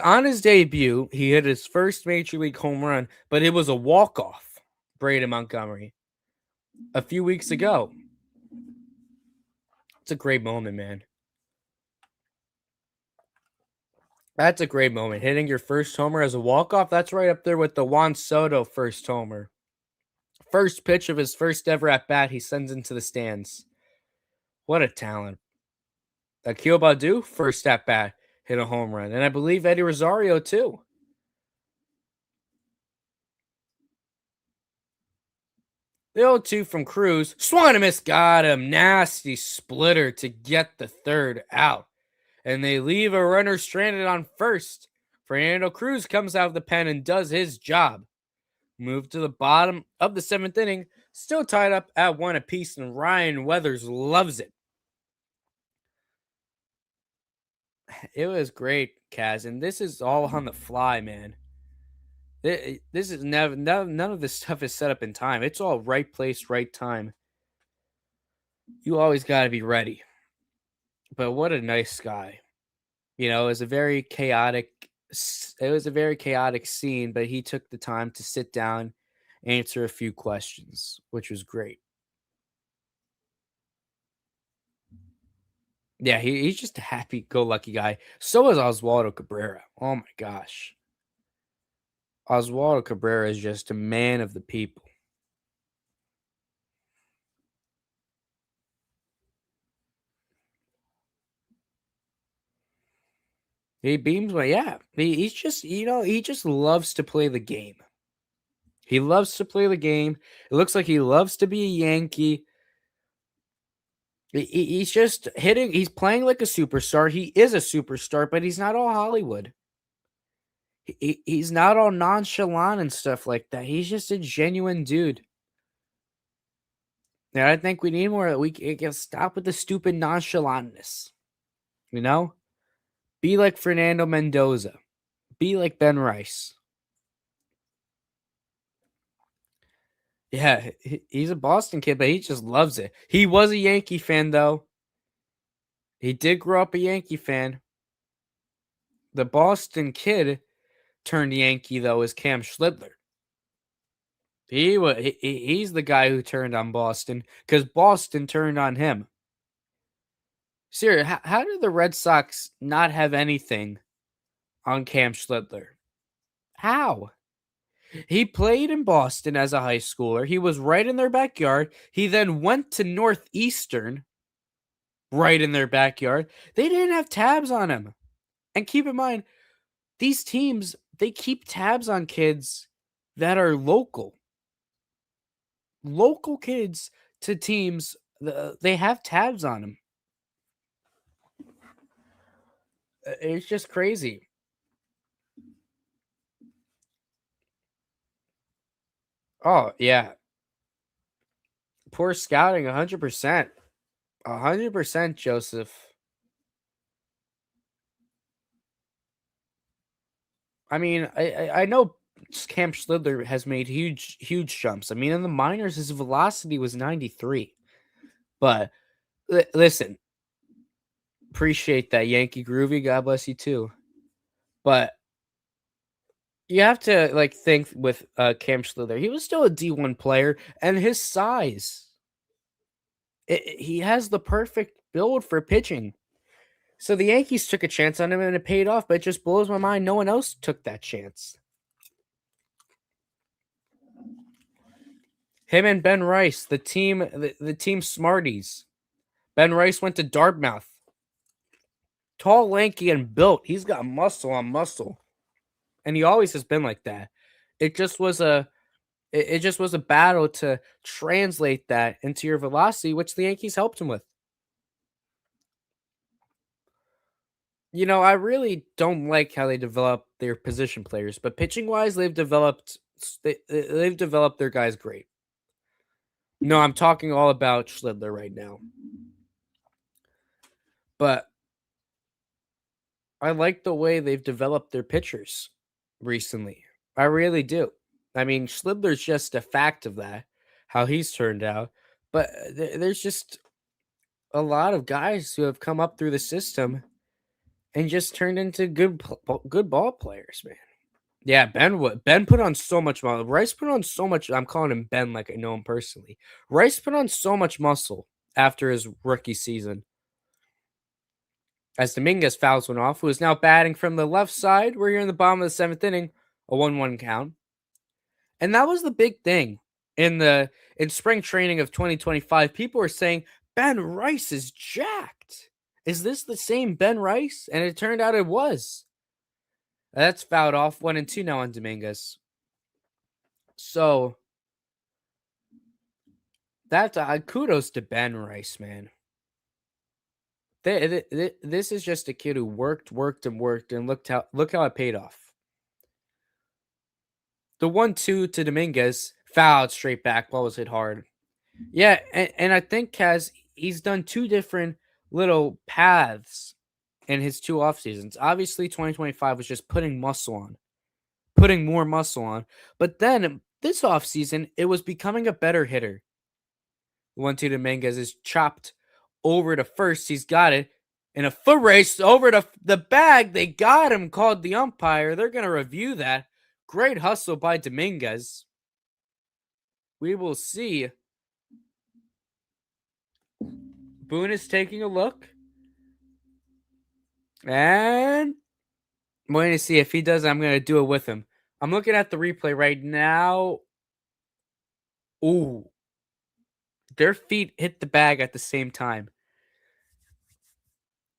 on his debut, he hit his first Major League home run, but it was a walk-off, Braden Montgomery, a few weeks ago. It's a great moment, man. That's a great moment. Hitting your first homer as a walk-off, that's right up there with the Juan Soto first homer. First pitch of his first ever at-bat, he sends into the stands. What a talent. Akil Baddoo, first at-bat, hit a home run. And I believe Eddie Rosario, too. The 0-2 from Cruz. Swung and miss, got him. Nasty splitter to get the third out. And they leave a runner stranded on first. Fernando Cruz comes out of the pen and does his job. Move to the bottom of the seventh inning. Still tied up at 1 apiece, and Ryan Weathers loves it. It was great, Kaz, and this is all on the fly, man. This is none of this stuff is set up in time. It's all right place, right time. You always got to be ready. But what a nice guy. You know, it was a very chaotic scene, but he took the time to sit down, answer a few questions, which was great. Yeah, he's just a happy-go-lucky guy. So is Oswaldo Cabrera. Oh my gosh. Oswaldo Cabrera is just a man of the people. He beams my He's just, he just loves to play the game. He loves to play the game. It looks like he loves to be a Yankee. He's just hitting. He's playing like a superstar. He is a superstar, but he's not all Hollywood. He's not all nonchalant and stuff like that. He's just a genuine dude. And I think we need more. We can stop with the stupid nonchalantness. You know? Be like Fernando Mendoza. Be like Ben Rice. Yeah, he's a Boston kid, but he just loves it. He was a Yankee fan, though. He did grow up a Yankee fan. The Boston kid turned Yankee, though, is Cam Schlidler. He's the guy who turned on Boston because Boston turned on him. Seriously, how did the Red Sox not have anything on Cam Schlidler? How? He played in Boston as a high schooler. He was right in their backyard. He then went to Northeastern, right in their backyard. They didn't have tabs on him. And keep in mind, these teams, they keep tabs on kids that are local. Local kids to teams, they have tabs on them. It's just crazy. Oh, yeah. Poor scouting, 100%. 100%, Joseph. I mean, I know Cam Schlidler has made huge jumps. I mean, in the minors, his velocity was 93. But listen, appreciate that, Yankee Groovy. God bless you too. But you have to think with Cam Schlidler. He was still a D1 player, and his size, he has the perfect build for pitching. So the Yankees took a chance on him, and it paid off. But it just blows my mind no one else took that chance. Him and Ben Rice, the team smarties. Ben Rice went to Dartmouth. Tall, lanky, and built. He's got muscle on muscle. And he always has been like that. It just was a battle to translate that into your velocity, which the Yankees helped him with. You know, I really don't like how they develop their position players, but pitching wise, they've developed their guys great. No, I'm talking all about Schlidler right now. But I like the way they've developed their pitchers recently. I really do. I mean, Schlidler's just a fact of that, how he's turned out. But there's just a lot of guys who have come up through the system and just turned into good ball players, man. Yeah, Ben put on so much muscle. Rice put on so much. I'm calling him Ben like I know him personally. Rice put on so much muscle after his rookie season. As Dominguez fouls one off, who is now batting from the left side. We're here in the bottom of the seventh inning, a 1-1 count. And that was the big thing in spring training of 2025. People were saying, Ben Rice is jacked. Is this the same Ben Rice? And it turned out it was. That's fouled off. 1-2 now on Dominguez. So that's kudos to Ben Rice, man. This is just a kid who worked, and look how it paid off. The 1-2 to Dominguez, fouled straight back, ball was hit hard. Yeah, and I think he's done two different little paths in his two off seasons. Obviously, 2025 was just putting muscle on. putting more muscle on. But then this offseason, it was becoming a better hitter. 1-2 Dominguez is chopped over to first. He's got it. In a foot race over to the bag. They got him, called the umpire. They're going to review that. Great hustle by Dominguez. We will see. Boone is taking a look. And I'm waiting to see if he does. I'm going to do it with him. I'm looking at the replay right now. Ooh. Their feet hit the bag at the same time.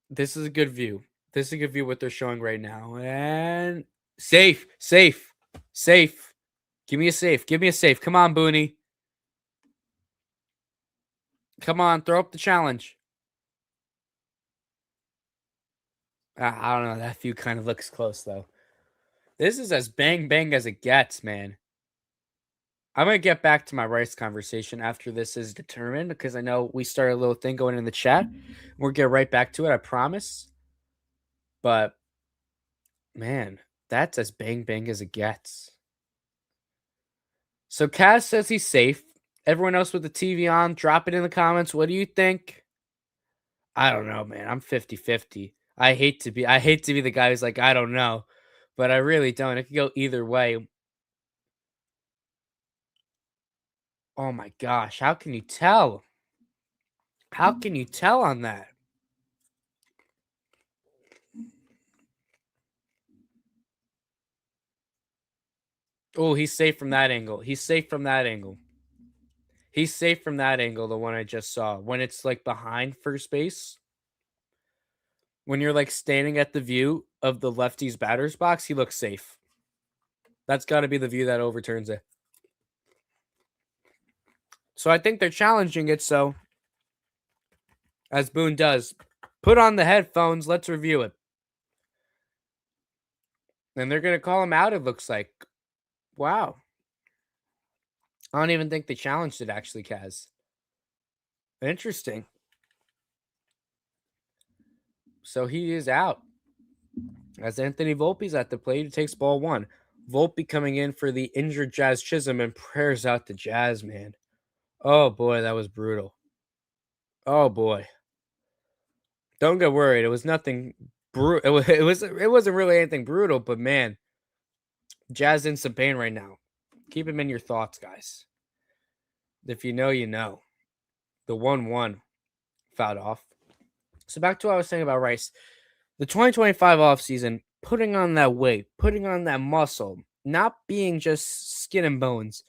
This is a good view. This is a good view what they're showing right now. And safe. Give me a safe. Come on, Booney. Come on, throw up the challenge. I don't know. That view kind of looks close, though. This is as bang as it gets, man. I'm going to get back to my Rice conversation after this is determined, because I know we started a little thing going in the chat. We'll get right back to it, I promise. But, man, that's as bang as it gets. So Kaz says he's safe. Everyone else with the TV on, drop it in the comments. What do you think? I don't know, man. I'm 50-50. I hate to be the guy who's like, I don't know. But I really don't. It could go either way. Oh my gosh. How can you tell? How can you tell on that? Oh, he's safe from that angle. He's safe from that angle. He's safe from that angle, the one I just saw. When it's like behind first base. When you're like standing at the view of the lefty's batter's box, he looks safe. That's got to be the view that overturns it. So I think they're challenging it, so as Boone does, put on the headphones, let's review it. And they're going to call him out, it looks like. Wow. I don't even think they challenged it, actually, Kaz. Interesting. So he is out. As Anthony Volpe's at the plate, he takes ball one. Volpe coming in for the injured Jazz Chisholm, and prayers out to Jazz, man. Oh, boy, that was brutal. Oh, boy. Don't get worried. It was nothing brutal. It wasn't really anything brutal, but, man, Jazz in some pain right now. Keep him in your thoughts, guys. If you know, you know. The 1-1 fouled off. So back to what I was saying about Rice. The 2025 offseason, putting on that weight, putting on that muscle, not being just skin and bones.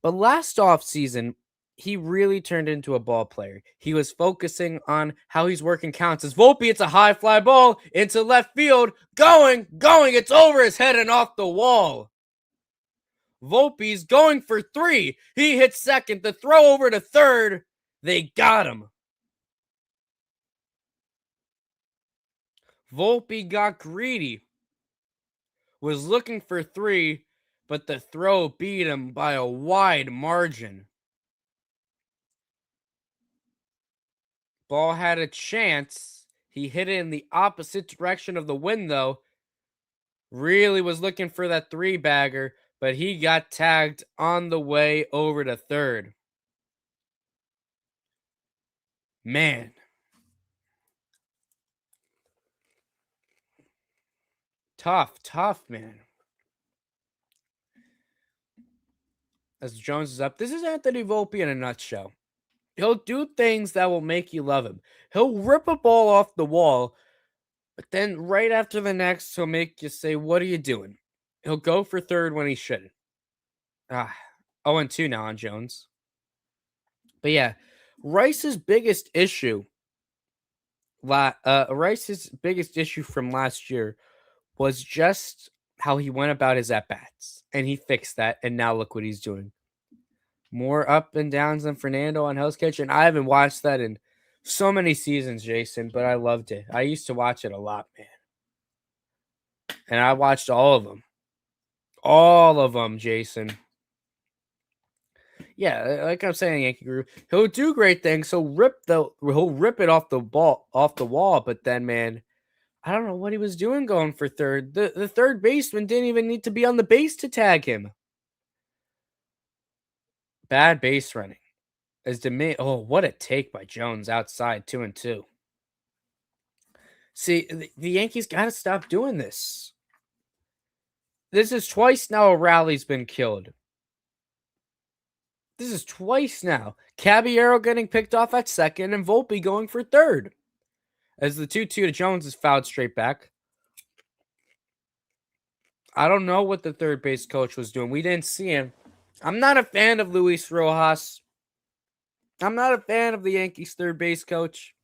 But last offseason, he really turned into a ball player. He was focusing on how he's working counts. As Volpe, it's a high fly ball into left field. Going. It's over his head and off the wall. Volpe's going for three. He hits second. The throw over to third. They got him. Volpe got greedy. Was looking for three, but the throw beat him by a wide margin. Ball had a chance. He hit it in the opposite direction of the wind, though. Really was looking for that three-bagger, but he got tagged on the way over to third. Man. Tough, man. As Jones is up, this is Anthony Volpe in a nutshell. He'll do things that will make you love him. He'll rip a ball off the wall, but then right after the next, he'll make you say, what are you doing? He'll go for third when he shouldn't. 0-2 now on Jones. But yeah, Rice's biggest issue from last year was just how he went about his at-bats. And he fixed that, and now look what he's doing. More up and downs than Fernando on Hell's Kitchen. I haven't watched that in so many seasons, Jason, but I loved it. I used to watch it a lot, man. And I watched all of them. All of them, Jason. Yeah, like I'm saying, Yankee Guru, he'll do great things. He'll rip it off the wall, but then, man, I don't know what he was doing going for third. The third baseman didn't even need to be on the base to tag him. Bad base running. Oh, what a take by Jones outside 2-2. See, the Yankees got to stop doing this. This is twice now a rally's been killed. This is twice now. Caballero getting picked off at second and Volpe going for third. As the 2-2 to Jones is fouled straight back. I don't know what the third base coach was doing. We didn't see him. I'm not a fan of Luis Rojas. I'm not a fan of the Yankees third base coach.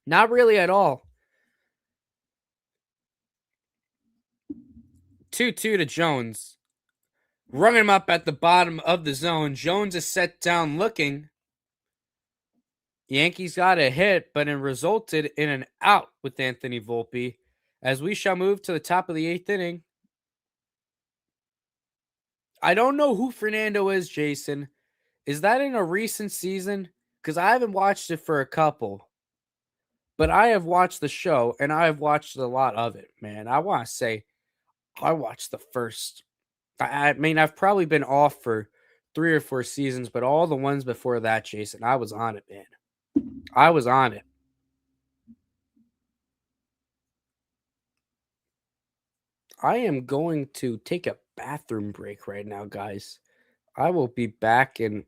Not really at all. 2-2 to Jones. Running him up at the bottom of the zone. Jones is set down looking. Yankees got a hit, but it resulted in an out with Anthony Volpe. As we shall move to the top of the 8th inning. I don't know who Fernando is, Jason. Is that in a recent season? Because I haven't watched it for a couple. But I have watched the show, and I have watched a lot of it, man. I want to say I watched the first. I mean, I've probably been off for 3 or 4 seasons, but all the ones before that, Jason, I was on it, man. I was on it. I am going to take a bathroom break right now, guys. I will be back in,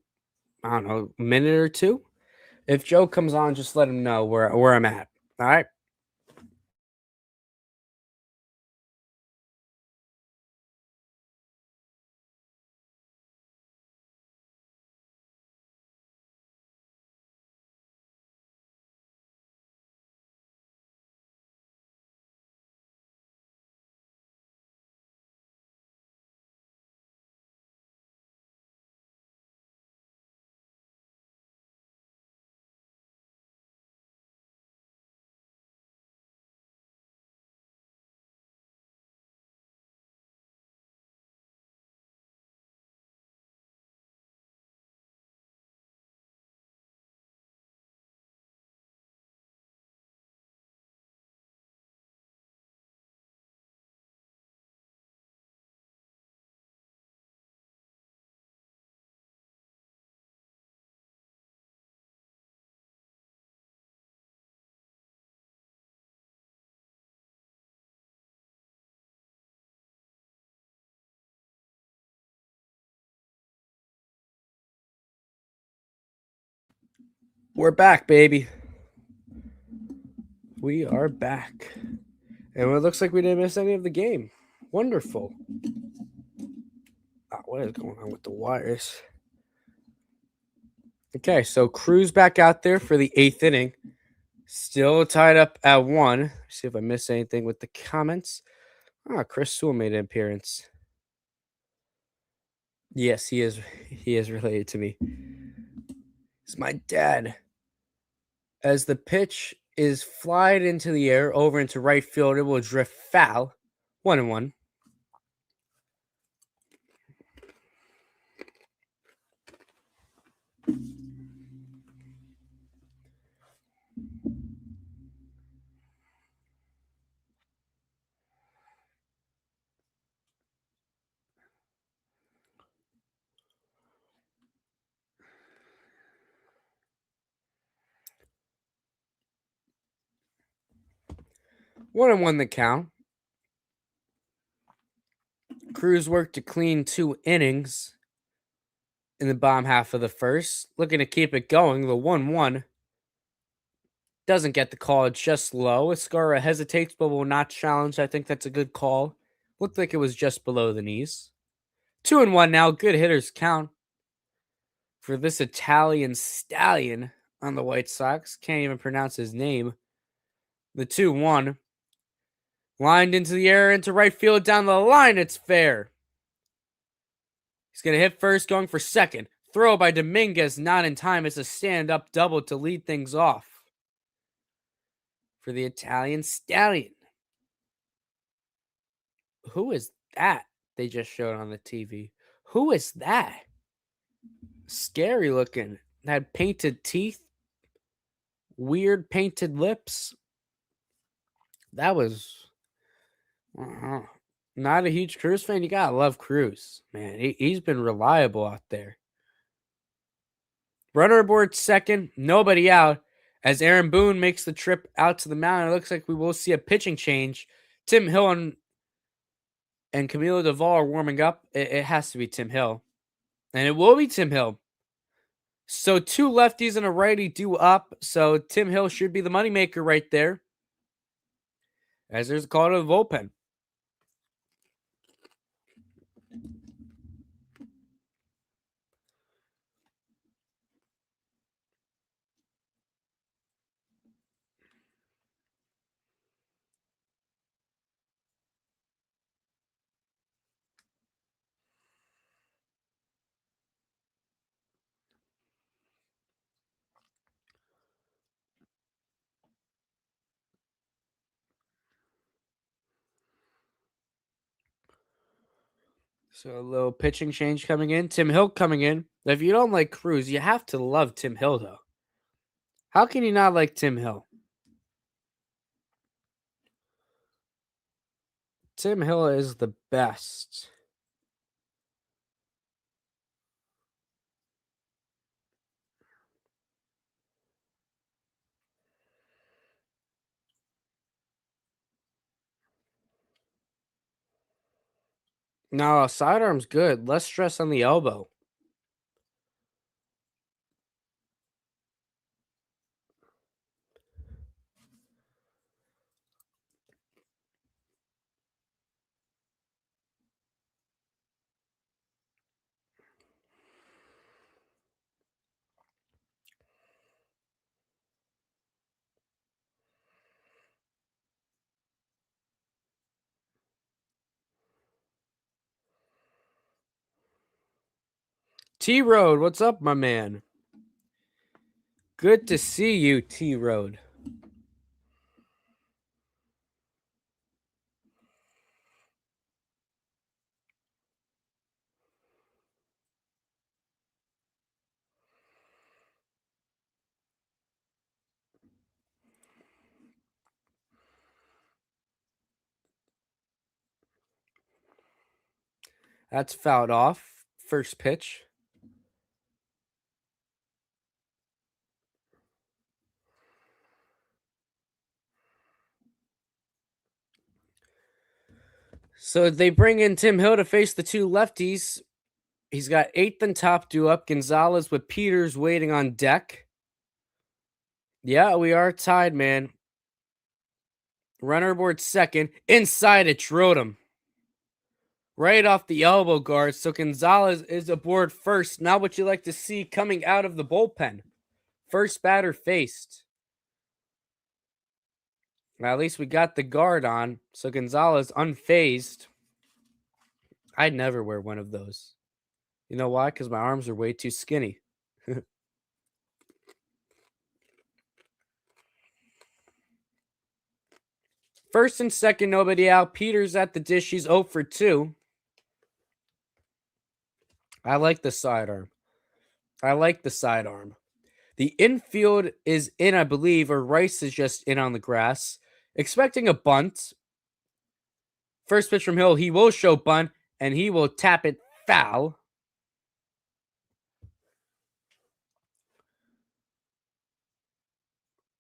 I don't know, a minute or two. If Joe comes on, just let him know where I'm at. All right? We're back, baby. We are back. And it looks like we didn't miss any of the game. Wonderful. What is going on with the wires? Okay, so Cruz back out there for the 8th inning. Still tied up at 1. See if I missed anything with the comments. Chris Sewell made an appearance. Yes, he is. He is related to me. It's my dad. As the pitch is flied into the air over into right field, it will drift foul. 1-1. One and one the count. Cruz worked to clean 2 innings in the bottom half of the first. Looking to keep it going. The 1-1 doesn't get the call. It's just low. Escarra hesitates but will not challenge. I think that's a good call. Looked like it was just below the knees. 2-1 now. Good hitters count for this Italian stallion on the White Sox. Can't even pronounce his name. The 2-1. Lined into the air, into right field, down the line. It's fair. He's going to hit first, going for second. Throw by Dominguez, not in time. It's a stand-up double to lead things off for the Italian stallion. Who is that they just showed on the TV? Who is that? Scary looking. Had painted teeth. Weird painted lips. That was not a huge Cruz fan. You gotta love Cruz, man. He's been reliable out there. Runner aboard second, nobody out. As Aaron Boone makes the trip out to the mound, it looks like we will see a pitching change. Tim Hill and Camilo Duvall are warming up. It has to be Tim Hill. And it will be Tim Hill. So 2 lefties and a righty due up. So Tim Hill should be the moneymaker right there. As there's a call to the bullpen. So a little pitching change coming in. Tim Hill coming in. If you don't like Cruz, you have to love Tim Hill, though. How can you not like Tim Hill? Tim Hill is the best. No, sidearm's good. Less stress on the elbow. T-Road, what's up, my man? Good to see you, T-Road. That's fouled off. First pitch. So they bring in Tim Hill to face the 2 lefties. He's got 8th and top due up. Gonzalez with Peters waiting on deck. Yeah, we are tied, man. Runner aboard second. Inside, it drilled him. Right off the elbow guard. So Gonzalez is aboard first. Not what you like to see coming out of the bullpen. First batter faced. Now, at least we got the guard on. So Gonzalez unfazed. I'd never wear one of those. You know why? Because my arms are way too skinny. First and second, nobody out. Peters at the dish. He's 0 for 2. I like the sidearm. The infield is in, I believe, or Rice is just in on the grass. Expecting a bunt. First pitch from Hill. He will show bunt, and he will tap it foul.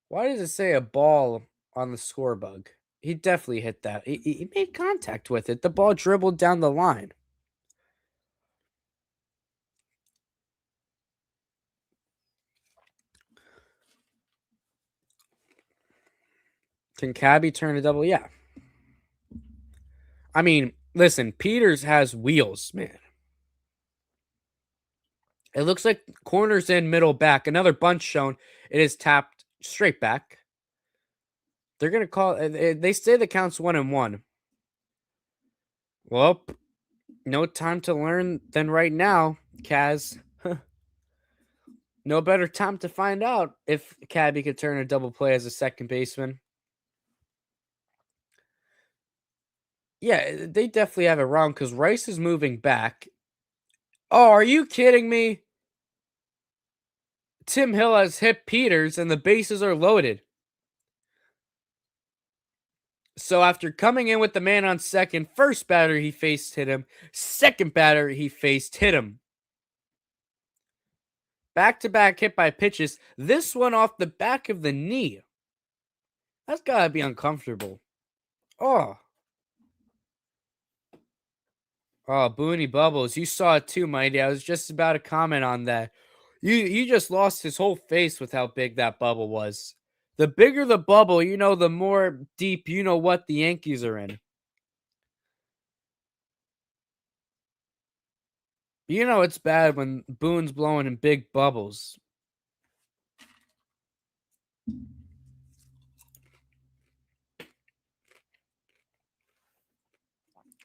Why does it say a ball on the score bug? He definitely hit that. He made contact with it. The ball dribbled down the line. Can Cabby turn a double? Yeah. I mean, listen, Peters has wheels, man. It looks like corners in, middle back. Another bunch shown. It is tapped straight back. They're going to call. They say the count's 1-1. Well, no time to learn than right now, Kaz. No better time to find out if Cabby could turn a double play as a second baseman. Yeah, they definitely have it wrong because Rice is moving back. Oh, are you kidding me? Tim Hill has hit Peters and the bases are loaded. So after coming in with the man on second, first batter he faced hit him. Second batter he faced hit him. Back-to-back hit by pitches. This one off the back of the knee. That's got to be uncomfortable. Oh, Booney Bubbles. You saw it too, Mighty. I was just about to comment on that. You just lost his whole face with how big that bubble was. The bigger the bubble, the more deep what the Yankees are in. It's bad when Boone's blowing in big bubbles.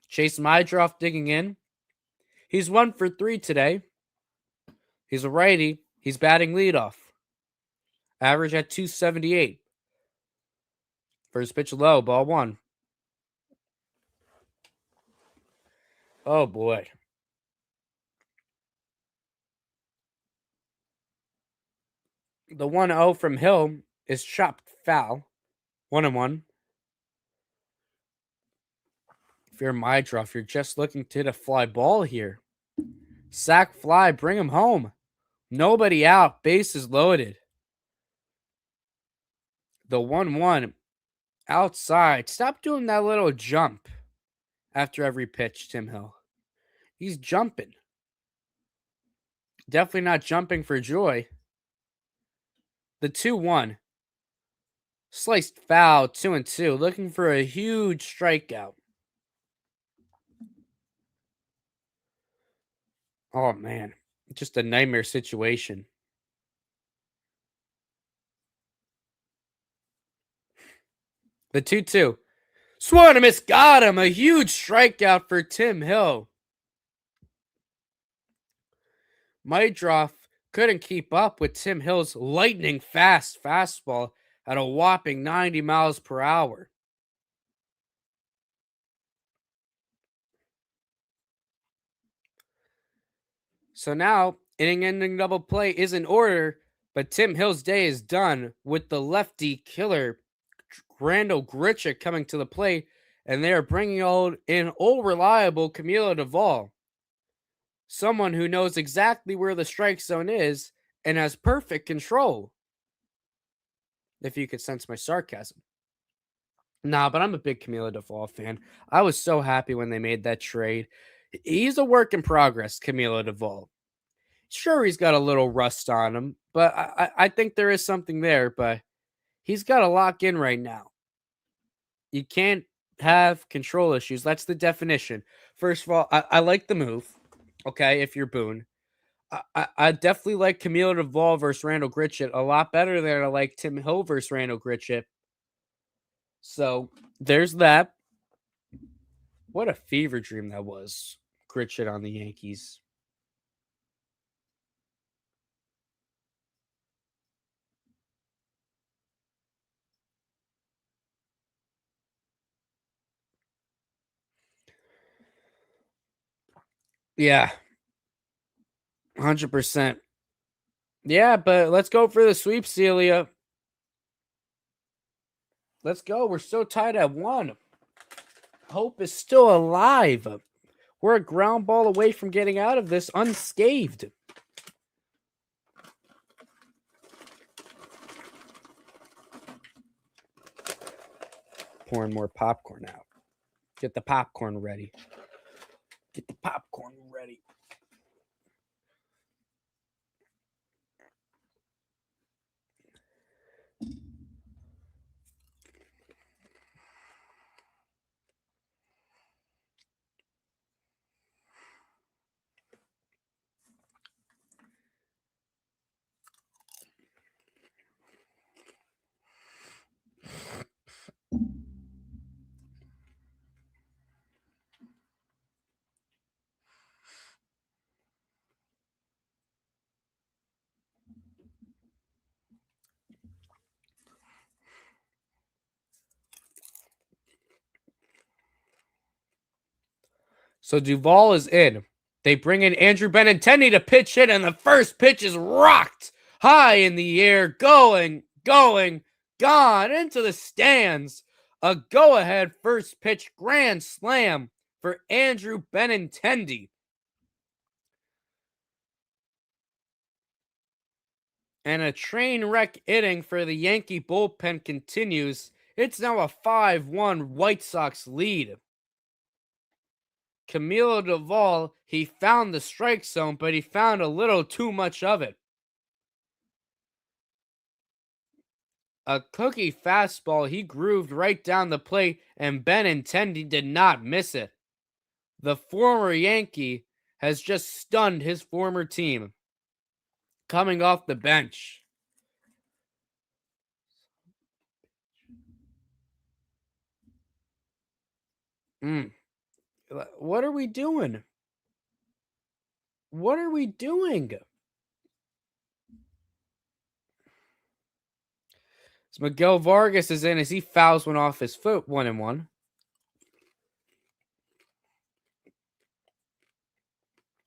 Chase Mydroff digging in. He's 1 for 3 today. He's a righty. He's batting leadoff. Average at 278. First pitch low, ball 1. Oh, boy. The 1-0 from Hill is chopped foul. 1-1. If you're Mydroff, you're just looking to hit a fly ball here. Sack fly, bring him home. Nobody out, bases loaded. The 1-1 outside. Stop doing that little jump after every pitch, Tim Hill. He's jumping. Definitely not jumping for joy. The 2-1. Sliced foul, 2-2. Looking for a huge strikeout. Oh, man. Just a nightmare situation. The 2-2. Swung and missed. Got him. A huge strikeout for Tim Hill. Mydroff couldn't keep up with Tim Hill's lightning fast fastball at a whopping 90 miles per hour. So now, inning-ending double play is in order, but Tim Hill's day is done with the lefty killer Randall Grichuk coming to the plate, and they are bringing in old reliable Camilo Duvall. Someone who knows exactly where the strike zone is and has perfect control. If you could sense my sarcasm. Nah, but I'm a big Camilo Duvall fan. I was so happy when they made that trade. He's a work in progress, Camilo Duvall. Sure, he's got a little rust on him, but I think there is something there, but he's got to lock in right now. You can't have control issues. That's the definition. First of all, I like the move, okay, if you're Boone. I definitely like Camilo Duvall versus Randall Grichuk a lot better than I like Tim Hill versus Randall Grichuk. So, there's that. What a fever dream that was, Grichuk on the Yankees. Yeah. 100%. Yeah, but let's go for the sweep, Celia. Let's go. We're so tied at 1. Hope is still alive. We're a ground ball away from getting out of this unscathed. Pouring more popcorn out. Get the popcorn ready. Get the popcorn ready. So Duvall is in. They bring in Andrew Benintendi to pitch in, and the first pitch is rocked high in the air, going, gone into the stands. A go-ahead first pitch grand slam for Andrew Benintendi. And a train wreck inning for the Yankee bullpen continues. It's now a 5-1 White Sox lead. Camilo Doval, he found the strike zone, but he found a little too much of it. A cookie fastball, he grooved right down the plate, and Benintendi did not miss it. The former Yankee has just stunned his former team. Coming off the bench. What are we doing? What are we doing? So Miguel Vargas is in as he fouls one off his foot, 1-1.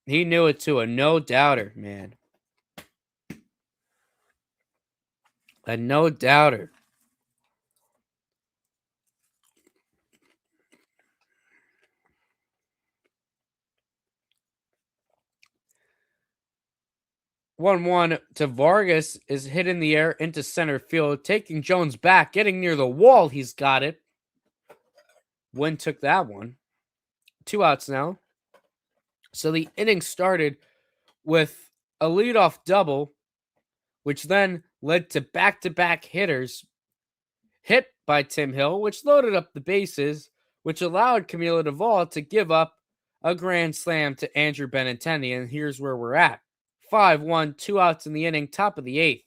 He knew it too, a no-doubter, man. A no-doubter. One to Vargas is hit in the air into center field, taking Jones back, getting near the wall. He's got it. Wynn took that one. 2 outs now. So the inning started with a leadoff double, which then led to back-to-back hitters hit by Tim Hill, which loaded up the bases, which allowed Camilo Doval to give up a grand slam to Andrew Benintendi. And here's where we're at. 5-1, 2 outs in the inning, top of the 8th.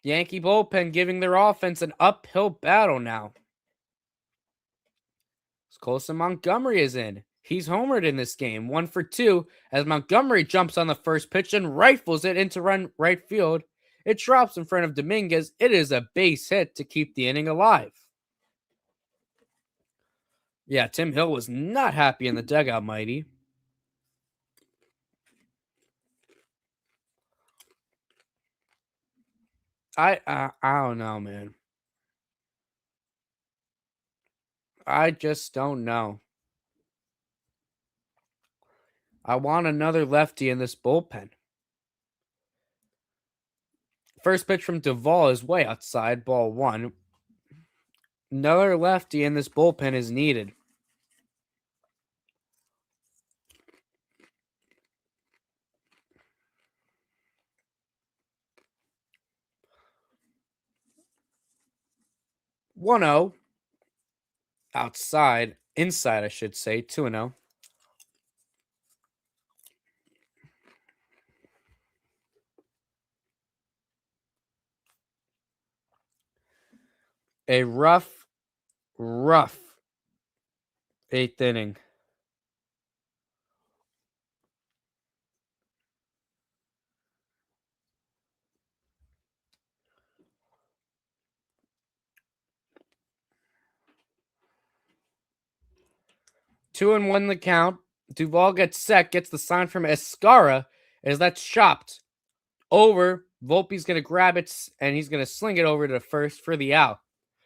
Yankee bullpen giving their offense an uphill battle now. Colson Montgomery is in. He's homered in this game, 1 for 2, as Montgomery jumps on the first pitch and rifles it into right field. It drops in front of Dominguez. It is a base hit to keep the inning alive. Yeah, Tim Hill was not happy in the dugout, Mighty. I don't know, man. I just don't know. I want another lefty in this bullpen. First pitch from Doval is way outside, ball 1. Another lefty in this bullpen is needed. One-0. Inside, I should say. 2-0. A rough 8th inning. Two and one the count. Duval gets set, gets the sign from Escara as that's chopped over. Volpe's going to grab it, and he's going to sling it over to first for the out.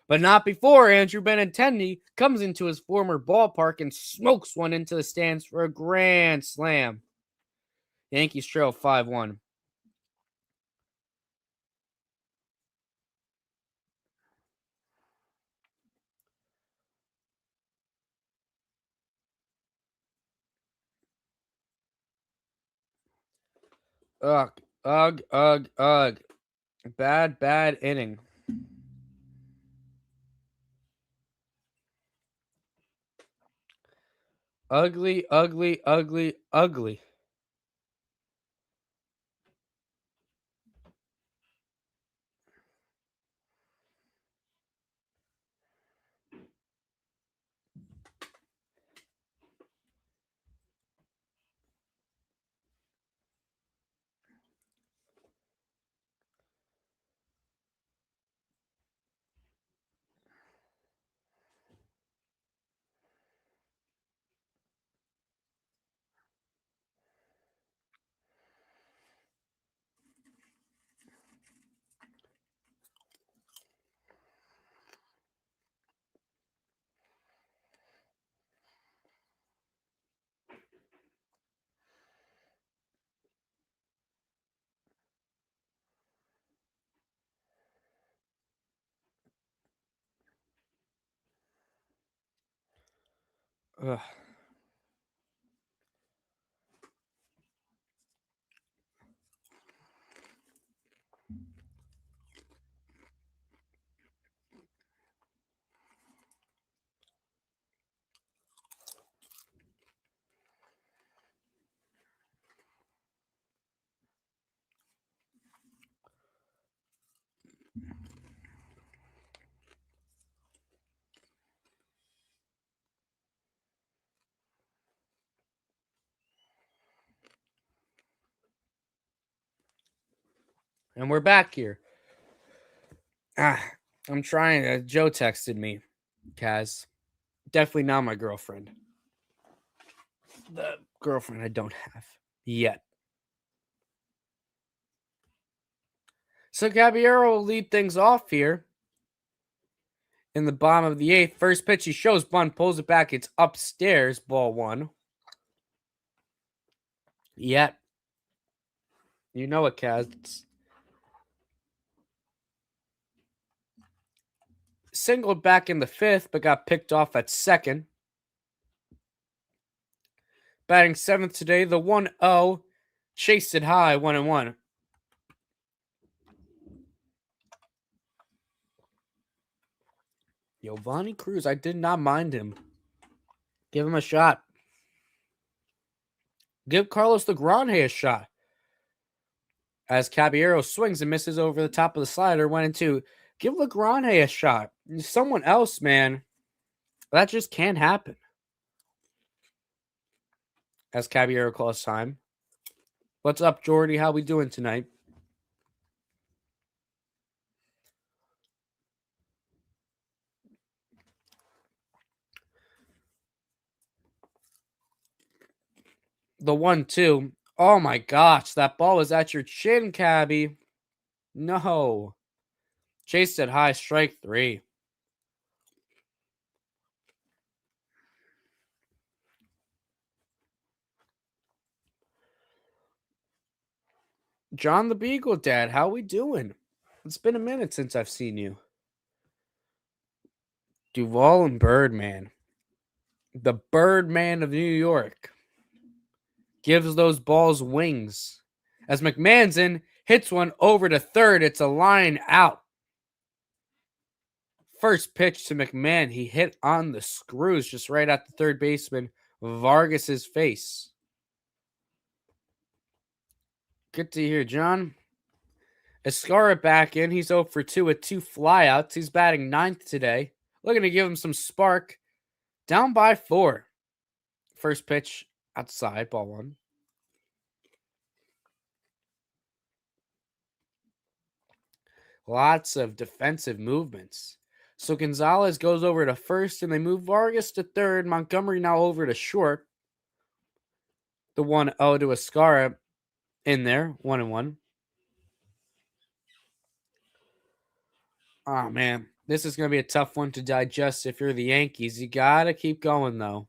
But not before Andrew Benintendi comes into his former ballpark and smokes one into the stands for a grand slam. Yankees trail 5-1. Ugh. Bad inning. Ugly. Ugh. And we're back here. I'm trying. Joe texted me, Kaz. Definitely not my girlfriend. The girlfriend I don't have yet. So Caballero will lead things off here in the bottom of the 8th. First pitch, he shows bunt, pulls it back. It's upstairs, ball 1. Yet. You know it, Kaz. It's singled back in the 5th, but got picked off at 2nd. Batting 7th today, the 1-0. Chased it high, 1-1. Giovanni Cruz, I did not mind him. Give him a shot. Give Carlos Degrande a shot. As Caballero swings and misses over the top of the slider, went into give Legrande a shot. Someone else, man. That just can't happen. As Caballero calls time. What's up, Jordy? How we doing tonight? The 1-2. Oh my gosh, that ball was at your chin, Cabby. No. Chased it high, strike 3. John the Beagle Dad, how we doing? It's been a minute since I've seen you. Duvall and Birdman. The Birdman of New York. Gives those balls wings. As McMahon's in, hits one over to third. It's a line out. First pitch to McMahon. He hit on the screws just right at the third baseman Vargas's face. Good to hear, John. Escara back in. He's 0 for 2 with 2 flyouts. He's batting 9th today. Looking to give him some spark. Down by 4. First pitch outside, ball 1. Lots of defensive movements. So Gonzalez goes over to first, and they move Vargas to third. Montgomery now over to short. The 1-0 to Escara in there, 1-1. Oh, man. This is going to be a tough one to digest if you're the Yankees. You got to keep going, though.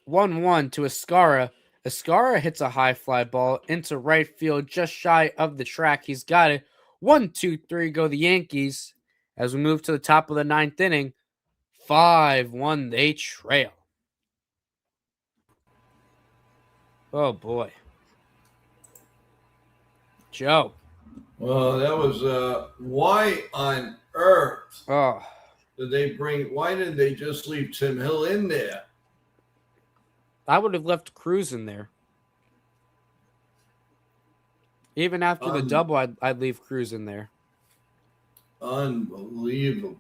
One to Escara. Escara hits a high fly ball into right field, just shy of the track. He's got it. 1-2-3 go the Yankees. As we move to the top of the 9th inning, 5-1 they trail. Oh boy, Joe. Well, that was why on earth did they bring? Why didn't they just leave Tim Hill in there? I would have left Cruz in there. Even after the double, I'd leave Cruz in there. Unbelievable.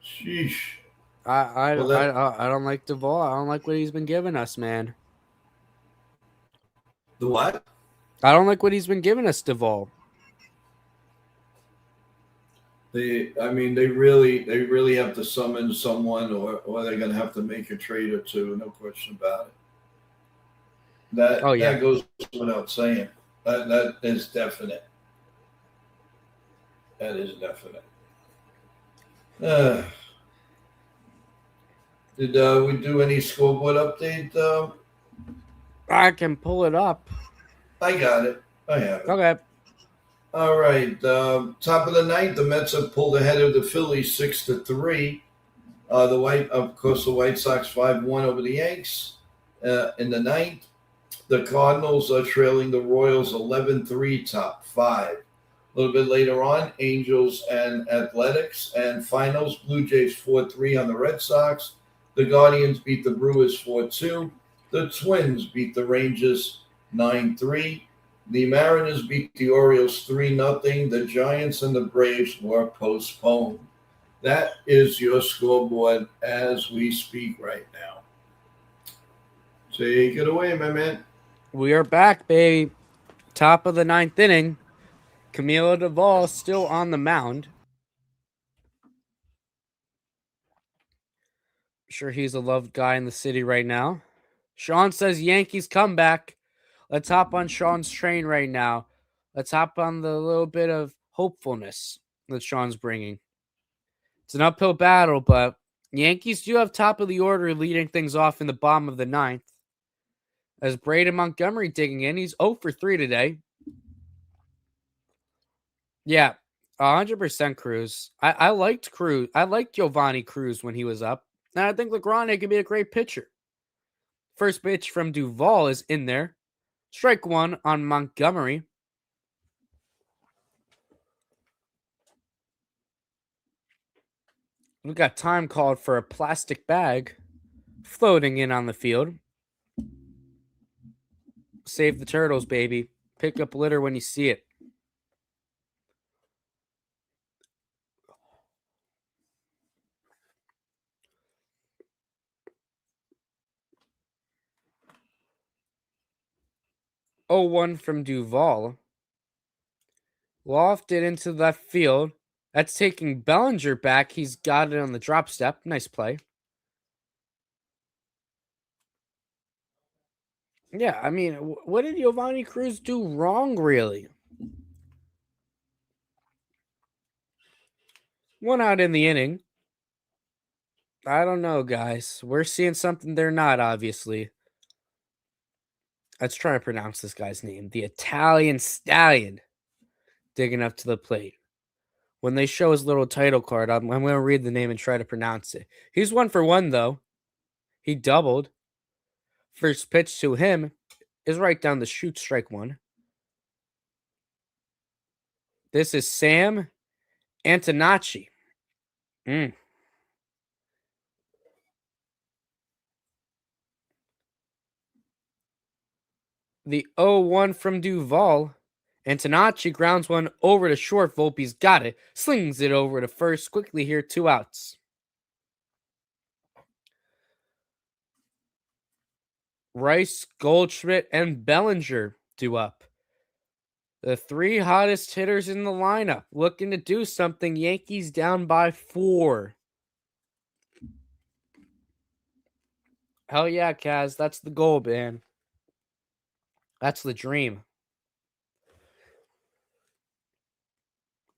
Sheesh. I don't like Duvall. I don't like what he's been giving us, man. The what? I don't like what he's been giving us, Duvall. They really have to summon someone, or they're going to have to make a trade or two. No question about it. That goes without saying. That is definite. That is definite. Did we do any scoreboard update? I can pull it up. I got it. I have it. Okay. All right. Top of the ninth, the Mets have pulled ahead of the Phillies 6-3. The White Sox 5-1 over the Yanks in the ninth. The Cardinals are trailing the Royals 11-3, top five. A little bit later on, Angels and Athletics and finals. Blue Jays 4-3 on the Red Sox. The Guardians beat the Brewers 4-2. The Twins beat the Rangers 9-3. The Mariners beat the Orioles 3-0. The Giants and the Braves were postponed. That is your scoreboard as we speak right now. Take it away, my man. We are back, baby. Top of the ninth inning. Camilo Duvall still on the mound. I'm sure he's a loved guy in the city right now. Sean says Yankees comeback. Let's hop on Sean's train right now. Let's hop on the little bit of hopefulness that Sean's bringing. It's an uphill battle, but Yankees do have top of the order leading things off in the bottom of the ninth. As Braden Montgomery digging in, he's 0 for 3 today. Yeah, 100% Cruz. I liked Cruz. I liked Giovanni Cruz when he was up. And I think LeGrand could be a great pitcher. First pitch from Duvall is in there. Strike one on Montgomery. We got time called for a plastic bag floating in on the field. Save the turtles, baby. Pick up litter when you see it. Oh, 1 from Duvall. Lofted into left field. That's taking Bellinger back. He's got it on the drop step. Nice play. Yeah, I mean, what did Giovanni Cruz do wrong, really? 1 out in the inning. I don't know, guys. We're seeing something they're not, obviously. Let's try to pronounce this guy's name. The Italian Stallion digging up to the plate. When they show his little title card, I'm going to read the name and try to pronounce it. He's 1 for 1, though. He doubled. First pitch to him is right down the chute, strike one. This is Sam Antonacci. The 0-1 from Duvall. Antonacci grounds one over to short. Volpe's got it. Slings it over to first. Quickly here, 2 outs. Rice, Goldschmidt, and Bellinger due up. The 3 hottest hitters in the lineup looking to do something. Yankees down by 4. Hell yeah, Kaz. That's the goal, man. That's the dream.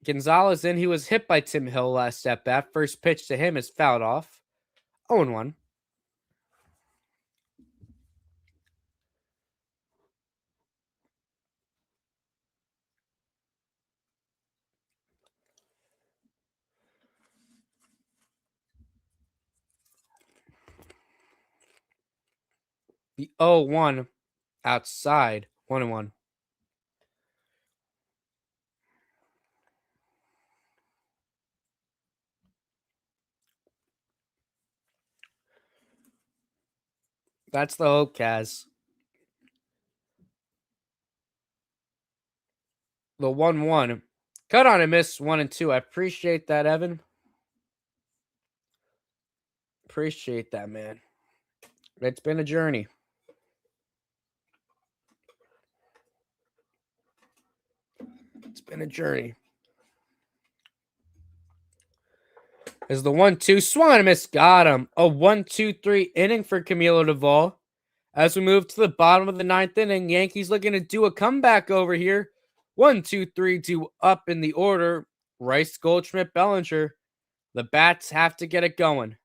Gonzalez in. He was hit by Tim Hill last at bat. First pitch to him is fouled off. 0-1. The 0-1 outside. 1-1. That's the hope, Kaz. The 1-1. Cut on and miss 1 and 2. I appreciate that, Evan. Appreciate that, man. It's been a journey. It's been a journey. As the 1-2 swung and miss, got him. A 1-2-3 inning for Camilo Duvall. As we move to the bottom of the 9th inning, Yankees looking to do a comeback over here. 1-2-3 due up in the order. Rice, Goldschmidt, Bellinger. The bats have to get it going.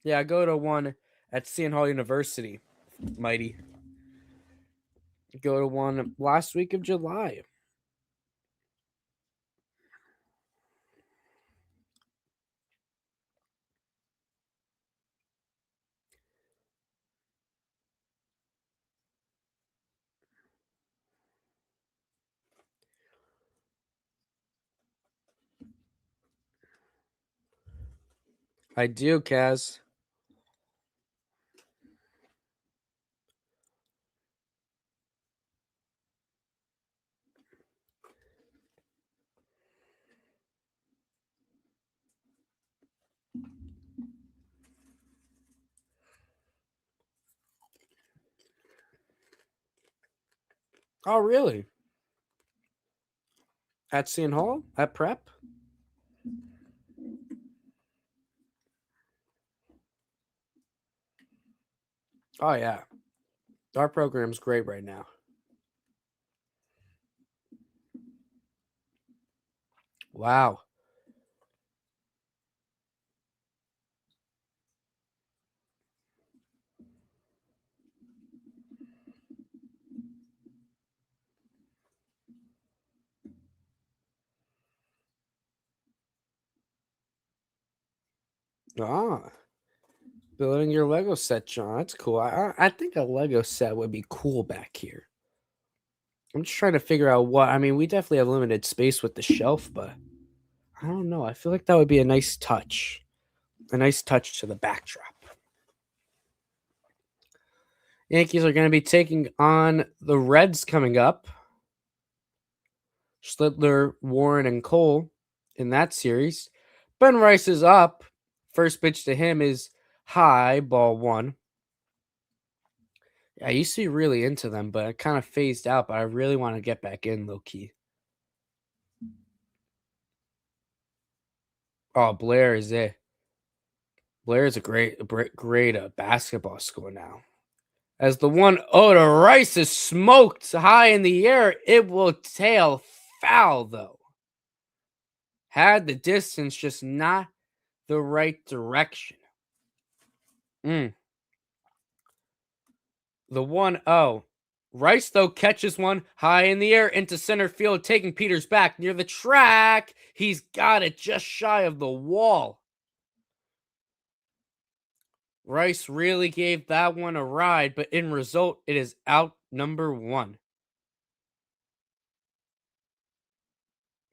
Yeah, go to one at Seton Hall University, Mighty. Go to one last week of July. I do, Kaz. Oh, really? At Seton Hall? At Prep? Oh, yeah. Our program's great right now. Wow. Ah. Building your Lego set, John. That's cool. I think a Lego set would be cool back here. I'm just trying to figure out what. I mean, we definitely have limited space with the shelf, but I don't know. I feel like that would be a nice touch. A nice touch to the backdrop. Yankees are going to be taking on the Reds coming up. Schlittler, Warren, and Cole in that series. Ben Rice is up. First pitch to him is high, ball one. I used to be really into them, but I kind of phased out, but I really want to get back in low-key. Oh, Blair is it. Blair is a great basketball school now. As the 1-0 to Rice is smoked high in the air, it will tail foul, though. Had the distance, just not the right direction. The 1-0. Rice, though, catches one high in the air into center field, taking Peters back near the track. He's got it just shy of the wall. Rice really gave that one a ride, but in result, it is out number one.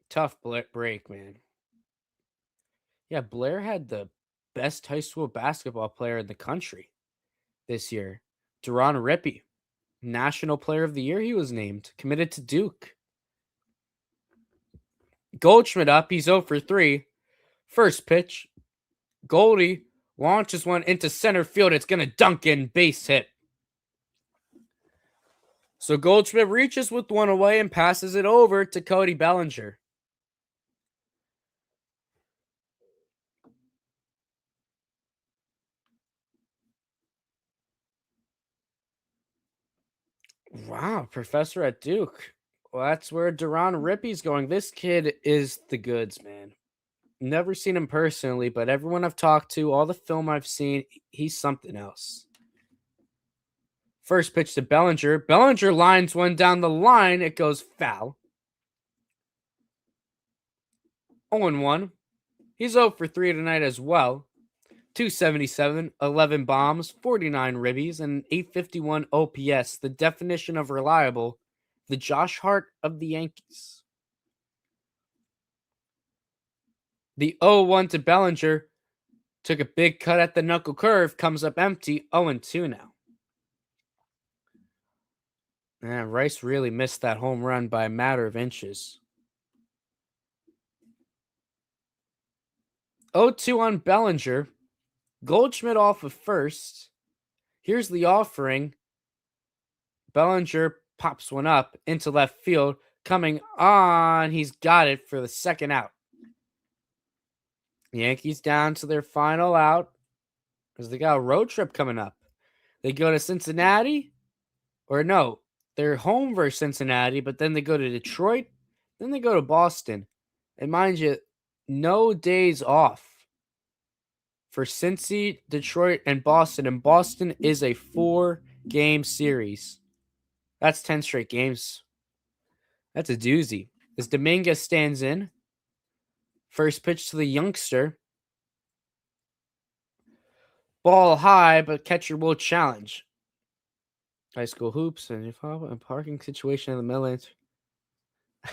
Tough break, man. Yeah, Blair had the best high school basketball player in the country this year. Duran Rippey, National Player of the Year, he was named. Committed to Duke. Goldschmidt up. He's 0 for 3. First pitch. Goldie launches one into center field. It's going to dunk in, base hit. So Goldschmidt reaches with one away and passes it over to Cody Bellinger. Wow, professor at Duke. Well, that's where Duran Rippey's going. This kid is the goods, man. Never seen him personally, but everyone I've talked to, all the film I've seen, he's something else. First pitch to Bellinger. Bellinger lines one down the line. It goes foul. 0-1. He's 0 for 3 tonight as well. 277, 11 bombs, 49 ribbies, and 851 OPS. The definition of reliable. The Josh Hart of the Yankees. The 0-1 to Bellinger. Took a big cut at the knuckle curve. Comes up empty. 0-2 now. Man, Rice really missed that home run by a matter of inches. 0-2 on Bellinger. Goldschmidt off of first. Here's the offering. Bellinger pops one up into left field. Coming on. He's got it for the second out. Yankees down to their final out because they got a road trip coming up. They go to Cincinnati. Or no, they're home versus Cincinnati, but then they go to Detroit. Then they go to Boston. And mind you, no days off for Cincy, Detroit, and Boston. And Boston is a 4-game series. That's 10 straight games. That's a doozy. As Dominguez stands in. First pitch to the youngster. Ball high, but catcher will challenge. High school hoops and parking situation in the Midlands.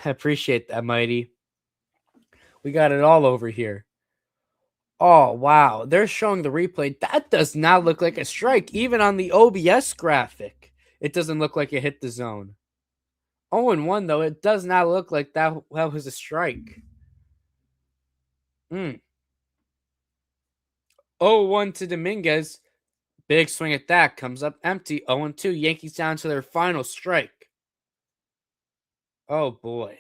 I appreciate that, Mighty. We got it all over here. Oh, wow. They're showing the replay. That does not look like a strike. Even on the OBS graphic, it doesn't look like it hit the zone. 0-1, though. It does not look like that was a strike. 0-1 to Dominguez. Big swing at that. Comes up empty. 0-2. Yankees down to their final strike. Oh, boy.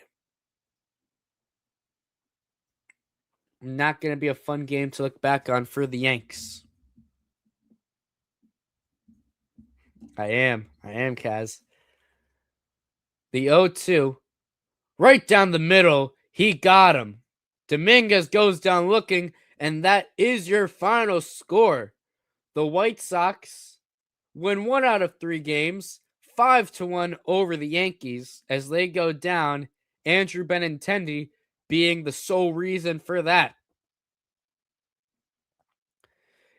Not going to be a fun game to look back on for the Yanks. I am, Kaz. The 0-2. Right down the middle. He got him. Dominguez goes down looking, and that is your final score. The White Sox win 1 out of 3 games, 5-1 over the Yankees as they go down. Andrew Benintendi being the sole reason for that.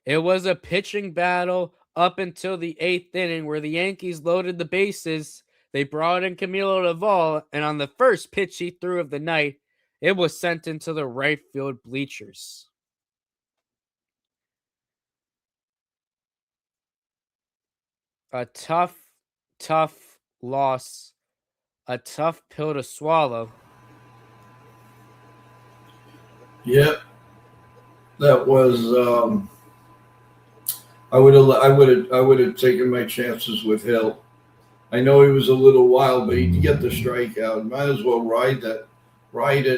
It was a pitching battle up until the 8th inning where the Yankees loaded the bases. They brought in Camilo Duvall, and on the first pitch he threw of the night, it was sent into the right field bleachers. A tough loss. A tough pill to swallow. Yep. That was I would have taken my chances with Hill. I know he was a little wild, but he'd get the strikeout. Might as well ride it,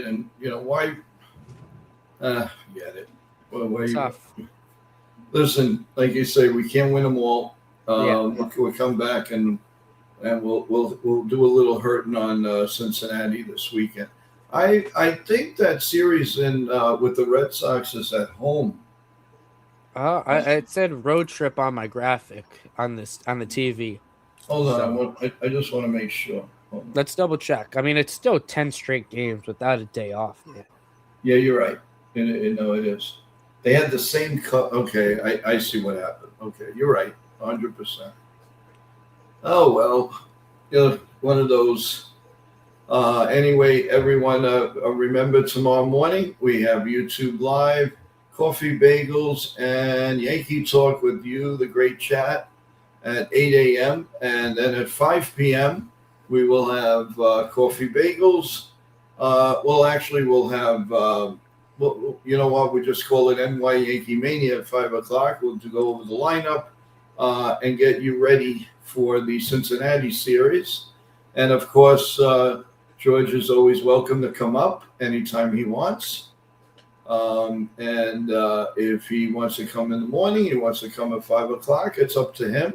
and why? Get it. Well, Tough. Listen, like you say, we can't win them all. We'll come back and we'll do a little hurting on Cincinnati this weekend. I think that series with the Red Sox is at home. It said road trip on my graphic on the TV. Hold on, I just want to make sure. Let's double check. I mean, it's still 10 straight games without a day off. Yeah, you're right. It is. They had the same cut. Okay, I see what happened. Okay, you're right, 100%. Oh well, one of those. Anyway, everyone, remember tomorrow morning we have YouTube Live, Coffee Bagels, and Yankee Talk with you, the great chat, at 8 a.m. And then at 5 p.m. we will have Coffee Bagels. We'll have, you know what, we just call it NY Yankee Mania at 5 o'clock. We'll go over the lineup and get you ready for the Cincinnati series. And of course, George is always welcome to come up anytime he wants. And if he wants to come in the morning, he wants to come at 5 o'clock, it's up to him.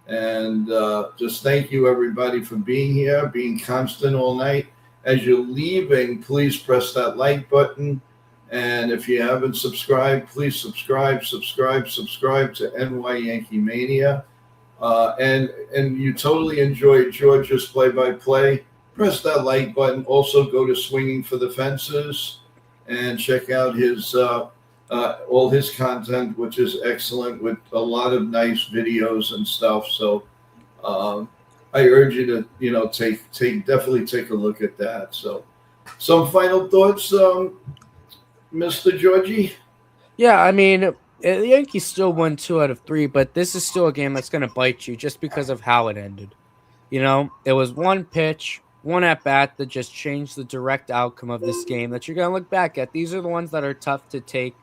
And just thank you, everybody, for being here, being constant all night. As you're leaving, please press that like button. And if you haven't subscribed, please subscribe to NY Yankee Mania. And you totally enjoyed George's play-by-play. Press that like button. Also go to Swinging for the Fences and check out his all his content, which is excellent, with a lot of nice videos and stuff. So I urge you to definitely take a look at that. So some final thoughts, Mr. Georgie? Yeah, I mean, the Yankees still won 2 out of 3, but this is still a game that's going to bite you just because of how it ended. It was one pitch, one at-bat that just changed the direct outcome of this game that you're going to look back at. These are the ones that are tough to take,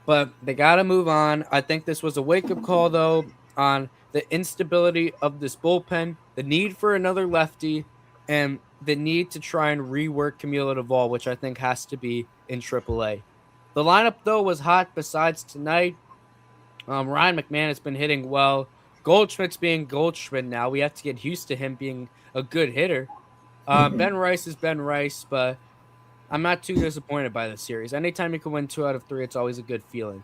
but they got to move on. I think this was a wake-up call, though, on the instability of this bullpen, the need for another lefty, and the need to try and rework Camilo Duvall, which I think has to be in AAA. The lineup, though, was hot besides tonight. Ryan McMahon has been hitting well. Goldschmidt's being Goldschmidt now. We have to get used to him being a good hitter. Ben Rice is Ben Rice, but I'm not too disappointed by the series. Anytime you can win 2 out of 3, it's always a good feeling.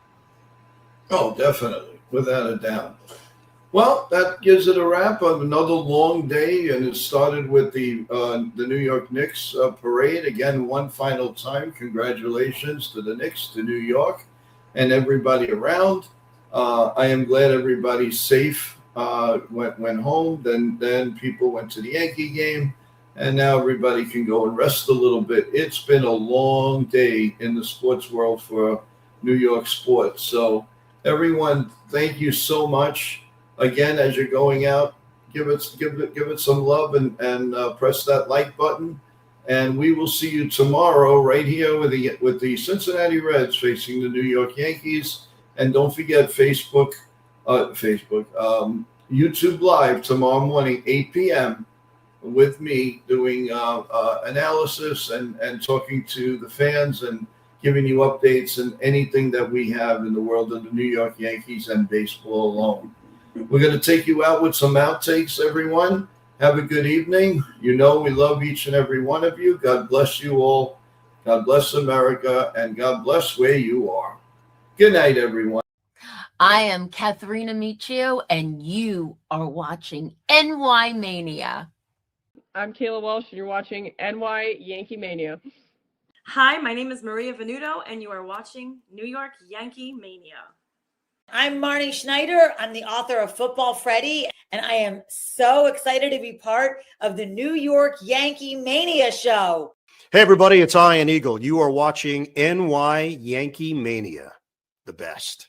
Oh, definitely, without a doubt. Well, that gives it a wrap of another long day, and it started with the New York Knicks parade. Again, one final time, congratulations to the Knicks, to New York, and everybody around. I am glad everybody's safe. Went home. Then people went to the Yankee game, and now everybody can go and rest a little bit. It's been a long day in the sports world for New York sports. So, everyone, thank you so much. Again, as you're going out, give it some love and press that like button. And we will see you tomorrow right here with the Cincinnati Reds facing the New York Yankees. And don't forget YouTube Live tomorrow morning, 8 p.m. with me doing analysis and talking to the fans and giving you updates and anything that we have in the world of the New York Yankees and baseball alone. We're going to take you out with some outtakes, everyone. Have a good evening. You know we love each and every one of you. God bless you all. God bless America, and God bless where you are. Good night, everyone. I am Katharina Michio, and you are watching NY Mania. I'm Kayla Walsh, and you're watching NY Yankee Mania. Hi, my name is Maria Venuto, and you are watching New York Yankee Mania. I'm Marnie Schneider. I'm the author of Football Freddy, and I am so excited to be part of the New York Yankee Mania show. Hey, everybody, it's Ian Eagle. You are watching NY Yankee Mania, the best.